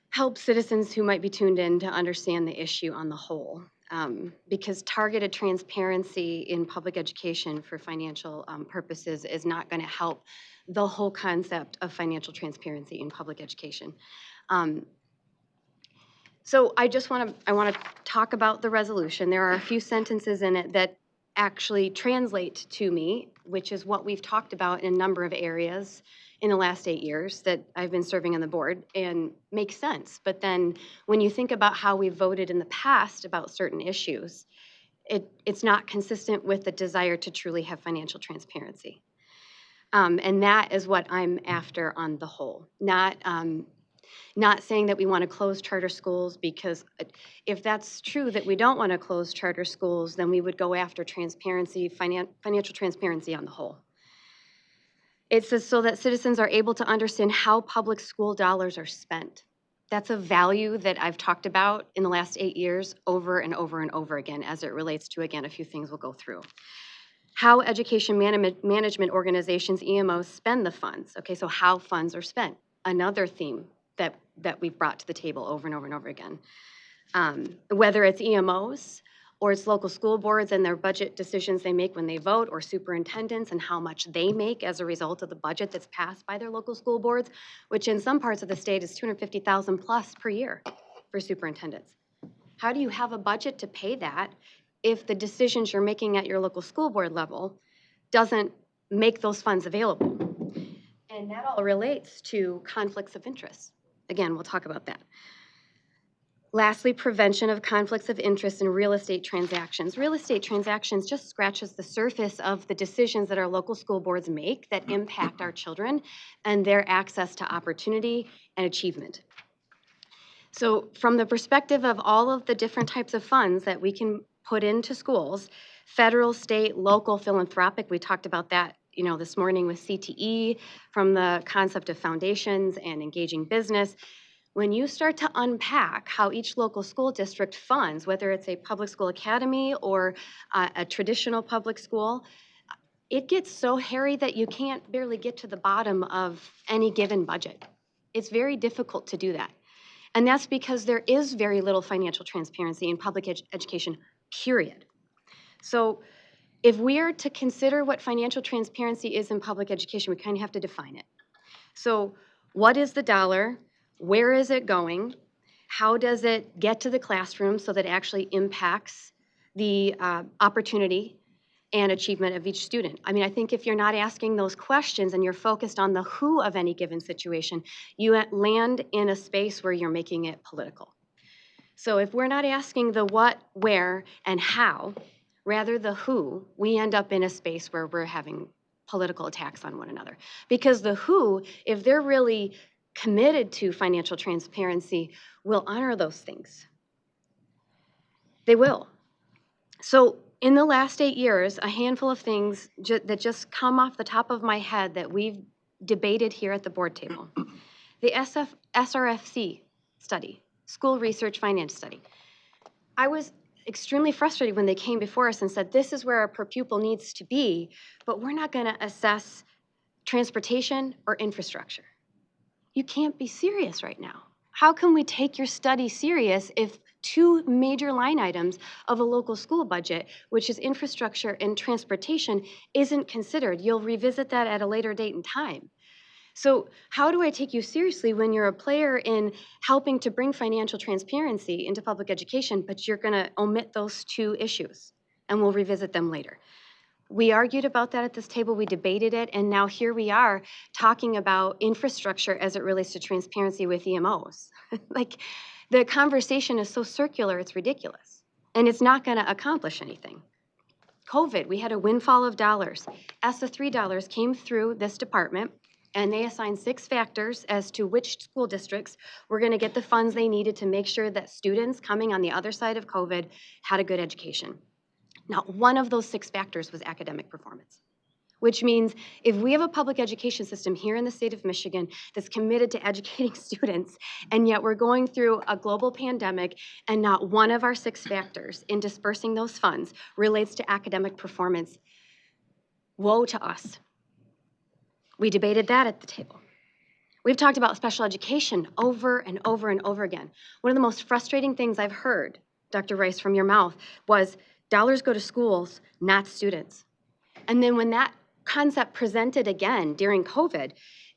helps citizens who might be tuned in to understand the issue on the whole. Because targeted transparency in public education for financial purposes is not going to help the whole concept of financial transparency in public education. So I want to talk about the resolution. There are a few sentences in it that actually translate to me, which is what we've talked about in a number of areas in the last 8 years that I've been serving on the board, and makes sense. But then when you think about how we voted in the past about certain issues, it's not consistent with the desire to truly have financial transparency. And that is what I'm after on the whole, not saying that we want to close charter schools, because if that's true that we don't want to close charter schools, then we would go after transparency, financial transparency on the whole. It says so that citizens are able to understand how public school dollars are spent. That's a value that I've talked about in the last 8 years over and over and over again, as it relates to, again, a few things we'll go through. How education management organizations, EMOs, spend the funds. Okay, so how funds are spent. Another theme that we've brought to the table over and over and over again. Whether it's EMOs or it's local school boards and their budget decisions they make when they vote, or superintendents and how much they make as a result of the budget that's passed by their local school boards, which in some parts of the state is $250,000 plus per year for superintendents. How do you have a budget to pay that if the decisions you're making at your local school board level doesn't make those funds available? And that all relates to conflicts of interest. Again, we'll talk about that. Lastly, prevention of conflicts of interest in real estate transactions. Real estate transactions just scratches the surface of the decisions that our local school boards make that impact our children and their access to opportunity and achievement. So from the perspective of all of the different types of funds that we can put into schools, federal, state, local, philanthropic, we talked about that this morning with CTE, from the concept of foundations and engaging business. When you start to unpack how each local school district funds, whether it's a public school academy or a traditional public school, it gets so hairy that you can't barely get to the bottom of any given budget. It's very difficult to do that. And that's because there is very little financial transparency in public education, period. So if we are to consider what financial transparency is in public education, we kind of have to define it. So what is the dollar? Where is it going? How does it get to the classroom so that it actually impacts the opportunity and achievement of each student? I mean, I think if you're not asking those questions and you're focused on the who of any given situation, you land in a space where you're making it political. So if we're not asking the what, where, and how, rather the who, we end up in a space where we're having political attacks on one another. Because the who, if they're really committed to financial transparency, will honor those things. They will. So in the last 8 years, a handful of things that just come off the top of my head that we've debated here at the board table. The SRFC study, School Research Finance Study. I was extremely frustrated when they came before us and said, this is where our per pupil needs to be, but we're not gonna assess transportation or infrastructure. You can't be serious right now. How can we take your study serious if 2 major line items of a local school budget, which is infrastructure and transportation, isn't considered? You'll revisit that at a later date and time. So how do I take you seriously when you're a player in helping to bring financial transparency into public education, but you're gonna omit those 2 issues, and we'll revisit them later? We argued about that at this table, we debated it, and now here we are talking about infrastructure as it relates to transparency with EMOs. Like, the conversation is so circular, it's ridiculous. And it's not gonna accomplish anything. COVID, we had a windfall of dollars. ESSA $3 came through this department, and they assigned 6 factors as to which school districts were gonna get the funds they needed to make sure that students coming on the other side of COVID had a good education. Not one of those 6 factors was academic performance, which means if we have a public education system here in the state of Michigan that's committed to educating students, and yet we're going through a global pandemic and not one of our 6 factors in dispersing those funds relates to academic performance, woe to us. We debated that at the table. We've talked about special education over and over and over again. One of the most frustrating things I've heard, Dr. Rice, from your mouth was dollars go to schools, not students. And then when that concept presented again during COVID,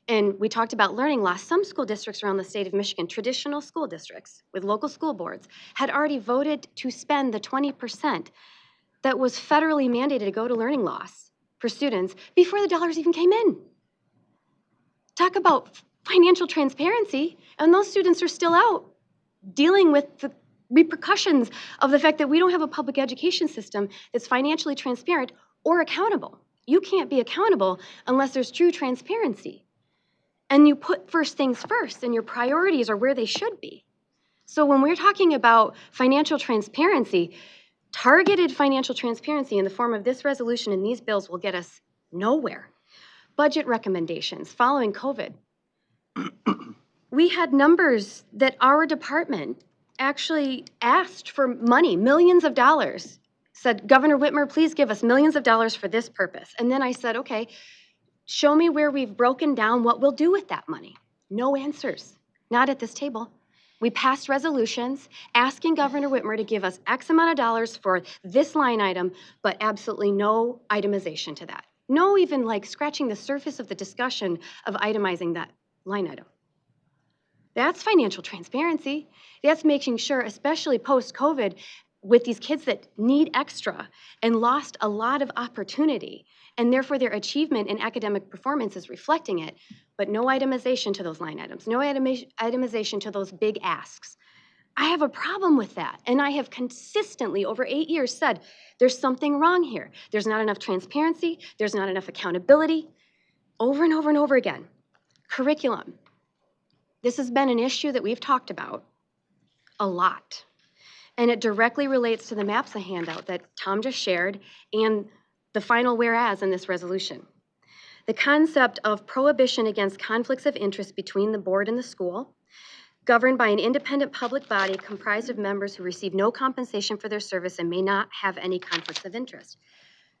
and we talked about learning loss, some school districts around the state of Michigan, traditional school districts with local school boards, had already voted to spend the 20% that was federally mandated to go to learning loss for students before the dollars even came in. Talk about financial transparency, and those students are still out dealing with the repercussions of the fact that we don't have a public education system that's financially transparent or accountable. You can't be accountable unless there's true transparency. And you put first things first, and your priorities are where they should be. So when we're talking about financial transparency, targeted financial transparency in the form of this resolution and these bills will get us nowhere. Budget recommendations following COVID. We had numbers that our department actually asked for money, millions of dollars, said, Governor Whitmer, please give us millions of dollars for this purpose. And then I said, okay, show me where we've broken down what we'll do with that money. No answers, not at this table. We passed resolutions asking Governor Whitmer to give us X amount of dollars for this line item, but absolutely no itemization to that. No even like scratching the surface of the discussion of itemizing that line item. That's financial transparency. That's making sure, especially post-COVID, with these kids that need extra and lost a lot of opportunity, and therefore their achievement in academic performance is reflecting it, but no itemization to those line items, no itemization to those big asks. I have a problem with that, and I have consistently, over 8 years, said there's something wrong here. There's not enough transparency, there's not enough accountability, over and over and over again. Curriculum. This has been an issue that we've talked about a lot. And it directly relates to the MAPSA handout that Tom just shared and the final whereas in this resolution. The concept of prohibition against conflicts of interest between the board and the school, governed by an independent public body comprised of members who receive no compensation for their service and may not have any conflicts of interest.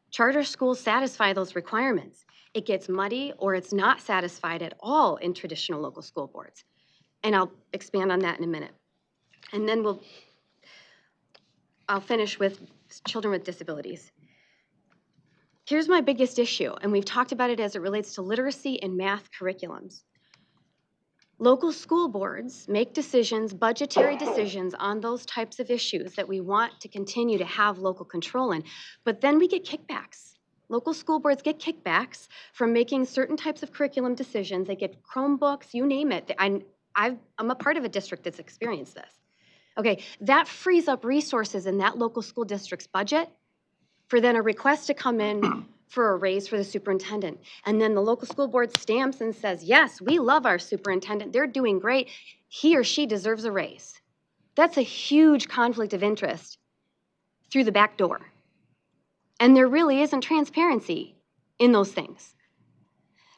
Charter schools satisfy those requirements. It gets muddy or it's not satisfied at all in traditional local school boards. And I'll expand on that in a minute. And then I'll finish with children with disabilities. Here's my biggest issue, and we've talked about it as it relates to literacy and math curriculums. Local school boards make decisions, budgetary decisions on those types of issues that we want to continue to have local control in, but then we get kickbacks. Local school boards get kickbacks from making certain types of curriculum decisions. They get Chromebooks, you name it. I'm a part of a district that's experienced this. Okay, that frees up resources in that local school district's budget for then a request to come in for a raise for the superintendent. And then the local school board stamps and says, yes, we love our superintendent. They're doing great. He or she deserves a raise. That's a huge conflict of interest through the back door. And there really isn't transparency in those things.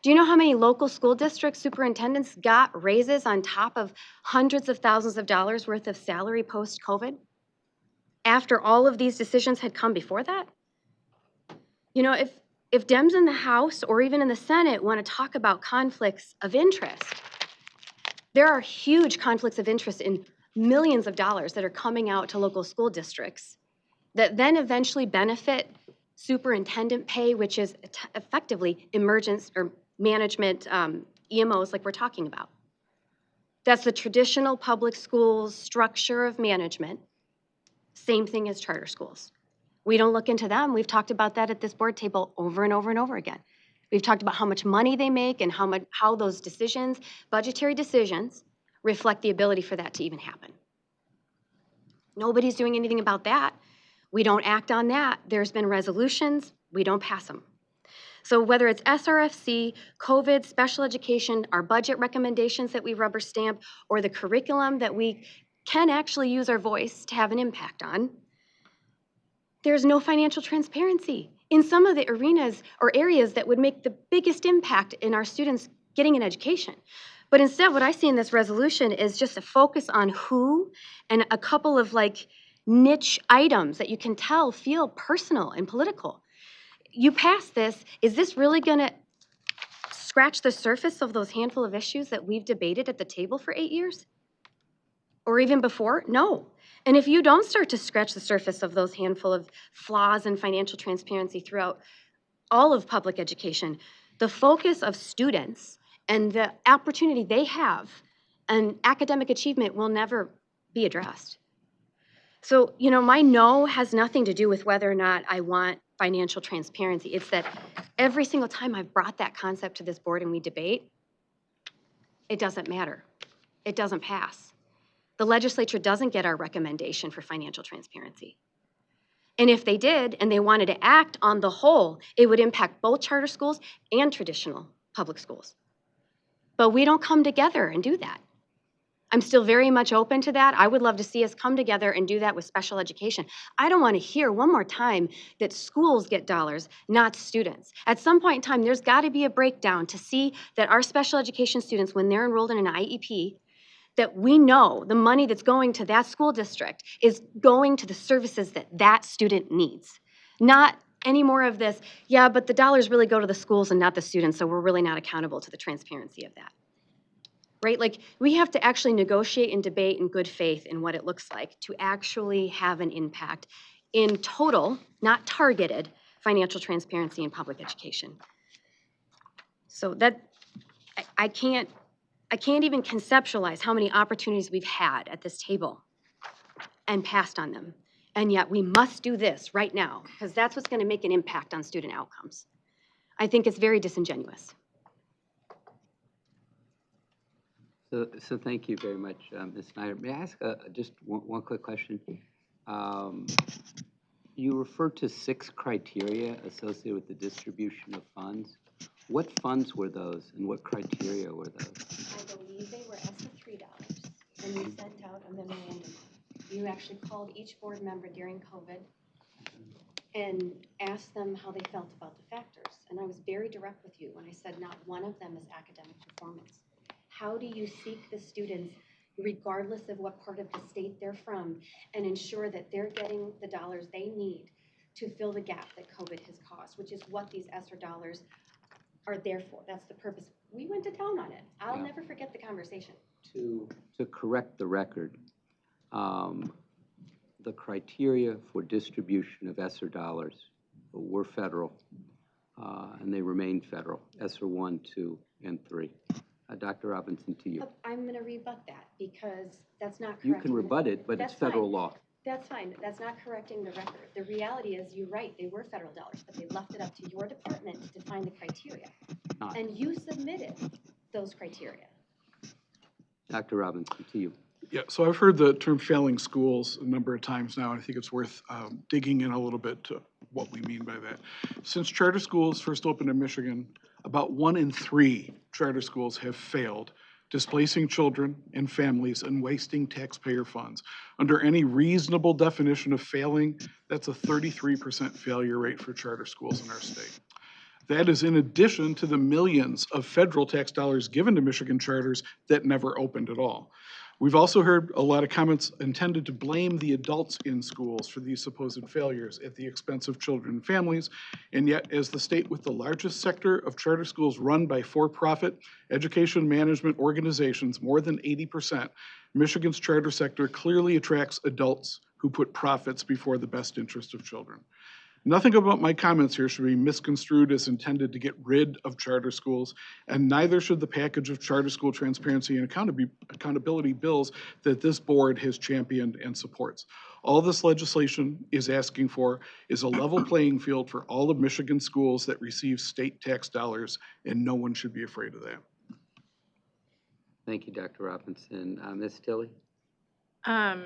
Do you know how many local school district superintendents got raises on top of hundreds of thousands of dollars worth of salary post-COVID? After all of these decisions had come before that? You know, if Dems in the House or even in the Senate want to talk about conflicts of interest, there are huge conflicts of interest in millions of dollars that are coming out to local school districts that then eventually benefit superintendent pay, which is effectively emergence or management EMOs like we're talking about. That's the traditional public schools structure of management. Same thing as charter schools. We don't look into them. We've talked about that at this board table over and over and over again. We've talked about how much money they make and how those decisions, budgetary decisions, reflect the ability for that to even happen. Nobody's doing anything about that. We don't act on that. There's been resolutions. We don't pass them. So whether it's SRFC, COVID, special education, our budget recommendations that we rubber stamp, or the curriculum that we can actually use our voice to have an impact on, there's no financial transparency in some of the arenas or areas that would make the biggest impact in our students getting an education. But instead, what I see in this resolution is just a focus on who and a couple of like niche items that you can tell feel personal and political. You pass this, is this really gonna scratch the surface of those handful of issues that we've debated at the table for 8 years? Or even before? No. And if you don't start to scratch the surface of those handful of flaws in financial transparency throughout all of public education, the focus of students and the opportunity they have and academic achievement will never be addressed. So, you know, my no has nothing to do with whether or not I want financial transparency. It's that every single time I've brought that concept to this board and we debate, it doesn't matter. It doesn't pass. The legislature doesn't get our recommendation for financial transparency. And if they did, and they wanted to act on the whole, it would impact both charter schools and traditional public schools. But we don't come together and do that. I'm still very much open to that. I would love to see us come together and do that with special education. I don't want to hear one more time that schools get dollars, not students. At some point in time, there's got to be a breakdown to see that our special education students, when they're enrolled in an IEP, that we know the money that's going to that school district is going to the services that that student needs. Not any more of this, yeah, but the dollars really go to the schools and not the students, so we're really not accountable to the transparency of that. Right? Like, we have to actually negotiate and debate in good faith in what it looks like to actually have an impact in total, not targeted, financial transparency in public education. So that, I can't even conceptualize how many opportunities we've had at this table and passed on them. And yet we must do this right now because that's what's going to make an impact on student outcomes. I think it's very disingenuous. So thank you very much, Ms. Snyder. May I ask just one quick question? You referred to 6 criteria associated with the distribution of funds. What funds were those and what criteria were those? I believe they were ESSA $3, and we sent out a memorandum. You actually called each board member during COVID and asked them how they felt about the factors. And I was very direct with you when I said not one of them is academic performance. How do you seek the students, regardless of what part of the state they're from, and ensure that they're getting the dollars they need to fill the gap that COVID has caused, which is what these ESSER dollars are there for. That's the purpose. We went to town on it. I'll never forget the conversation. To correct the record, the criteria for distribution of ESSER dollars were federal, and they remain federal, ESSER 1, 2, and 3. Dr. Robinson, to you. I'm going to rebut that because that's not correct. You can rebut it, but it's federal law. That's fine. That's not correcting the record. The reality is, you're right, they were federal dollars, but they left it up to your department to define the criteria. And you submitted those criteria. Dr. Robinson, to you. Yeah, so I've heard the term failing schools a number of times now, and I think it's worth digging in a little bit to what we mean by that. Since charter schools first opened in Michigan, about 1 in 3 charter schools have failed, displacing children and families and wasting taxpayer funds. Under any reasonable definition of failing, that's a 33% failure rate for charter schools in our state. That is in addition to the millions of federal tax dollars given to Michigan charters that never opened at all. We've also heard a lot of comments intended to blame the adults in schools for these supposed failures at the expense of children and families. And yet, as the state with the largest sector of charter schools run by for-profit education management organizations, more than 80%, Michigan's charter sector clearly attracts adults who put profits before the best interest of children. Nothing about my comments here should be misconstrued as intended to get rid of charter schools, and neither should the package of charter school transparency and accountability bills that this board has championed and supports. All this legislation is asking for is a level playing field for all of Michigan schools that receive state tax dollars, and no one should be afraid of that. Thank you, Dr. Robinson. Ms. Tilley? I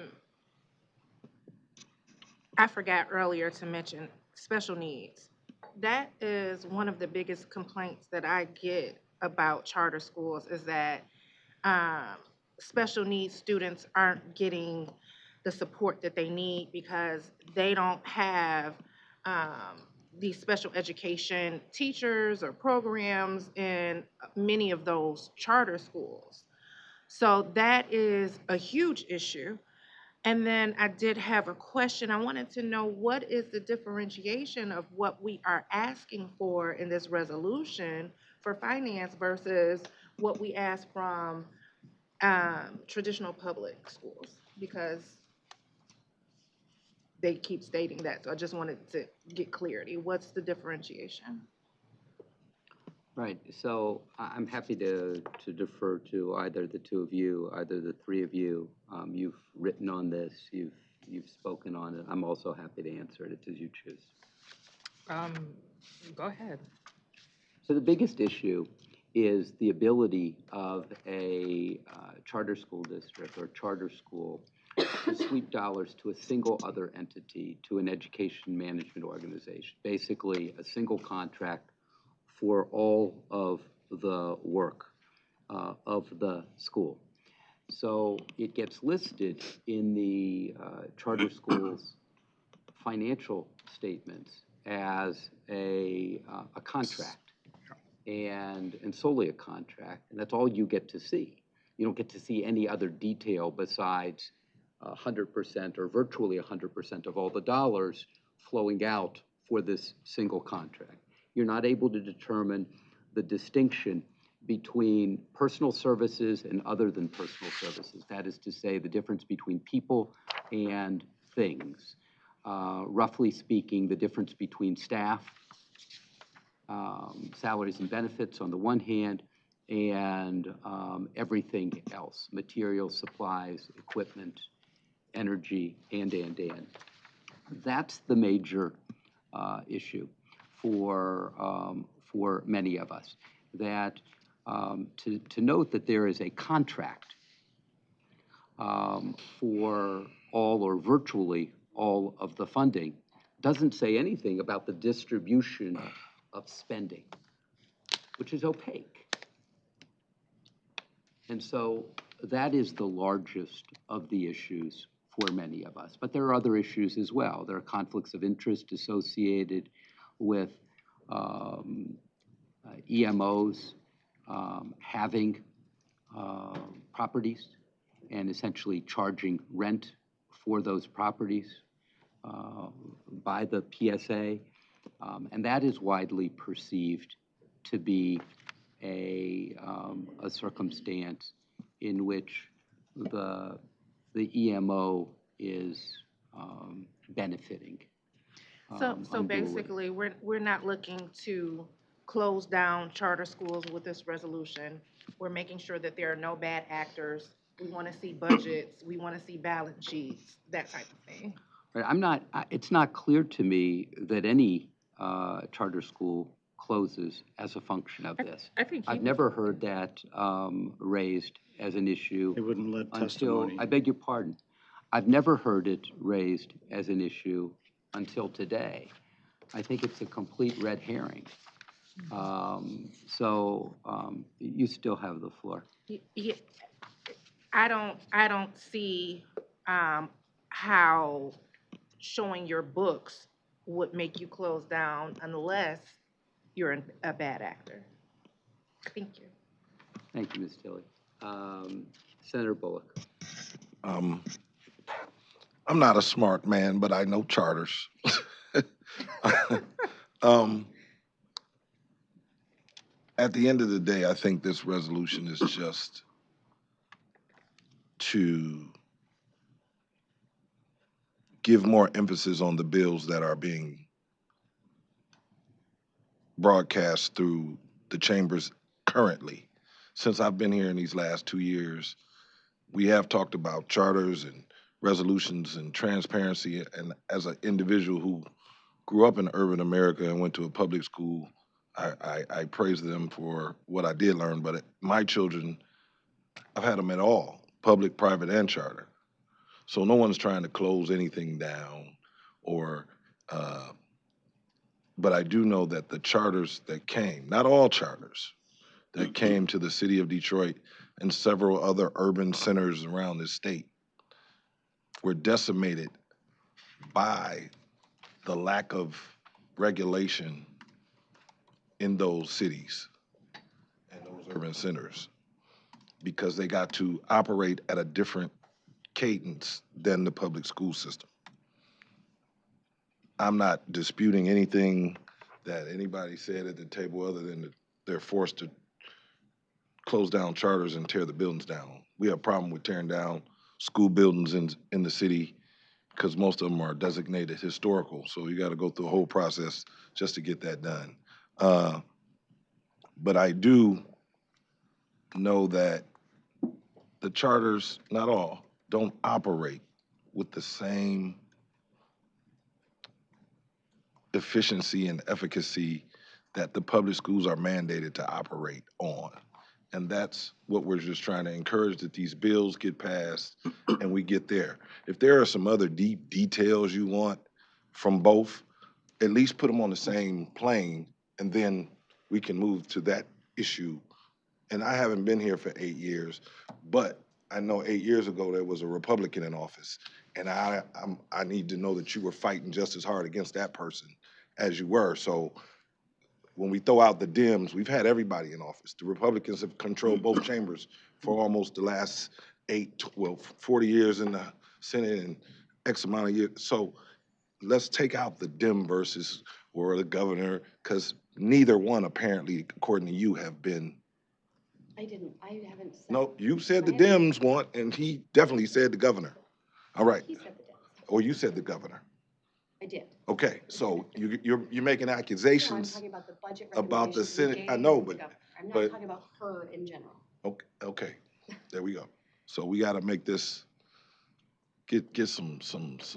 forgot earlier to mention special needs. That is one of the biggest complaints that I get about charter schools is that special needs students aren't getting the support that they need because they don't have these special education teachers or programs in many of those charter schools. So that is a huge issue. And then I did have a question. I wanted to know what is the differentiation of what we are asking for in this resolution for finance versus what we ask from traditional public schools? Because they keep stating that. So I just wanted to get clarity. What's the differentiation? Right, so I'm happy to defer to either the two of you, either the three of you. You've written on this, you've spoken on it. I'm also happy to answer it. It's as you choose. Go ahead. So the biggest issue is the ability of a charter school district or charter school to sweep dollars to a single other entity, to an education management organization, basically a single contract for all of the work of the school. So it gets listed in the charter school's financial statements as a contract and solely a contract, and that's all you get to see. You don't get to see any other detail besides 100% or virtually 100% of all the dollars flowing out for this single contract. You're not able to determine the distinction between personal services and other than personal services. That is to say, the difference between people and things. Roughly speaking, the difference between staff, salaries and benefits on the one hand, and everything else, materials, supplies, equipment, energy, and. That's the major issue for many of us, that to note that there is a contract for all or virtually all of the funding doesn't say anything about the distribution of spending, which is opaque. And so that is the largest of the issues for many of us. But there are other issues as well. There are conflicts of interest associated with EMOs having properties and essentially charging rent for those properties by the PSA. And that is widely perceived to be a circumstance in which the EMO is benefiting. So unduly. basically, we're not looking to close down charter schools with this resolution. We're making sure that there are no bad actors. We want to see budgets. We want to see balance sheets, that type of thing. Right, it's not clear to me that any charter school closes as a function of this. I think I've never heard that raised as an issue. They wouldn't let Until, testimony. I beg your pardon, I've never heard it raised as an issue until today. I think it's a complete red herring. You still have the floor. Yeah, I don't see how showing your books would make you close down unless you're a bad actor. Thank you. Thank you, Ms. Tilley. Senator Bullock. I'm not a smart man, but I know charters. At the end of the day, I think this resolution is just to give more emphasis on the bills that are being broadcast through the chambers currently. Since I've been here in these last 2 years, we have talked about charters and resolutions and transparency. And as an individual who grew up in urban America and went to a public school, I praise them for what I did learn. But my children, I've had them at all, public, private, and charter. So no one's trying to close anything down but I do know that the charters that came, not all charters, that came to the city of Detroit and several other urban centers around the state were decimated by the lack of regulation in those cities and those urban centers because they got to operate at a different cadence than the public school system. I'm not disputing anything that anybody said at the table other than that they're forced to close down charters and tear the buildings down. We have a problem with tearing down school buildings in the city because most of them are designated historical. So you got to go through a whole process just to get that done. But I do know that the charters, not all, don't operate with the same efficiency and efficacy that the public schools are mandated to operate on. And that's what we're just trying to encourage, that these bills get passed and we get there. If there are some other deep details you want from both, at least put them on the same plane and then we can move to that issue. And I haven't been here for 8 years, but I know 8 years ago there was a Republican in office, and I need to know that you were fighting just as hard against that person as you were. So when we throw out the Dems, we've had everybody in office. The Republicans have controlled both chambers for almost the last 40 years in the Senate and X amount of years. So let's take out the Dem versus or the governor, because neither one apparently, according to you, have been. I haven't said. No, you said the Dems want, and he definitely said the governor. All right. He said the Dems. Or you said the governor. I did. Okay, so you're making No, I'm accusations talking about the budget about the recommendations we Senate. gave I know, the but governor. I'm but- not talking about her in general. okay, there we go. So we got to make this get some semblance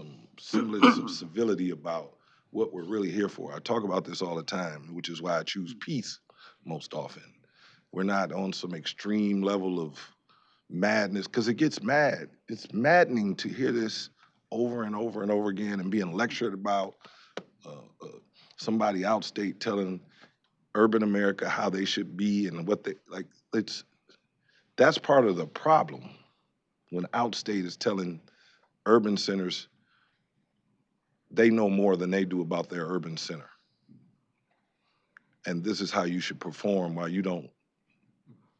of civility about what we're really here for. I talk about this all the time, which is why I choose peace most often. We're not on some extreme level of madness, because it gets mad. It's maddening to hear this over and over and over again and being lectured about somebody outstate telling urban America how they should be and what they like. That's part of the problem when outstate is telling urban centers they know more than they do about their urban center. And this is how you should perform while you don't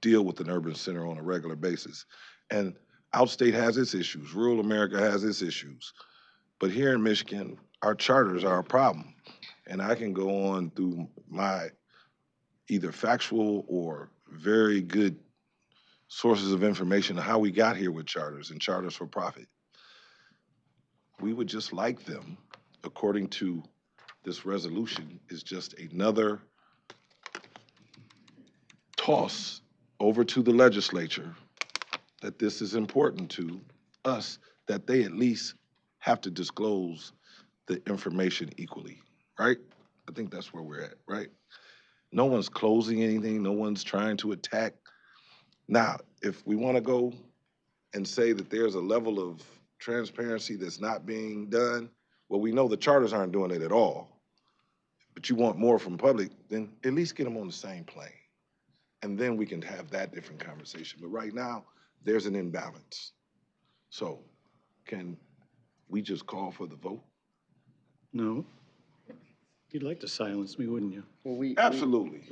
deal with an urban center on a regular basis. And outstate has its issues. Rural America has its issues. But here in Michigan, our charters are a problem. And I can go on through my either factual or very good sources of information on how we got here with charters and charters for profit. We would just like them, according to this resolution, is just another toss over to the legislature that this is important to us, that they at least have to disclose the information equally, right? I think that's where we're at, right? No one's closing anything. No one's trying to attack Now, if we want to go and say that there's a level of transparency that's not being done, well, we know the charters aren't doing it at all, but you want more from public, then at least get them on the same plane. And then we can have that different conversation. But right now, there's an imbalance. So can we just call for the vote? No. You'd like to silence me, wouldn't you? Well, Absolutely.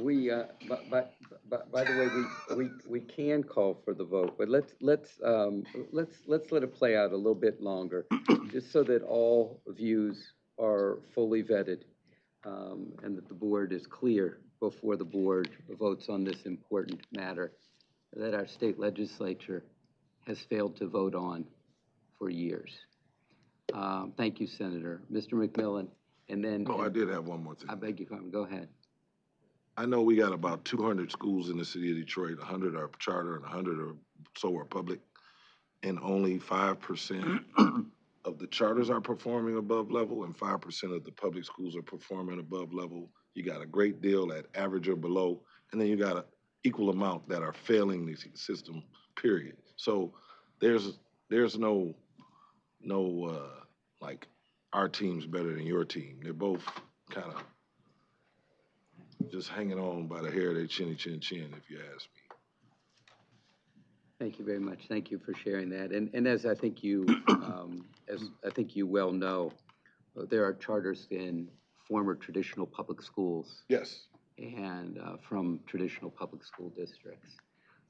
By the way, we can call for the vote, but let's let it play out a little bit longer, just so that all views are fully vetted, and that the board is clear before the board votes on this important matter that our state legislature has failed to vote on for years. Thank you, Senator. Mr. McMillan, and then. Oh, I did have one more thing. I beg your pardon. Go ahead. I know we got about 200 schools in the city of Detroit, 100 are charter and 100 or so are public, and only 5% of the charters are performing above level and 5% of the public schools are performing above level. You got a great deal at average or below, and then you got an equal amount that are failing the system, period. So there's no like our team's better than your team. They're both kind of just hanging on by the hair of their chinny chin chin, if you ask me. Thank you very much. Thank you for sharing that. And as I think you, well know, there are charters in former traditional public schools. Yes. And from traditional public school districts.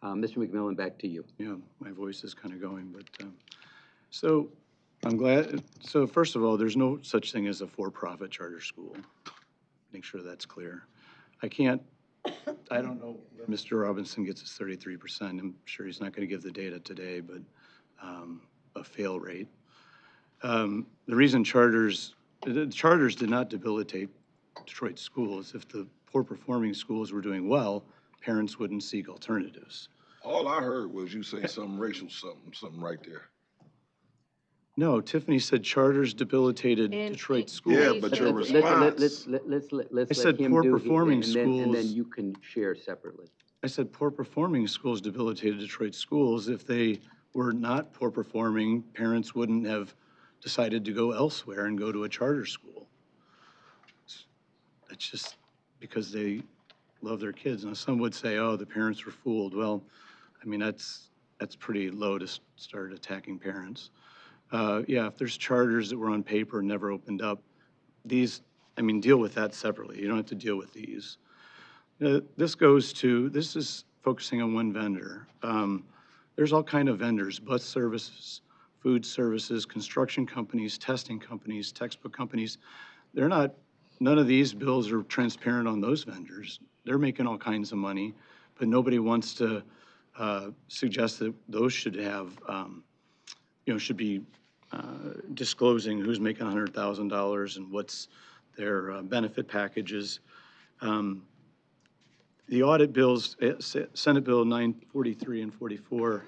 Mr. McMillan, back to you. Yeah, my voice is kind of going, but, so I'm glad, so first of all, there's no such thing as a for-profit charter school. Make sure that's clear. I don't know where Mr. Robinson gets his 33%. I'm sure he's not going to give the data today, but a fail rate. The reason the charters did not debilitate Detroit schools. If the poor performing schools were doing well, parents wouldn't seek alternatives. All I heard was you say something racial, something right there. No, Tiffany said charters debilitated Detroit schools. Yeah, but your response. Let's I said let him poor do, performing and schools. then you can share separately. I said poor performing schools debilitated Detroit schools. If they were not poor performing, parents wouldn't have decided to go elsewhere and go to a charter school. It's just because they love their kids. Now, some would say, oh, the parents were fooled. Well, I mean, that's pretty low to start attacking parents. Yeah, if there's charters that were on paper and never opened up, deal with that separately. You don't have to deal with these. This is focusing on one vendor. There's all kind of vendors, bus services, food services, construction companies, testing companies, textbook companies. None of these bills are transparent on those vendors. They're making all kinds of money, but nobody wants to suggest that those should have, should be disclosing who's making $100,000 and what's their benefit packages. The audit bills, Senate Bill 943 and 44,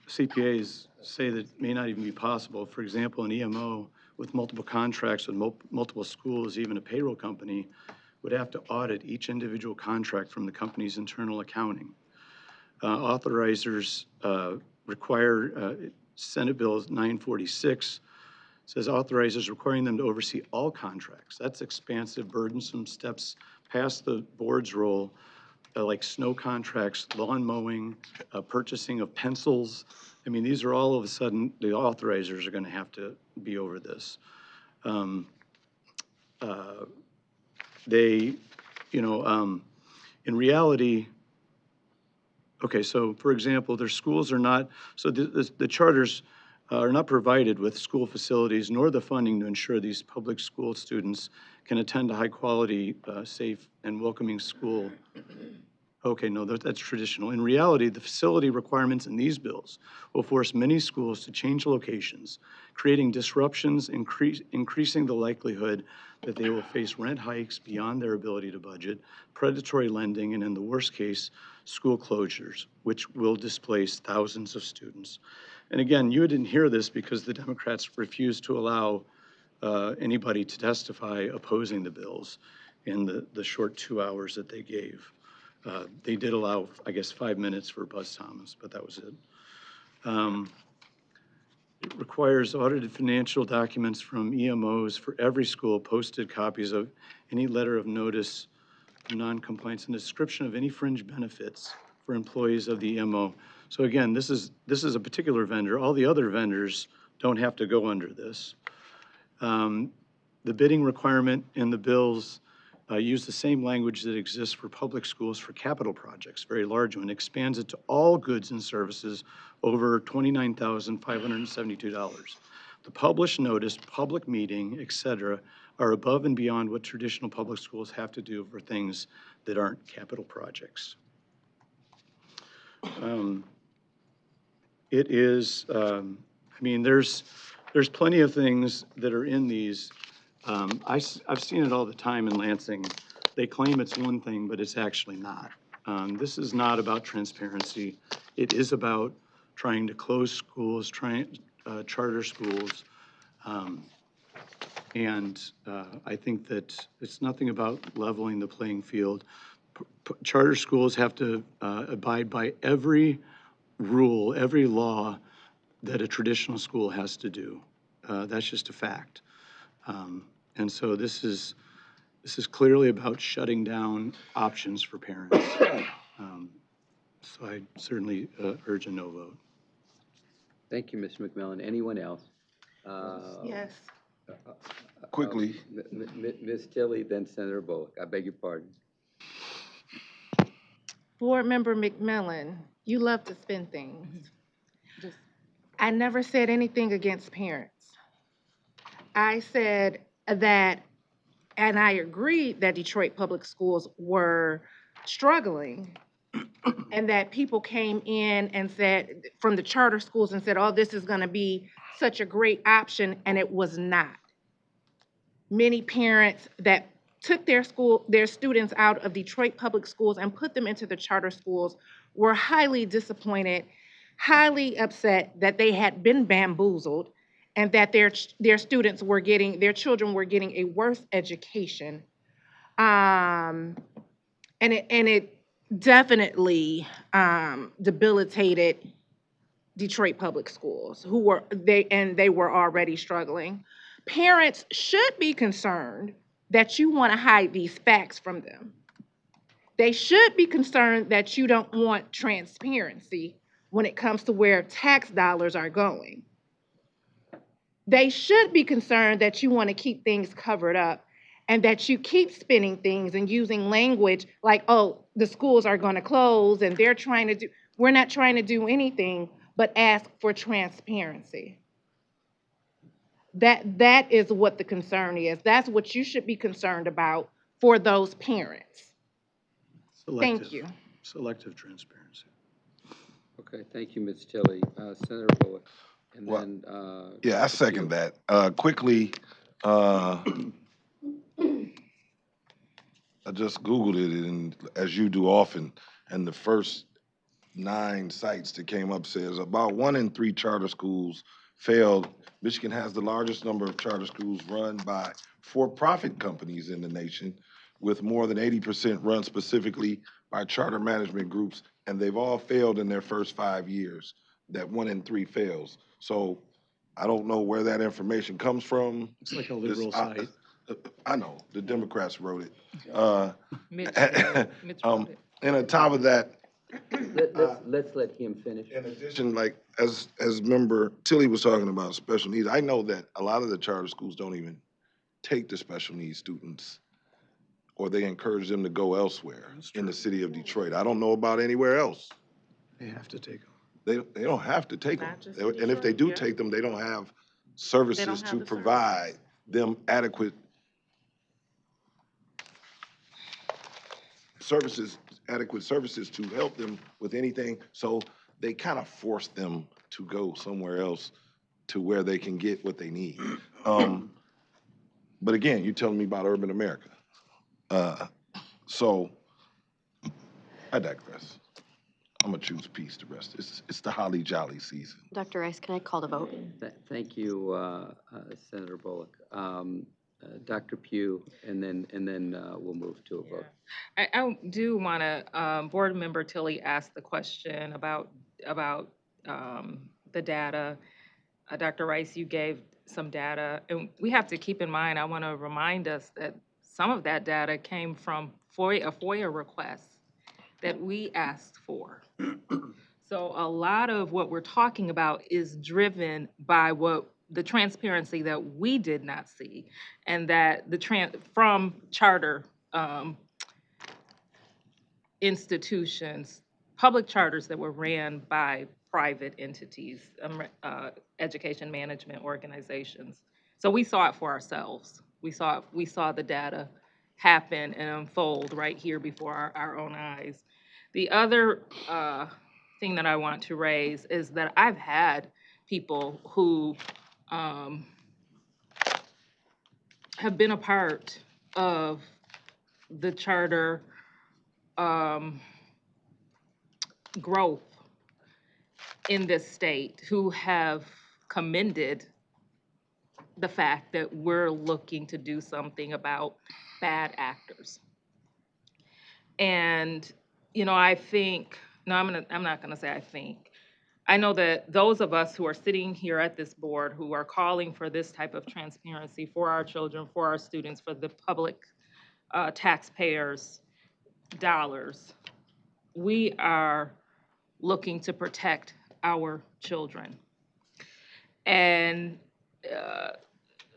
CPAs say that it may not even be possible. For example, an EMO with multiple contracts with multiple schools, even a payroll company, would have to audit each individual contract from the company's internal accounting. Authorizers require, Senate Bill 946 says authorizers requiring them to oversee all contracts. That's expansive, burdensome steps past the board's role, like snow contracts, lawn mowing, purchasing of pencils. I mean, these are all of a sudden, the authorizers are going to have to be over this. In reality, okay, so for example, their schools are not, so the charters are not provided with school facilities nor the funding to ensure these public school students can attend a high quality, safe and welcoming school. Okay, no, that's traditional. In reality, the facility requirements in these bills will force many schools to change locations, creating disruptions, increasing the likelihood that they will face rent hikes beyond their ability to budget, predatory lending, and in the worst case, school closures, which will displace thousands of students. And again, you didn't hear this because the Democrats refused to allow anybody to testify opposing the bills in the short 2 hours that they gave. They did allow, I guess, 5 minutes for Buzz Thomas, but that was it. It requires audited financial documents from EMOs for every school, posted copies of any letter of notice of non-compliance, and description of any fringe benefits for employees of the EMO. So again, this is a particular vendor. All the other vendors don't have to go under this. The bidding requirement in the bills use the same language that exists for public schools for capital projects, very large one, expands it to all goods and services over $29,572. The published notice, public meeting, et cetera, are above and beyond what traditional public schools have to do for things that aren't capital projects. It is, I mean, there's plenty of things that are in these. I've seen it all the time in Lansing. They claim it's one thing, but it's actually not. This is not about transparency. It is about trying to close schools, charter schools. I think that it's nothing about leveling the playing field. Charter schools have to abide by every rule, every law that a traditional school has to do. That's just a fact. And so this is clearly about shutting down options for parents. So I certainly urge a no vote. Thank you, Mr. McMillan. Anyone else? Yes. Quickly. Ms. Tilley, then Senator Bullock. I beg your pardon. Board Member McMillan, you love to spin things. I never said anything against parents. I said that, and I agreed that Detroit Public Schools were struggling and that people came in and said, from the charter schools and said, oh, this is gonna be such a great option, and it was not. Many parents that took their students out of Detroit Public Schools and put them into the charter schools were highly disappointed, highly upset that they had been bamboozled and that their children were getting a worse education. And it definitely debilitated Detroit Public Schools, they were already struggling. Parents should be concerned that you want to hide these facts from them. They should be concerned that you don't want transparency when it comes to where tax dollars are going. They should be concerned that you want to keep things covered up and that you keep spinning things and using language like, oh, the schools are going to close and we're not trying to do anything but ask for transparency. That is what the concern is. That's what you should be concerned about for those parents. Thank you. Selective transparency. Okay, thank you, Ms. Tilley. Senator Bullock, and then. Yeah, I second that. Quickly, I just Googled it, and as you do often, and the first 9 sites that came up says about 1 in 3 charter schools failed. Michigan has the largest number of charter schools run by for-profit companies in the nation, with more than 80% run specifically by charter management groups, and they've all failed in their first 5 years. That 1 in 3 fails. So I don't know where that information comes from. It's like a liberal site. I know, the Democrats wrote it. Mitch wrote it. And on top of that, Let's let him finish. in addition, like, as Member Tilley was talking about special needs, I know that a lot of the charter schools don't even take the special needs students, or they encourage them to go elsewhere in the city of Detroit. I don't know about anywhere else. They have to take them. They don't have to take them. Not just in And if they Detroit, do yeah. take them, they don't have services have to the provide them adequate services to help them with anything. So they kind of force them to go somewhere else to where they can get what they need. But again, you're telling me about urban America. So I digress. I'm gonna choose peace the rest. It's the holly jolly season. Dr. Rice, can I call the vote? Thank you, Senator Bullock. Dr. Pugh, and then we'll move to a vote. I do want to, Board Member Tilly asked the question about the data. Dr. Rice, you gave some data, and we have to keep in mind, I want to remind us that some of that data came from a FOIA request that we asked for. So a lot of what we're talking about is driven by the transparency that we did not see, and that from charter institutions, public charters that were ran by private entities, education management organizations. So we saw it for ourselves. We saw the data happen and unfold right here before our own eyes. The other thing that I want to raise is that I've had people who have been a part of the charter growth in this state who have commended the fact that we're looking to do something about bad actors. And, I think, no, I'm not gonna say I think. I know that those of us who are sitting here at this board who are calling for this type of transparency for our children, for our students, for the public taxpayers' dollars, we are looking to protect our children. And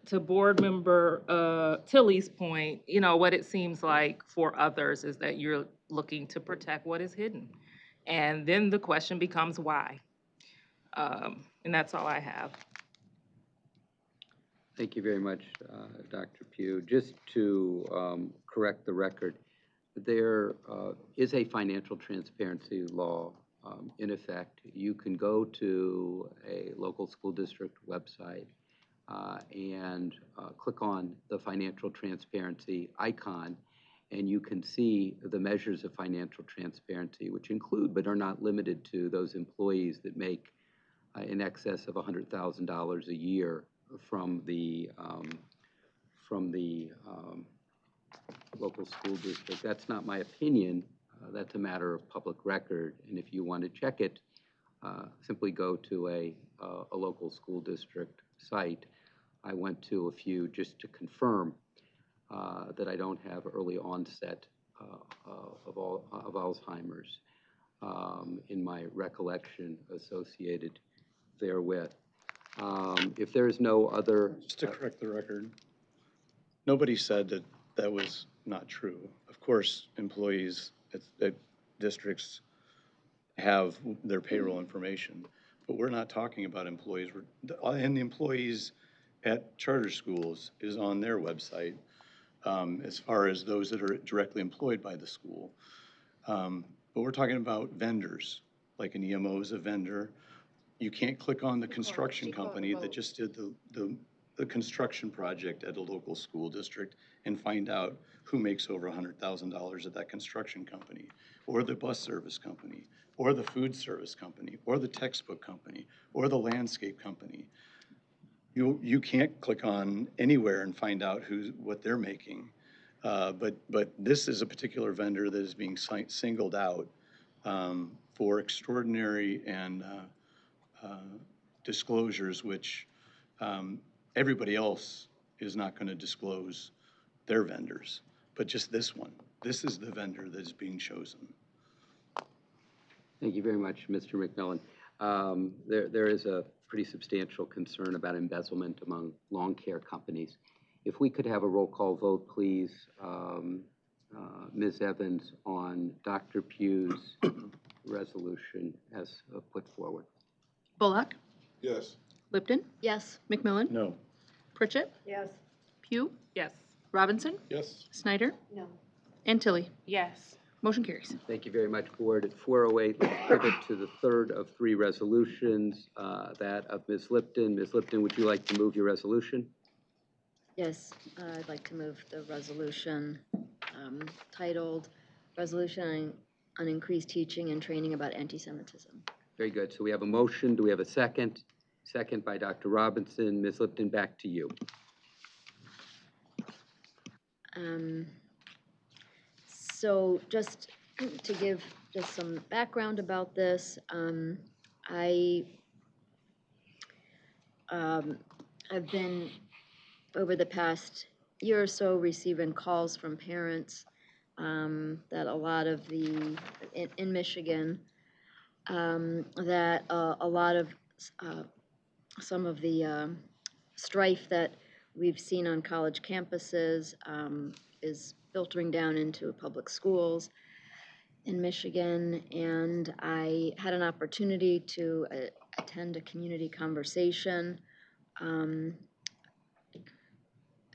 to Board Member Tilly's point, what it seems like for others is that you're looking to protect what is hidden. And then the question becomes why? And that's all I have. Thank you very much, Dr. Pugh. Just to correct the record, there is a financial transparency law in effect. You can go to a local school district website and click on the financial transparency icon, and you can see the measures of financial transparency, which include but are not limited to those employees that make in excess of $100,000 a year from the local school district. That's not my opinion. That's a matter of public record, and if you want to check it, simply go to a local school district site. I went to a few just to confirm that I don't have early onset of Alzheimer's in my recollection associated therewith. If there is no other... Just to correct the record, nobody said that that was not true. Of course, employees at districts have their payroll information, but we're not talking about employees. And the employees at charter schools is on their website as far as those that are directly employed by the school. But we're talking about vendors, like an EMO is a vendor. You can't click on the construction company that just did the construction project at a local school district and find out who makes over $100,000 at that construction company, or the bus service company, or the food service company, or the textbook company, or the landscape company. You can't click on anywhere and find out what they're making. But this is a particular vendor that is being singled out for extraordinary and disclosures, which everybody else is not going to disclose their vendors, but just this one. This is the vendor that is being chosen. Thank you very much, Mr. McMillan. There is a pretty substantial concern about embezzlement among lawn care companies. If we could have a roll call vote, please, Ms. Evans, on Dr. Pugh's resolution as put forward. Bullock? Yes. Lipton? Yes. McMillan? No. Pritchett? Yes. Pugh? Yes. Robinson? Yes. Snyder? No. And Tilly? Yes. Motion carries. Thank you very much, Board. At 4:08, let's pivot to the third of three resolutions, that of Ms. Lipton. Ms. Lipton, would you like to move your resolution? Yes, I'd like to move the resolution titled Resolution on Increased Teaching and Training About Anti-Semitism. Very good. So we have a motion. Do we have a second? Second by Dr. Robinson. Ms. Lipton, back to you. So just to give just some background about this, I I've been, over the past year or so, receiving calls from parents that a lot of in Michigan, that a lot of some of the strife that we've seen on college campuses is filtering down into public schools in Michigan, and I had an opportunity to attend a community conversation, and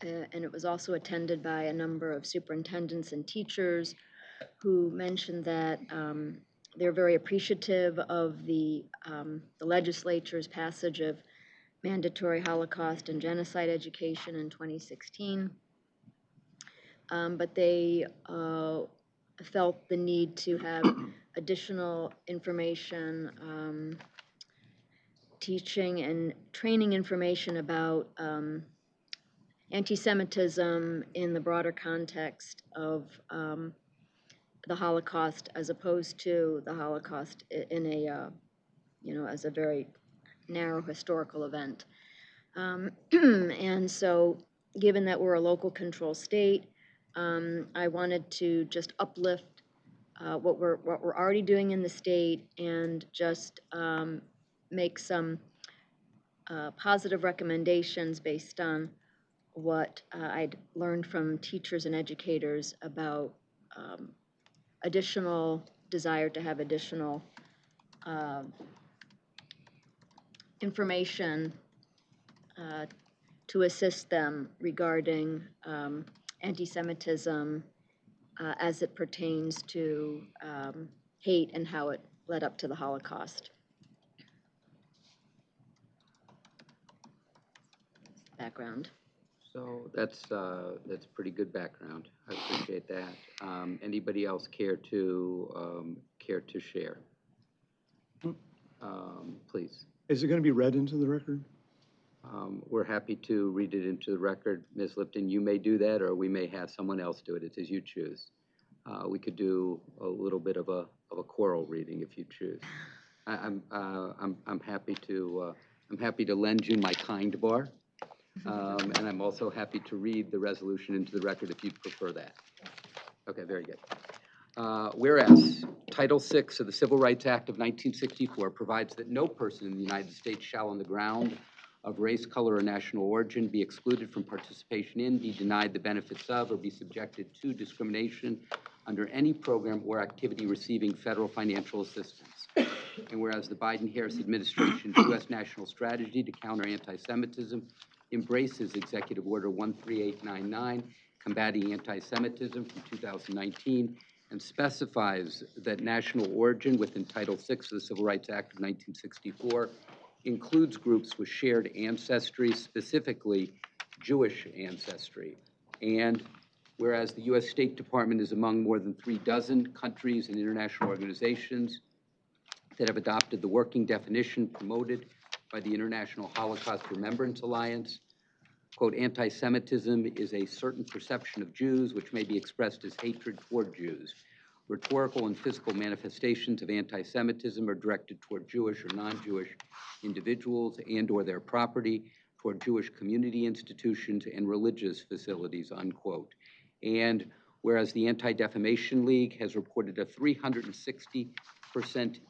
it was also attended by a number of superintendents and teachers who mentioned that they're very appreciative of the legislature's passage of mandatory Holocaust and genocide education in 2016, but they felt the need to have additional information, teaching and training information about anti-Semitism in the broader context of the Holocaust, as opposed to the Holocaust in a, as a very narrow historical event. And so, given that we're a local control state, I wanted to just uplift what we're already doing in the state and just make some positive recommendations based on what I'd learned from teachers and educators about additional desire to have additional information to assist them regarding anti-Semitism as it pertains to hate and how it led up to the Holocaust. Background. So that's pretty good background. I appreciate that. Anybody else care to share? Please. Is it going to be read into the record? We're happy to read it into the record. Ms. Lipton, you may do that, or we may have someone else do it. It's as you choose. We could do a little bit of a choral reading if you choose. I'm happy to lend you my kind bar, and I'm also happy to read the resolution into the record if you'd prefer that. Okay, very good. Whereas Title VI of the Civil Rights Act of 1964 provides that no person in the United States shall, on the ground of race, color, or national origin, be excluded from participation in, be denied the benefits of, or be subjected to discrimination under any program or activity receiving federal financial assistance. And whereas the Biden-Harris administration's U.S. national strategy to counter anti-Semitism embraces Executive Order 13899, combating anti-Semitism from 2019, and specifies that national origin within Title VI of the Civil Rights Act of 1964 includes groups with shared ancestry, specifically Jewish ancestry. And whereas the U.S. State Department is among more than 36 countries and international organizations that have adopted the working definition promoted by the International Holocaust Remembrance Alliance, quote, anti-Semitism is a certain perception of Jews which may be expressed as hatred toward Jews. Rhetorical and physical manifestations of anti-Semitism are directed toward Jewish or non-Jewish individuals and or their property, toward Jewish community institutions and religious facilities, unquote. And whereas the Anti-Defamation League has reported a 360%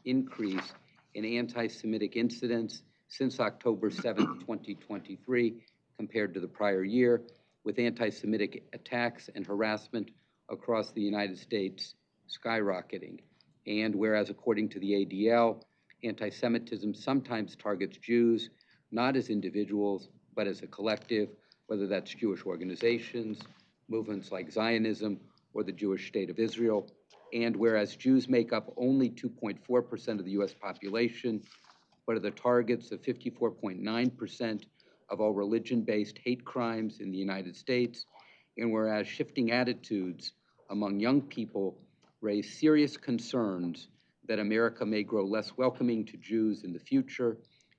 increase in anti-Semitic incidents since October 7th, 2023, compared to the prior year, with anti-Semitic attacks and harassment across the United States skyrocketing. And whereas, according to the ADL, anti-Semitism sometimes targets Jews not as individuals, but as a collective, whether that's Jewish organizations, movements like Zionism, or the Jewish State of Israel. And whereas Jews make up only 2.4% of the U.S. population, but are the targets of 54.9% of all religion-based hate crimes in the United States, and whereas shifting attitudes among young people raise serious concerns that America may grow less welcoming to Jews in the future,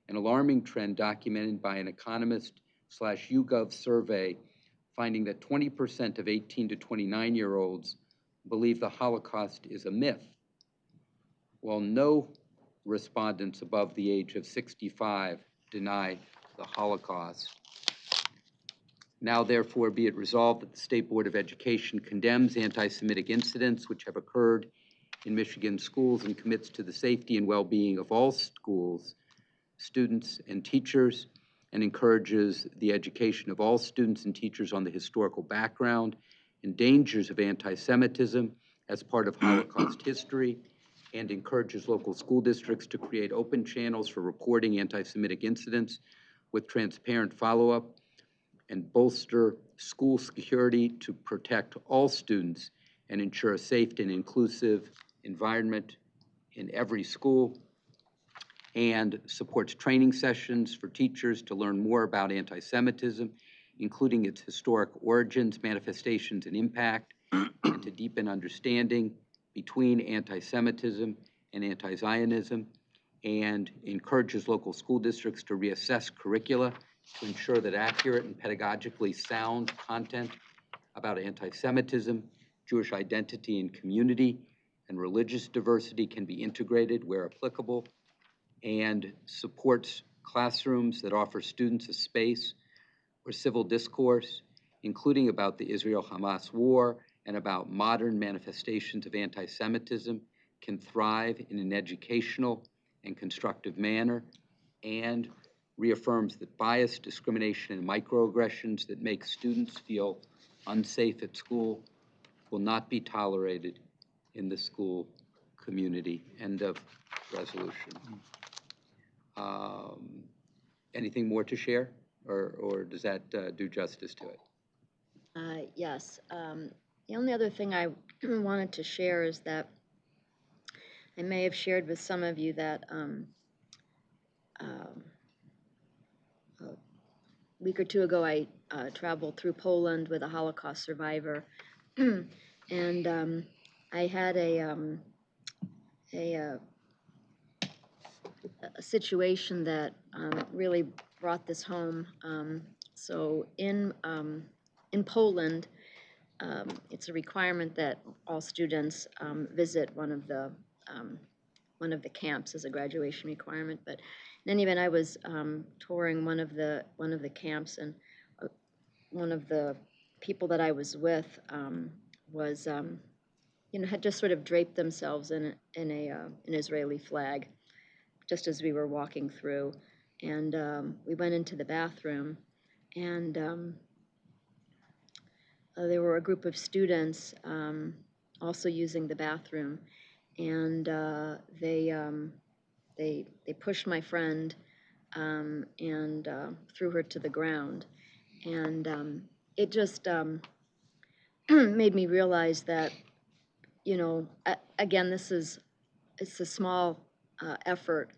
an alarming trend documented by an Economist/YouGov survey finding that 20% of 18 to 29-year-olds believe the Holocaust is a myth, while no respondents above the age of 65 deny the Holocaust. Now, therefore, be it resolved that the State Board of Education condemns anti-Semitic incidents which have occurred in Michigan schools and commits to the safety and well-being of all schools, students, and teachers, and encourages the education of all students and teachers on the historical background and dangers of anti-Semitism as part of Holocaust history, and encourages local school districts to create open channels for reporting anti-Semitic incidents with transparent follow-up, and bolster school security to protect all students and ensure a safe and inclusive environment in every school, and supports training sessions for teachers to learn more about anti-Semitism, including its historic origins, manifestations, and impact, and to deepen understanding between anti-Semitism and anti-Zionism, and encourages local school districts to reassess curricula to ensure that accurate and pedagogically sound content about anti-Semitism, Jewish identity and community, and religious diversity can be integrated where applicable, and supports classrooms that offer students a space where civil discourse, including about the Israel-Hamas war and about modern manifestations of anti-Semitism, can thrive in an educational and constructive manner, and reaffirms that bias, discrimination, and microaggressions that make students feel unsafe at school will not be tolerated in the school community. End of resolution. Anything more to share, or does that do justice to it? Yes. The only other thing I wanted to share is that I may have shared with some of you that a week or two ago I traveled through Poland with a Holocaust survivor, and I had a situation that really brought this home. So in Poland, it's a requirement that all students visit one of the camps as a graduation requirement. But in any event, I was touring one of the camps, and one of the people that I was with was had just sort of draped themselves in an Israeli flag, just as we were walking through, and we went into the bathroom, and there were a group of students also using the bathroom, and they pushed my friend and threw her to the ground, and it just made me realize that, again, it's a small effort,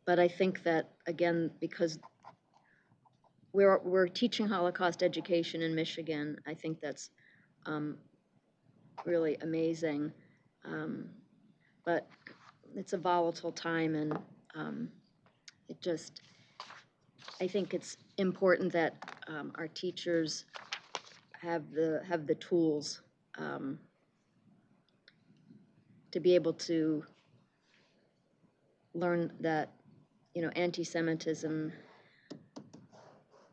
but I think that, again, because we're teaching Holocaust education in Michigan, I think that's really amazing. But it's a volatile time, and I think it's important that our teachers have the tools to be able to learn that, anti-Semitism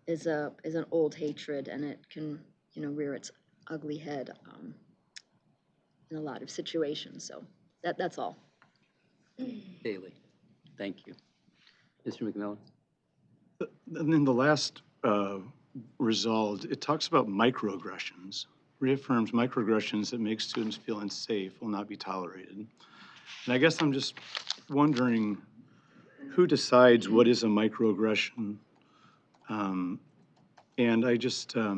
is an old hatred, and it can, rear its ugly head in a lot of situations. So that's all. Daily. Thank you. Mr. McMillan? And in the last resolved, it talks about microaggressions, reaffirms microaggressions that make students feel unsafe will not be tolerated. And I guess I'm just wondering who decides what is a microaggression? And I just, I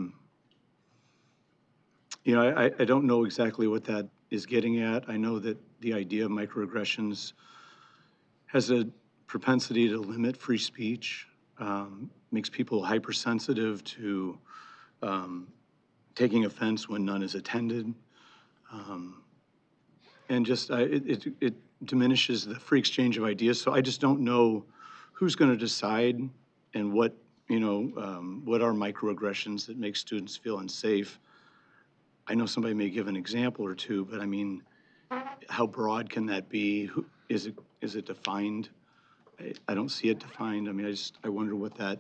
don't know exactly what that is getting at. I know that the idea of microaggressions has a propensity to limit free speech, makes people hypersensitive to taking offense when none is attended, and just it diminishes the free exchange of ideas. So I just don't know who's going to decide and what what are microaggressions that make students feel unsafe? I know somebody may give an example or two, but I mean, how broad can that be? Is it defined? I don't see it defined. I mean, I wonder what that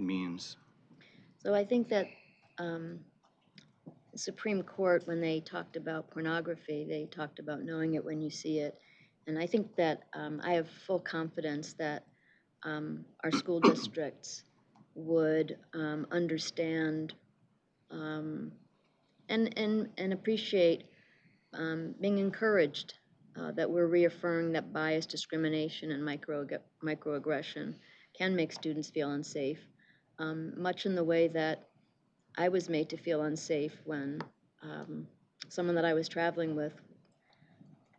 means. So I think that Supreme Court, when they talked about pornography, they talked about knowing it when you see it. And I think that I have full confidence that our school districts would understand and appreciate being encouraged that we're reaffirming that bias, discrimination, and microaggression can make students feel unsafe, much in the way that I was made to feel unsafe when someone that I was traveling with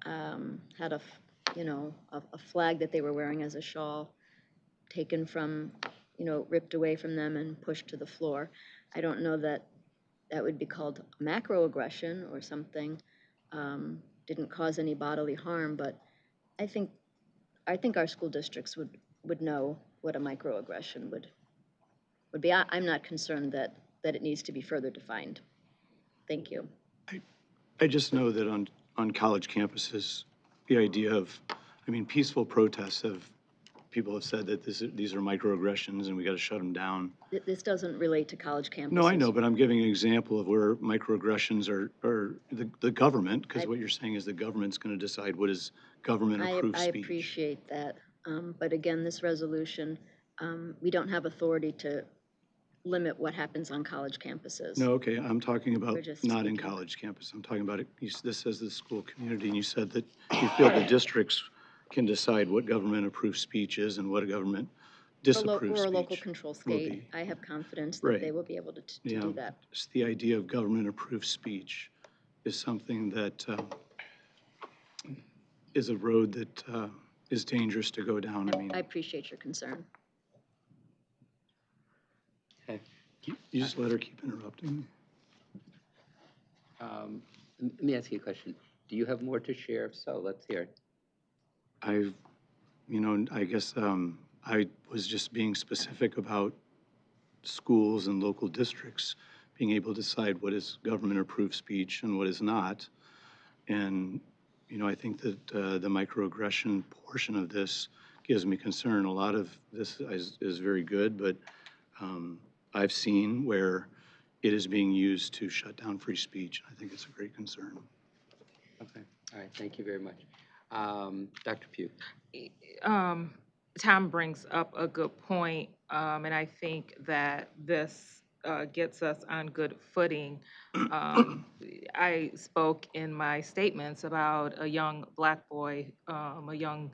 had a flag that they were wearing as a shawl taken from, ripped away from them and pushed to the floor. I don't know that that would be called macroaggression or something. Didn't cause any bodily harm, but I think our school districts would know what a microaggression would be. I'm not concerned that it needs to be further defined. Thank you. I just know that on college campuses, the idea of, peaceful protests people have said that these are microaggressions and we got to shut them down. This doesn't relate to college campuses. No, I know, but I'm giving an example of where microaggressions are the government, because what you're saying is the government's going to decide what is government-approved speech. I appreciate that. But again, this resolution, we don't have authority to limit what happens on college campuses. No, okay, I'm talking about We're just not in speaking. college campus. I'm talking about it, this says the school community, and you said that you feel the districts can decide what government-approved speech is and what a government disapproved We're a local speech control will state. be. I have confidence that Right. they will be able to Yeah, do that. it's the idea of government-approved speech is something that is a road that is dangerous to go down. I appreciate your concern. Okay. You just let her keep interrupting. Let me ask you a question. Do you have more to share? If so, let's hear it. I guess I was just being specific about schools and local districts being able to decide what is government-approved speech and what is not. And, I think that the microaggression portion of this gives me concern. A lot of this is very good, but I've seen where it is being used to shut down free speech. I think it's a great concern. Okay. All right. Thank you very much. Dr. Pugh. Tom brings up a good point, and I think that this gets us on good footing. I spoke in my statements about a young Black boy, a young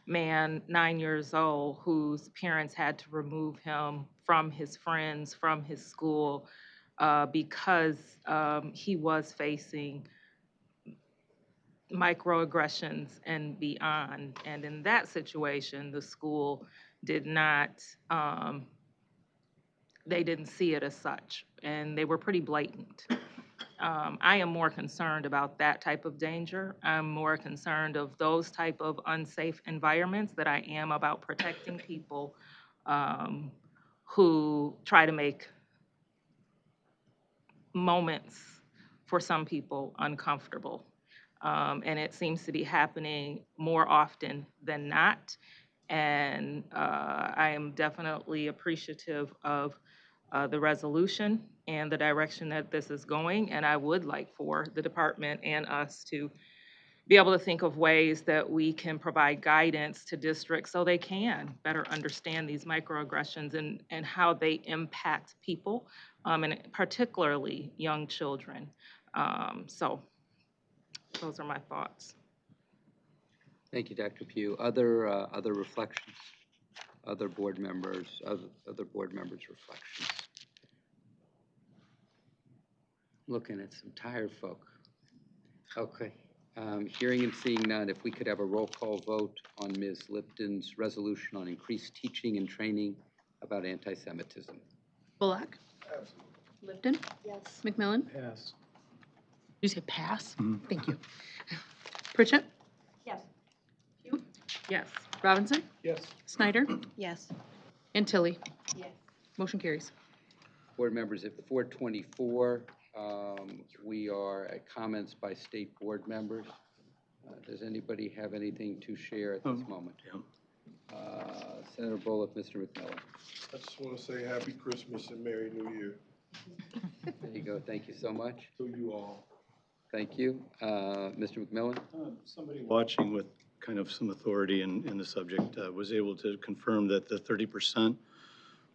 man, 9 years old, whose parents had to remove him from his friends, from his school, because he was facing microaggressions and beyond. And in that situation, the school did not, they didn't see it as such, and they were pretty blatant. I am more concerned about that type of danger. I'm more concerned of those type of unsafe environments that I am about protecting people who try to make moments for some people uncomfortable. And it seems to be happening more often than not. And I am definitely appreciative of the resolution and the direction that this is going. And I would like for the department and us to be able to think of ways that we can provide guidance to districts so they can better understand these microaggressions and how they impact people, and particularly young children. So those are my thoughts. Thank you, Dr. Pugh. Other reflections? Other board members' reflections? Looking at some tired folk. Okay. Hearing and seeing none, if we could have a roll call vote on Ms. Lipton's resolution on increased teaching and training about anti-Semitism. Bullock? Lipton? Yes. McMillan? Yes. You say pass? Thank you. Pritchett? Yes. Pugh? Yes. Robinson? Yes. Snyder? Yes. And Tilly. Yes. Motion carries. Board members, at 4:24, we are at comments by state board members. Does anybody have anything to share at this moment? Senator Bullock, Mr. McMillan. I just want to say Happy Christmas and Merry New Year There you go. Thank you so much. to you all. Thank you. Mr. McMillan? Somebody watching with kind of some authority in the subject was able to confirm that the 30%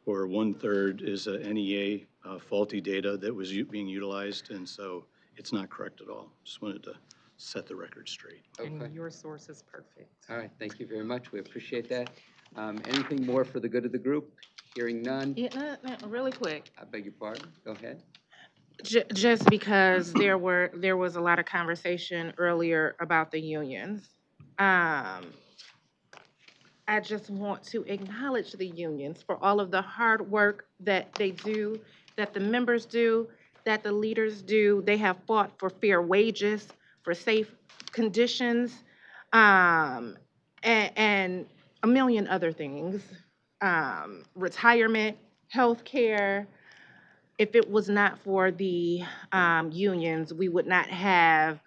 or 1/3 is a NEA faulty data that was being utilized, and so it's not correct at all. Just wanted to set the record straight. Okay. And your source is perfect. All right, thank you very much. We appreciate that. Anything more for the good of the group? Hearing none? Yeah, really quick. I beg your pardon. Go ahead. Just because there was a lot of conversation earlier about the unions. I just want to acknowledge the unions for all of the hard work that they do, that the members do, that the leaders do. They have fought for fair wages, for safe conditions, and a million other things. Retirement, healthcare. If it was not for the unions, we would not have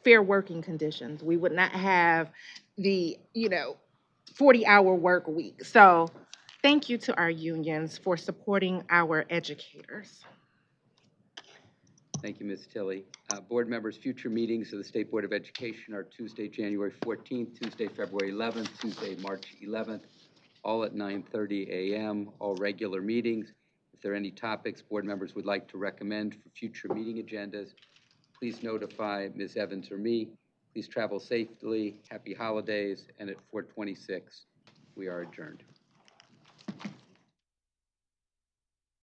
fair working conditions. We would not have the, 40-hour work week. So thank you to our unions for supporting our educators. Thank you, Ms. Tilly. Board members, future meetings of the State Board of Education are Tuesday, January 14th, Tuesday, February 11th, Tuesday, March 11th, all at 9:30 a.m., all regular meetings. If there are any topics board members would like to recommend for future meeting agendas, please notify Ms. Evans or me. Please travel safely, happy holidays, and at 4:26, we are adjourned.